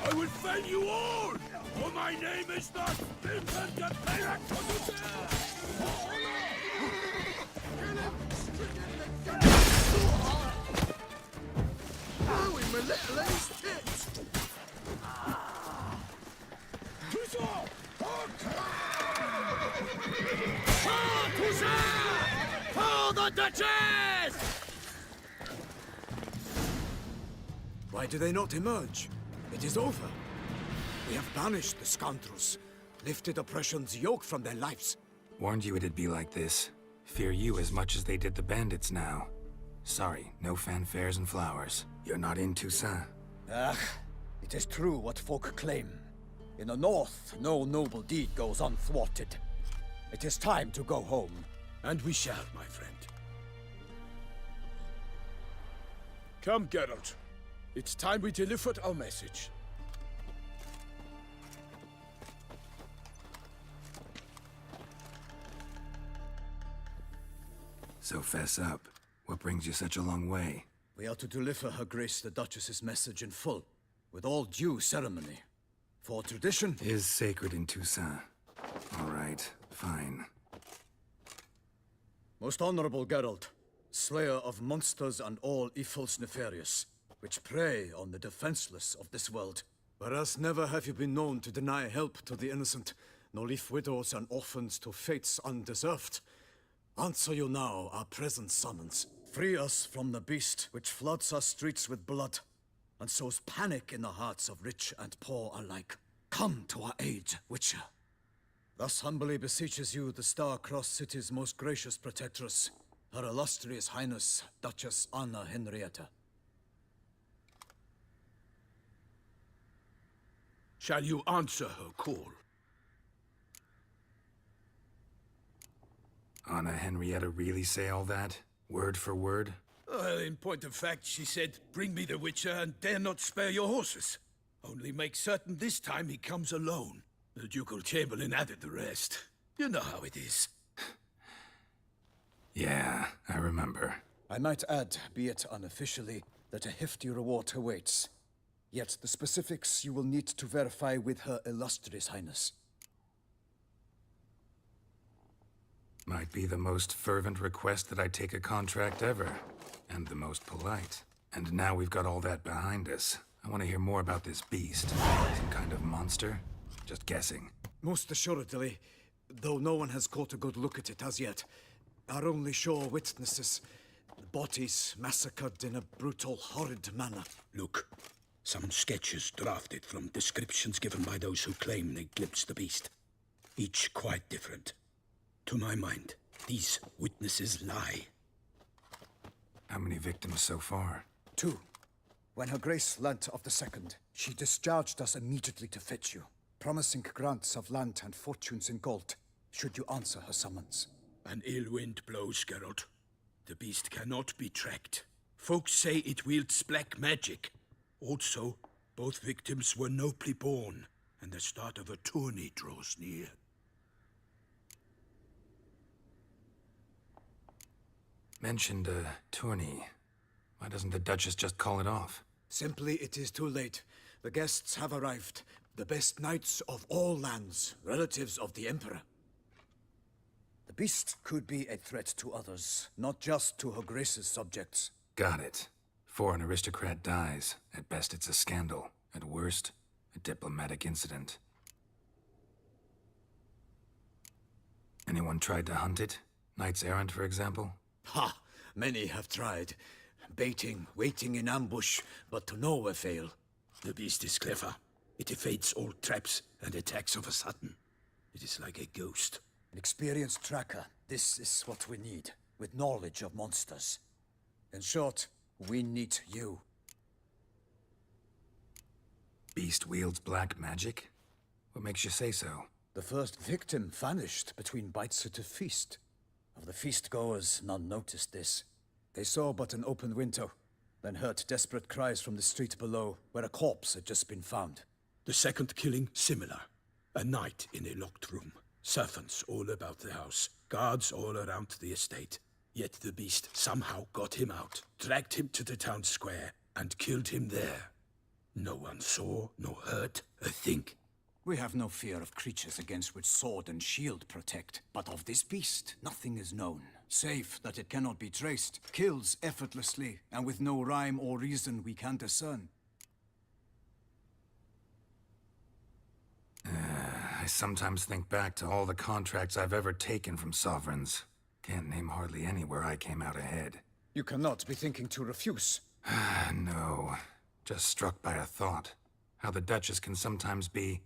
I will fell you all! For my name is not bem-vindo, Oh, in my little ace tits! Tous Duchess! Why do they not emerge? It is over. We have banished the scoundrels, lifted oppression's yoke from their lives. Warned you it'd be like this. Fear you as much as they did the bandits now. Sorry, no fanfares and flowers. You're not in Toussaint. Ah, it is true what folk claim. In the north, no noble deed goes unthwarted. It is time to go home. And we shall, my friend. Come, Geralt. It's time we delivered our message. So fess up. What brings you such a long way? We are to deliver Her Grace the Duchess's message in full, with all due ceremony. For tradition is sacred in Toussaint. All right, fine. Most honorable Geralt, slayer of monsters and all evils nefarious, which prey on the defenseless of this world. Whereas never have you been known to deny help to the innocent, nor leave widows and orphans to fates undeserved. Answer you now our present summons. Free us from the beast which floods our streets with blood, and sows panic in the hearts of rich and poor alike. Come to our aid, Witcher. Thus humbly beseeches you the Star-Crossed City's most gracious protectress, Her Illustrious Highness, Duchess Anna Henrietta. Shall you answer her call? Anna Henrietta really say all that? Word for word? Well, in point of fact, she said, bring me the Witcher and dare not spare your horses. Only make certain this time he comes alone. The Ducal Chamberlain added the rest. You know how it is. Yeah, I remember. I might add, be it unofficially, that a hefty reward awaits. Yet the specifics you will need to verify with Her Illustrious Highness. Might be the most fervent request that I take a contract ever. And the most polite. And now we've got all that behind us. I want to hear more about this beast. Some kind of monster? Just guessing. Most assuredly, though no one has caught a good look at it as yet. Our only sure witnesses. Bodies massacred in a brutal, horrid manner. Look, some sketches drafted from descriptions given by those who claim they glimpsed the beast. Each quite different. To my mind, these witnesses lie. How many victims so far? 2. When Her Grace learnt of the second, she discharged us immediately to fetch you, promising grants of land and fortunes in gold, should you answer her summons. An ill wind blows, Geralt. The beast cannot be tracked. Folks say it wields black magic. Also, both victims were nobly born, and the start of a tourney draws near. Mentioned a tourney. Why doesn't the Duchess just call it off? Simply, it is too late. The guests have arrived. The best knights of all lands, relatives of the Emperor. The beast could be a threat to others, not just to Her Grace's subjects. Got it. Before an aristocrat dies, at best it's a scandal. At worst, a diplomatic incident. Anyone tried to hunt it? Knights errant, for example? Ha! Many have tried. Baiting, waiting in ambush, but to no avail. The beast is clever. It evades all traps and attacks of a sudden. It is like a ghost. An experienced tracker. This is what we need, with knowledge of monsters. In short, we need you. Beast wields black magic? What makes you say so? The first victim vanished between bites at a feast. Of the feast-goers, none noticed this. They saw but an open window, then heard desperate cries from the street below, where a corpse had just been found. The second killing, similar. A night in a locked room. Servants all about the house. Guards all around the estate. Yet the beast somehow got him out, dragged him to the town square, and killed him there. No one saw, nor heard a thing. We have no fear of creatures against which sword and shield protect. But of this beast, nothing is known. Save that it cannot be traced, kills effortlessly, and with no rhyme or reason we can discern. I sometimes think back to all the contracts I've ever taken from sovereigns. Can't name hardly anywhere I came out ahead. You cannot be thinking to refuse. No. Just struck by a thought. How the Duchess can sometimes be...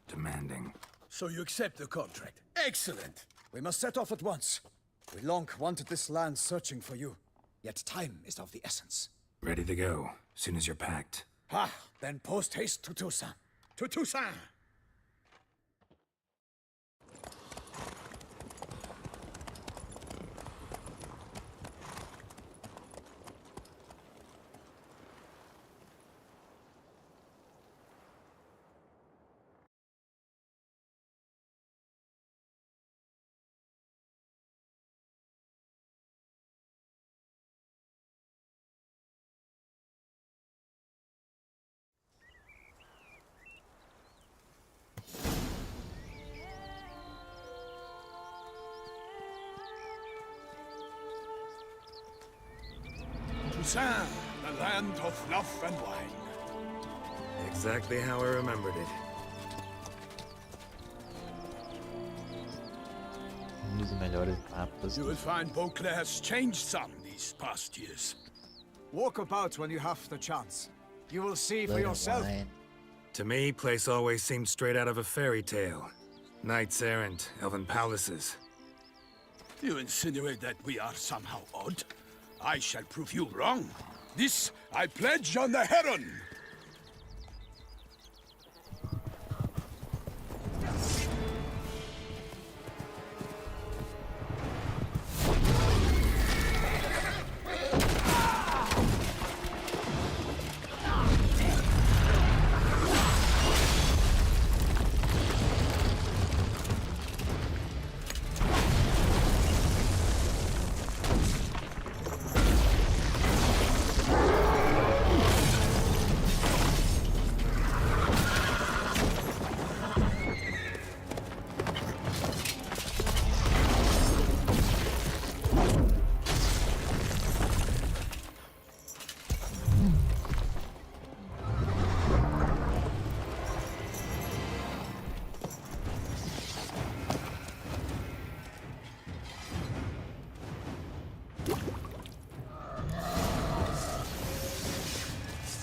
demanding. So you accept the contract. Excellent! We must set off at once. We long wanted this land searching for you. Yet time is of the essence. Ready to go, soon as you're packed. Then post haste to Toussaint. To Toussaint! Toussaint, the land of fluff and wine. Exactly how I remembered it. Dos melhores mapas. You will find Beauclair has changed some these past years. Walk about when you have the chance. You will see for Blood and yourself. wine. To me, place always seemed straight out of a fairy tale. Knights errant, elven palaces. You insinuate that we are somehow odd? I shall prove you wrong. This I pledge on the Heron.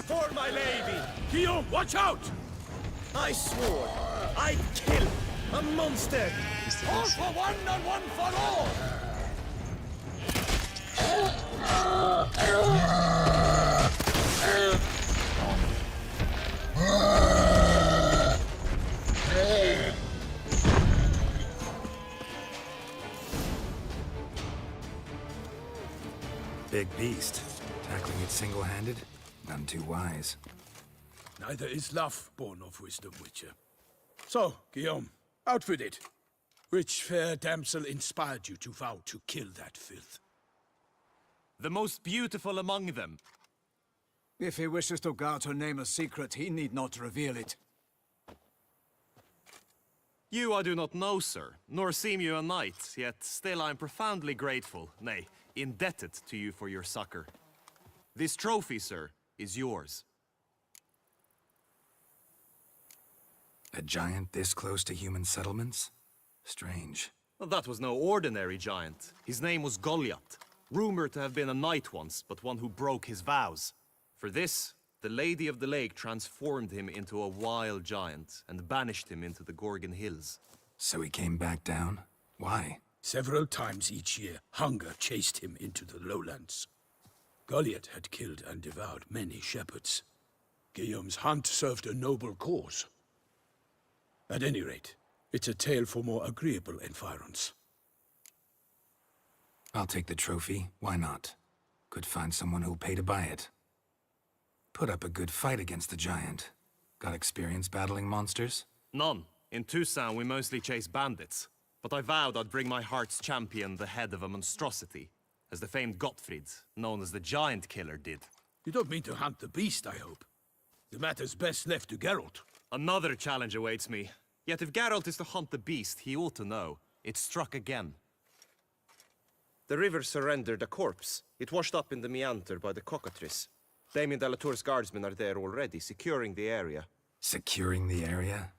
For my lady! Guillaume, watch out! I swore I'd kill a monster! All for one and one for all! Big beast. Tackling it single-handed? None too wise. Neither is love born of wisdom, Witcher. So, Guillaume, out with it. Which fair damsel inspired you to vow to kill that filth? The most beautiful among them. If he wishes to guard her name a secret, he need not reveal it. You I do not know, sir, nor seem you a knight, yet still I am profoundly grateful, nay, indebted to you for your succor. This trophy, sir, is yours. A giant this close to human settlements? Strange. Well, that was no ordinary giant. His name was Goliath, rumored to have been a knight once, but one who broke his vows. For this, the Lady of the Lake transformed him into a wild giant and banished him into the Gorgon Hills. So he came back down? Why? Several times each year, hunger chased him into the lowlands. Goliath had killed and devoured many shepherds. Guillaume's hunt served a noble cause. At any rate, it's a tale for more agreeable environs. I'll take the trophy. Why not? Could find someone who'll pay to buy it. Put up a good fight against the giant. Got experience battling monsters? None. In Toussaint, we mostly chase bandits. But I vowed I'd bring my heart's champion the head of a monstrosity, as the famed Gottfried, known as the Giant Killer, did. You don't mean to hunt the beast, I hope. The matter's best left to Geralt. Another challenge awaits me. Yet if Geralt is to hunt the beast, he ought to know. It struck again. The river surrendered a corpse. It washed up in the meander by the cockatrice. Damien de la Tour's guardsmen are there already, securing the area. Securing the area?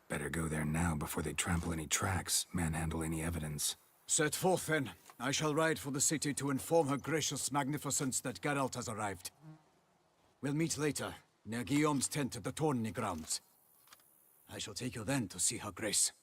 Better go there now before they trample any tracks, manhandle any evidence. Set forth, then. I shall ride for the city to inform her gracious magnificence that Geralt has arrived. We'll meet later, near Guillaume's tent at the tourney grounds. I shall take you then to see her grace.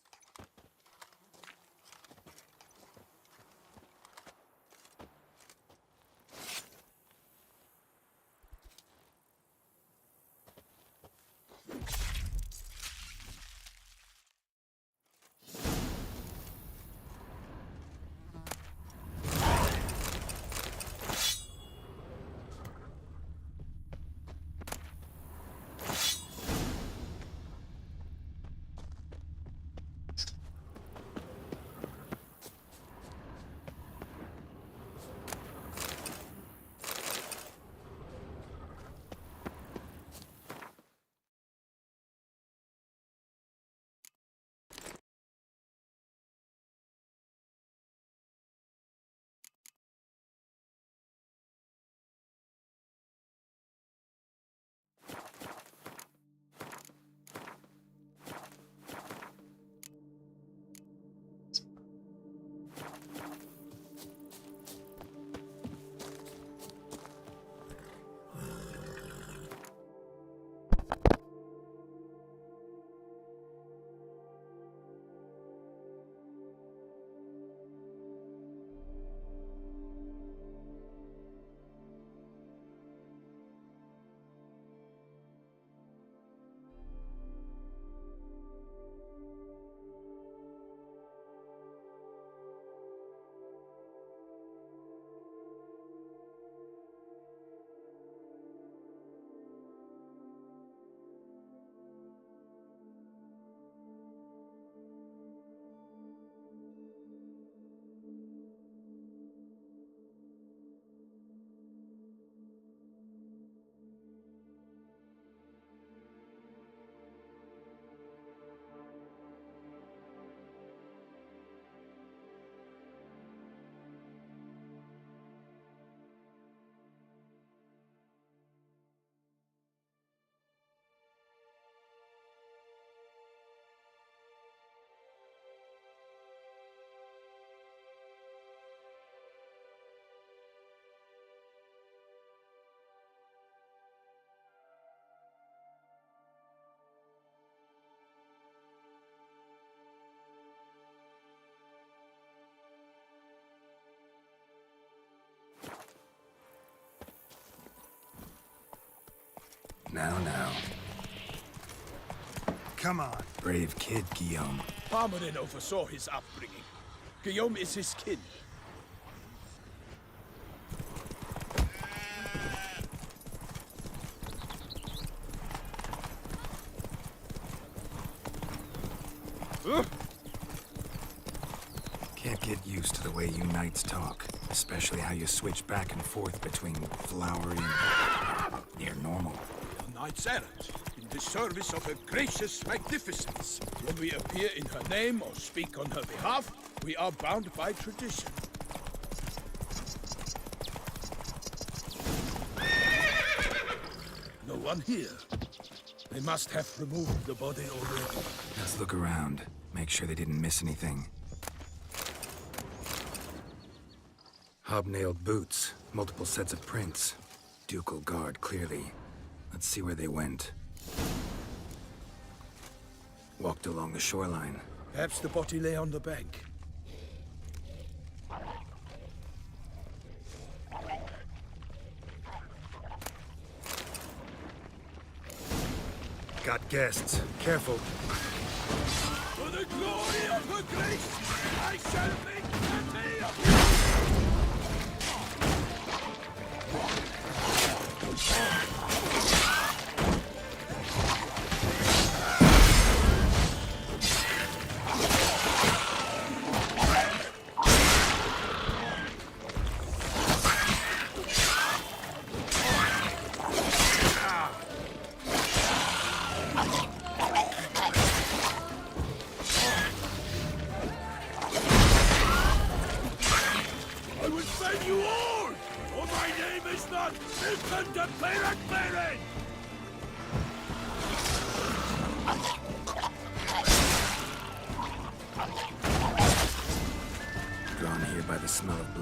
Now. Come on, brave kid, Guillaume. Parmanin oversaw his upbringing. Guillaume is his kin. Can't get used to the way you knights talk, especially how you switch back and forth between flowery and near normal. Knights errant, in the service of her gracious magnificence. When we appear in her name or speak on her behalf, we are bound by tradition. No one here. They must have removed the body already. Let's look around, make sure they didn't miss anything. Hobnailed boots, multiple sets of prints. Ducal guard, clearly. Let's see where they went. Walked along the shoreline. Perhaps the body lay on the bank. Got guests. Careful. For the glory of her grace, I shall make plenty of you!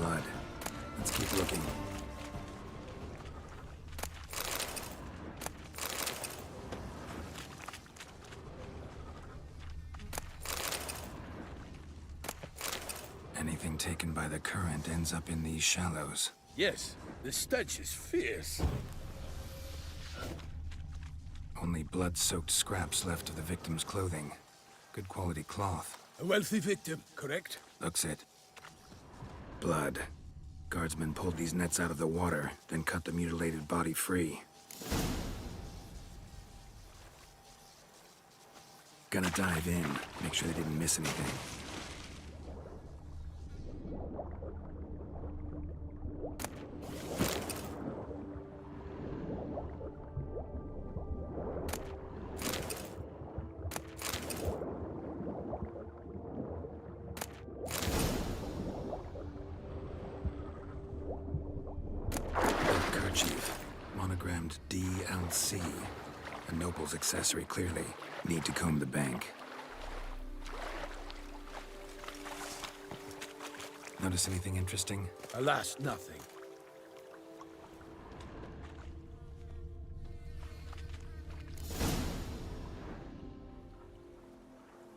blood. Let's keep looking. Anything taken by the current ends up in these shallows. Yes, the stench is fierce. Only blood-soaked scraps left of the victim's clothing. Good quality cloth. A wealthy victim, correct? Looks it. Blood. Guardsmen pulled these nets out of the water, then cut the mutilated body free. Gonna dive in, make sure they didn't miss anything. Monogrammed DLC. A noble's accessory, clearly. Need to comb the bank. Notice anything interesting? Alas, nothing.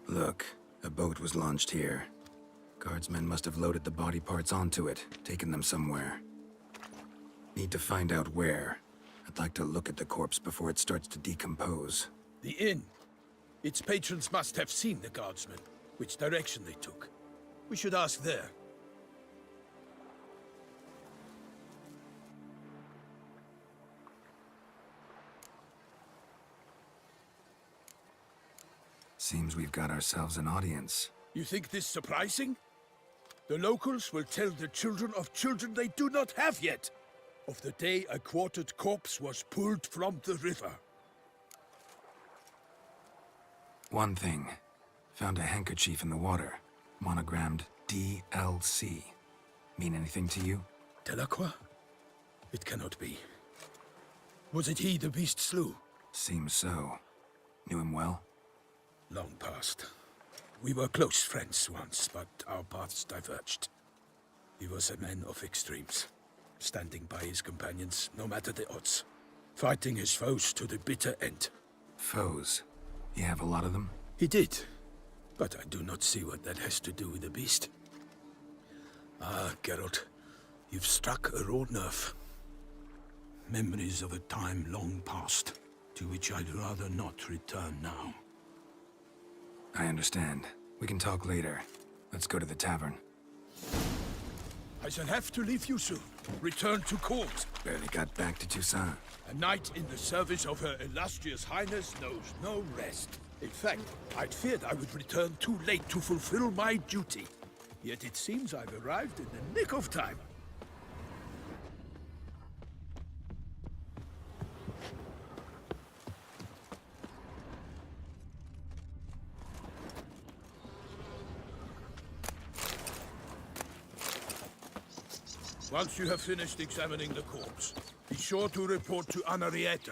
Look, a boat was launched here. Guardsmen must have loaded the body parts onto it, taken them somewhere. Need to find out where. I'd like to look at the corpse before it starts to decompose. The inn. Its patrons must have seen the guardsmen, which direction they took. We should ask there. Seems we've got ourselves an audience. You think this surprising? The locals will tell the children of children they do not have yet, of the day a quartered corpse was pulled from the river. One thing. Found a handkerchief in the water. Monogrammed DLC. Mean anything to you? Delacroix? It cannot be. Was it he the beast slew? Seems so. Knew him well? Long past. We were close friends once, but our paths diverged. He was a man of extremes, standing by his companions no matter the odds, fighting his foes to the bitter end. Foes? You have a lot of them? He did, but I do not see what that has to do with the beast. Ah, Geralt, you've struck a raw nerve. Memories of a time long past, to which I'd rather not return now. I understand. We can talk later. Let's go to the tavern. I shall have to leave you soon. Return to court. Barely got back to Toussaint. A knight in the service of Her Illustrious Highness knows no rest. In fact, I'd feared I would return too late to fulfill my duty. Yet it seems I've arrived in the nick of time. Once you have finished examining the corpse, be sure to report to Anarietta.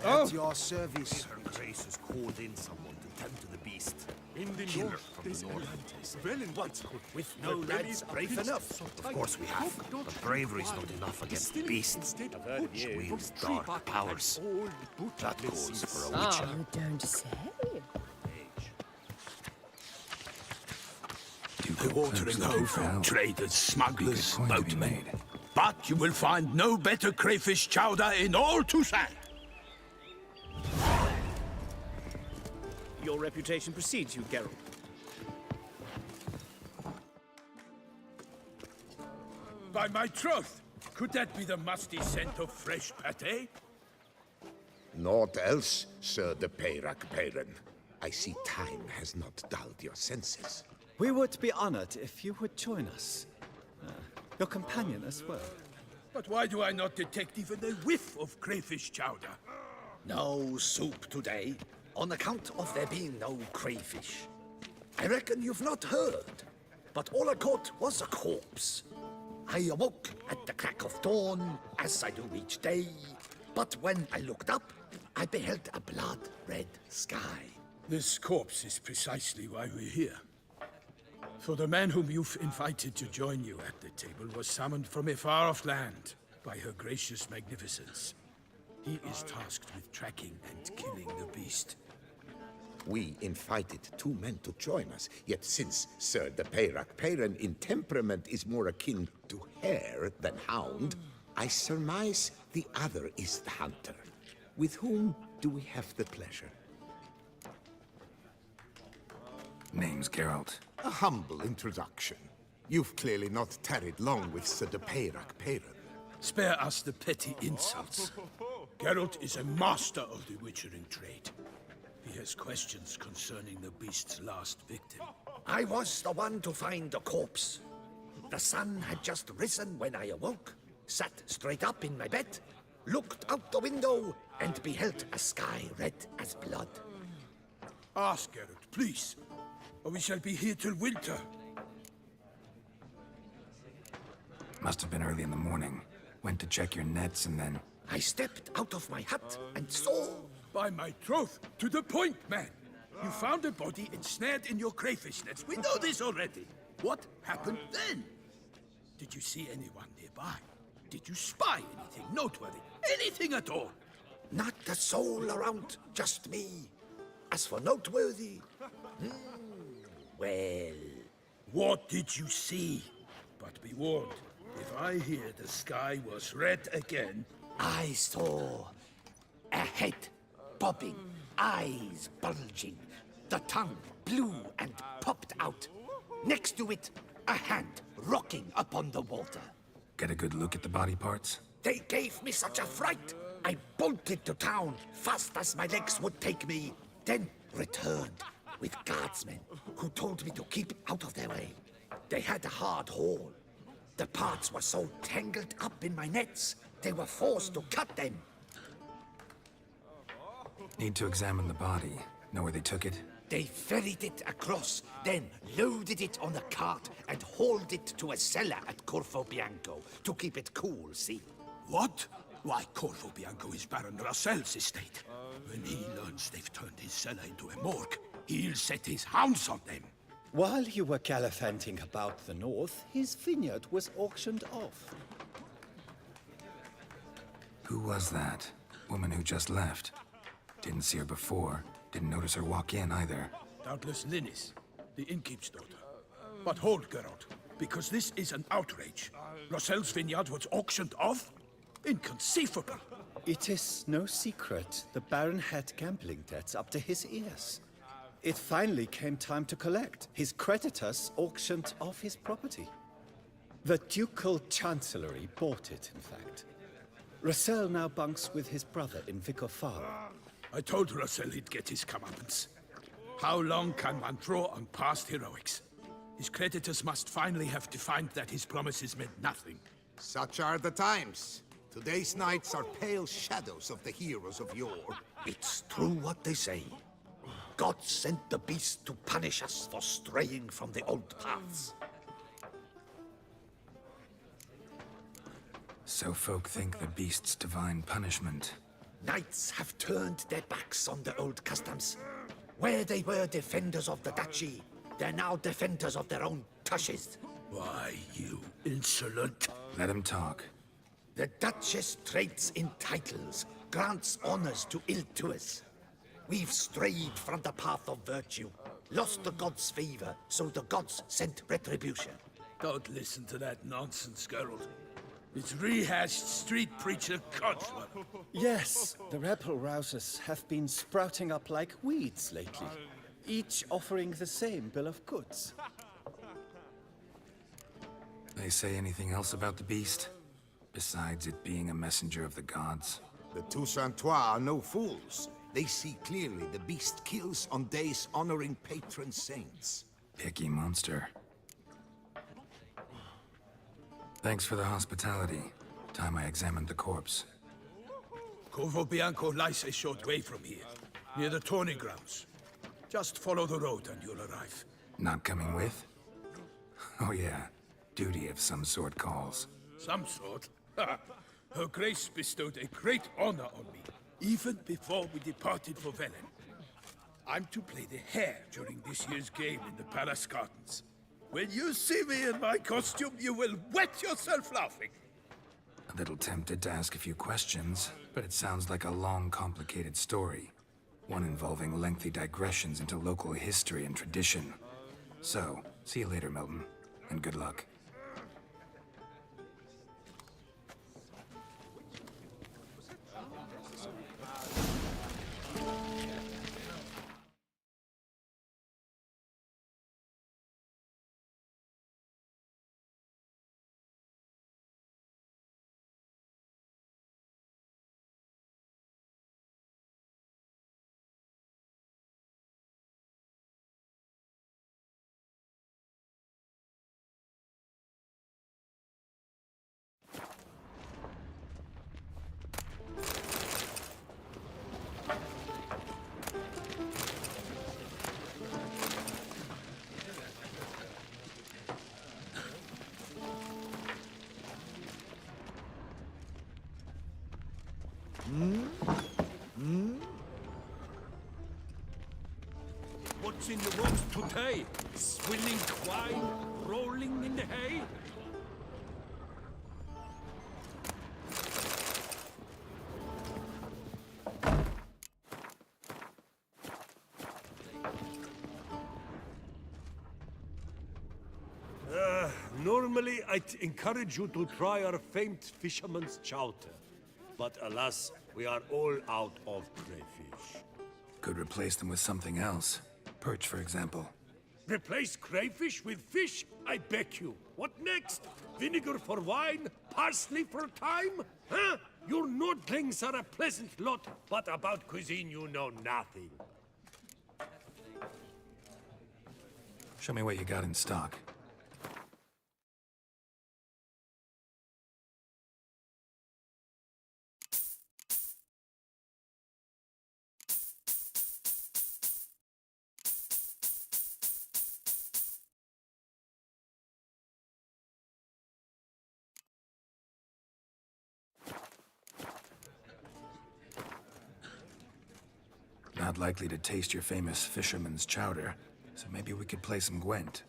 At your service. Her Grace has called in someone to tend to the beast. In the Killer north, from the north. well in what? With no lads brave enough. Of course we have, but bravery's not enough against the beast. She wields dark powers. That calls for a witcher. You don't say. The watering hole for traders, smugglers, boatmen. But you will find no better crayfish chowder in all Toussaint. Your reputation precedes you, Geralt. By my troth, could that be the musty scent of fresh pâté? Naught else, Sir de Peyrac Baron. I see time has not dulled your senses. We would be honored if you would join us. Your companion as well. But why do I not detect even a whiff of crayfish chowder? No soup today, on account of there being no crayfish. I reckon you've not heard, but all I caught was a corpse. I awoke at the crack of dawn, as I do each day, but when I looked up, I beheld a blood-red sky. This corpse is precisely why we're here. For the man whom you've invited to join you at the table was summoned from a far-off land by her gracious magnificence. He is tasked with tracking and killing the beast. We invited 2 men to join us, yet since Sir the Peyrac Peyran in temperament is more akin to hare than hound, I surmise the other is the hunter. With whom do we have the pleasure? Name's Geralt. A humble introduction. You've clearly not tarried long with Sir the Peyrac Peyran. Spare us the petty insults. Geralt is a master of the witchering trade. He has questions concerning the beast's last victim. I was the one to find the corpse. The sun had just risen when I awoke, sat straight up in my bed, looked out the window, and beheld a sky red as blood. Ask Geralt, please, or we shall be here till winter. Must have been early in the morning. Went to check your nets and then... I stepped out of my hut and saw... By my troth, to the point, man. You found a body ensnared in your crayfish nets. We know this already. What happened then? Did you see anyone nearby? Did you spy anything noteworthy? Anything at all? Not a soul around, just me. As for noteworthy... well... What did you see? But be warned, if I hear the sky was red again... I saw a head bobbing, eyes bulging, the tongue blue and popped out. Next to it, a hand rocking upon the water. Get a good look at the body parts? They gave me such a fright. I bolted to town fast as my legs would take me, then returned with guardsmen who told me to keep out of their way. They had a hard haul. The parts were so tangled up in my nets, they were forced to cut them. Need to examine the body. Know where they took it? They ferried it across, then loaded it on a cart and hauled it to a cellar at Corvo Bianco to keep it cool, see? What? Why, Corvo Bianco is Baron Russell's estate. When he learns they've turned his cellar into a morgue, he'll set his hounds on them. While you were gallivanting about the north, his vineyard was auctioned off. Who was that? Woman who just left. Didn't see her before. Didn't notice her walk in either. Doubtless Linnis, the innkeep's daughter. But hold, Geralt, because this is an outrage. Russell's vineyard was auctioned off? Inconceivable. It is no secret the Baron had gambling debts up to his ears. It finally came time to collect. His creditors auctioned off his property. The Ducal Chancellery bought it, in fact. Russell now bunks with his brother in Vicar Farm. I told Russell he'd get his comeuppance. How long can one draw on past heroics? His creditors must finally have defined that his promises meant nothing. Such are the times. Today's knights are pale shadows of the heroes of yore. It's true what they say. God sent the beast to punish us for straying from the old paths. So folk think the beast's divine punishment. Knights have turned their backs on the old customs. Where they were defenders of the duchy, they're now defenders of their own tushes. Why, you insolent... Let him talk. The Duchess trades in titles, grants honors to ill-doers. We've strayed from the path of virtue, lost the gods' favor, so the gods sent retribution. Don't listen to that nonsense, Geralt. It's rehashed street preacher codswallop. Yes, the rebel rousers have been sprouting up like weeds lately, each offering the same bill of goods. They say anything else about the beast? Besides it being a messenger of the gods? The Toussaintois are no fools. They see clearly the beast kills on days honoring patron saints. Picky monster. Thanks for the hospitality. Time I examined the corpse. Corvo Bianco lies a short way from here, near the tourney grounds. Just follow the road and you'll arrive. Not coming with? Oh yeah, duty of some sort calls. Some sort? Her Grace bestowed a great honor on me. even before we departed for Velen. I'm to play the hare during this year's game in the palace gardens. When you see me in my costume, you will wet yourself laughing. A little tempted to ask a few questions, but it sounds like a long, complicated story. One involving lengthy digressions into local history and tradition. So, see you later, Milton, and good luck. What's in the rocks today? Swilling wine, rolling in the hay? Normally, I'd encourage you to try our famed fisherman's chowder. But alas, we are all out of crayfish. Could replace them with something else. Perch, for example. Replace crayfish with fish? I beg you. What next? Vinegar for wine? Parsley for thyme? Huh? Your Nordlings are a pleasant lot, but about cuisine you know nothing. Show me what you got in stock. Not likely to taste your famous fisherman's chowder, so maybe we could play some Gwent.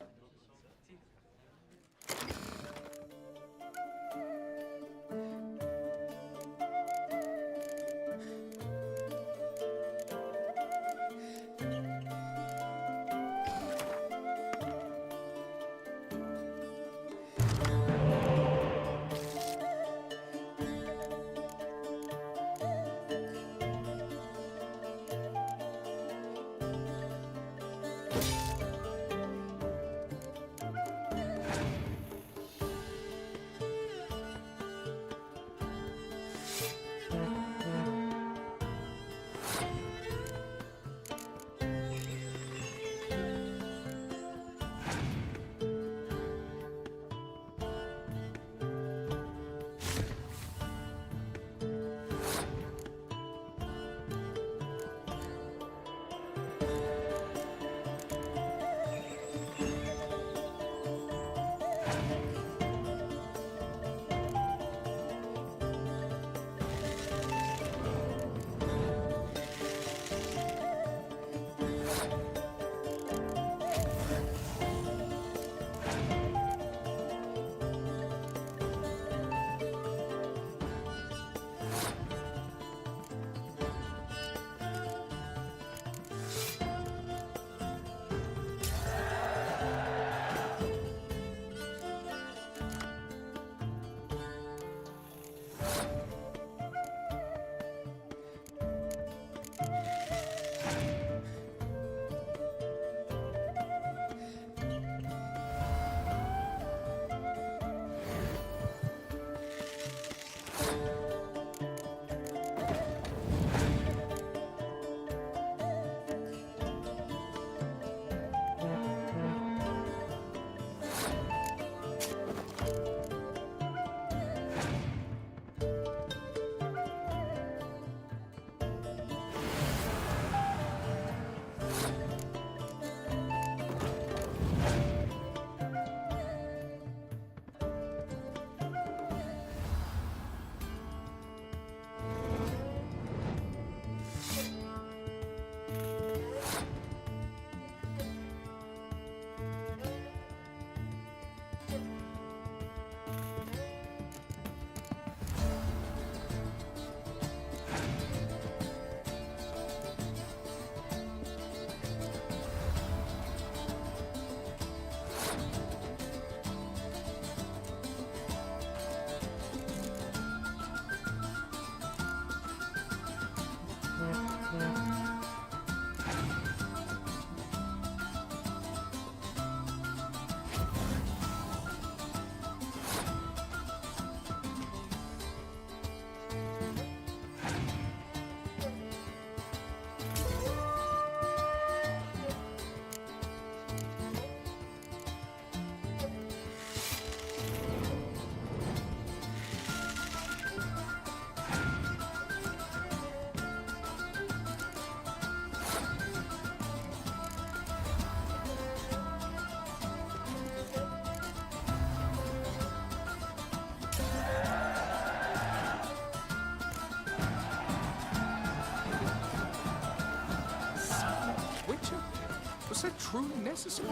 truly necessary?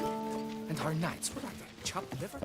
And our knights, what are they? Chopped liver?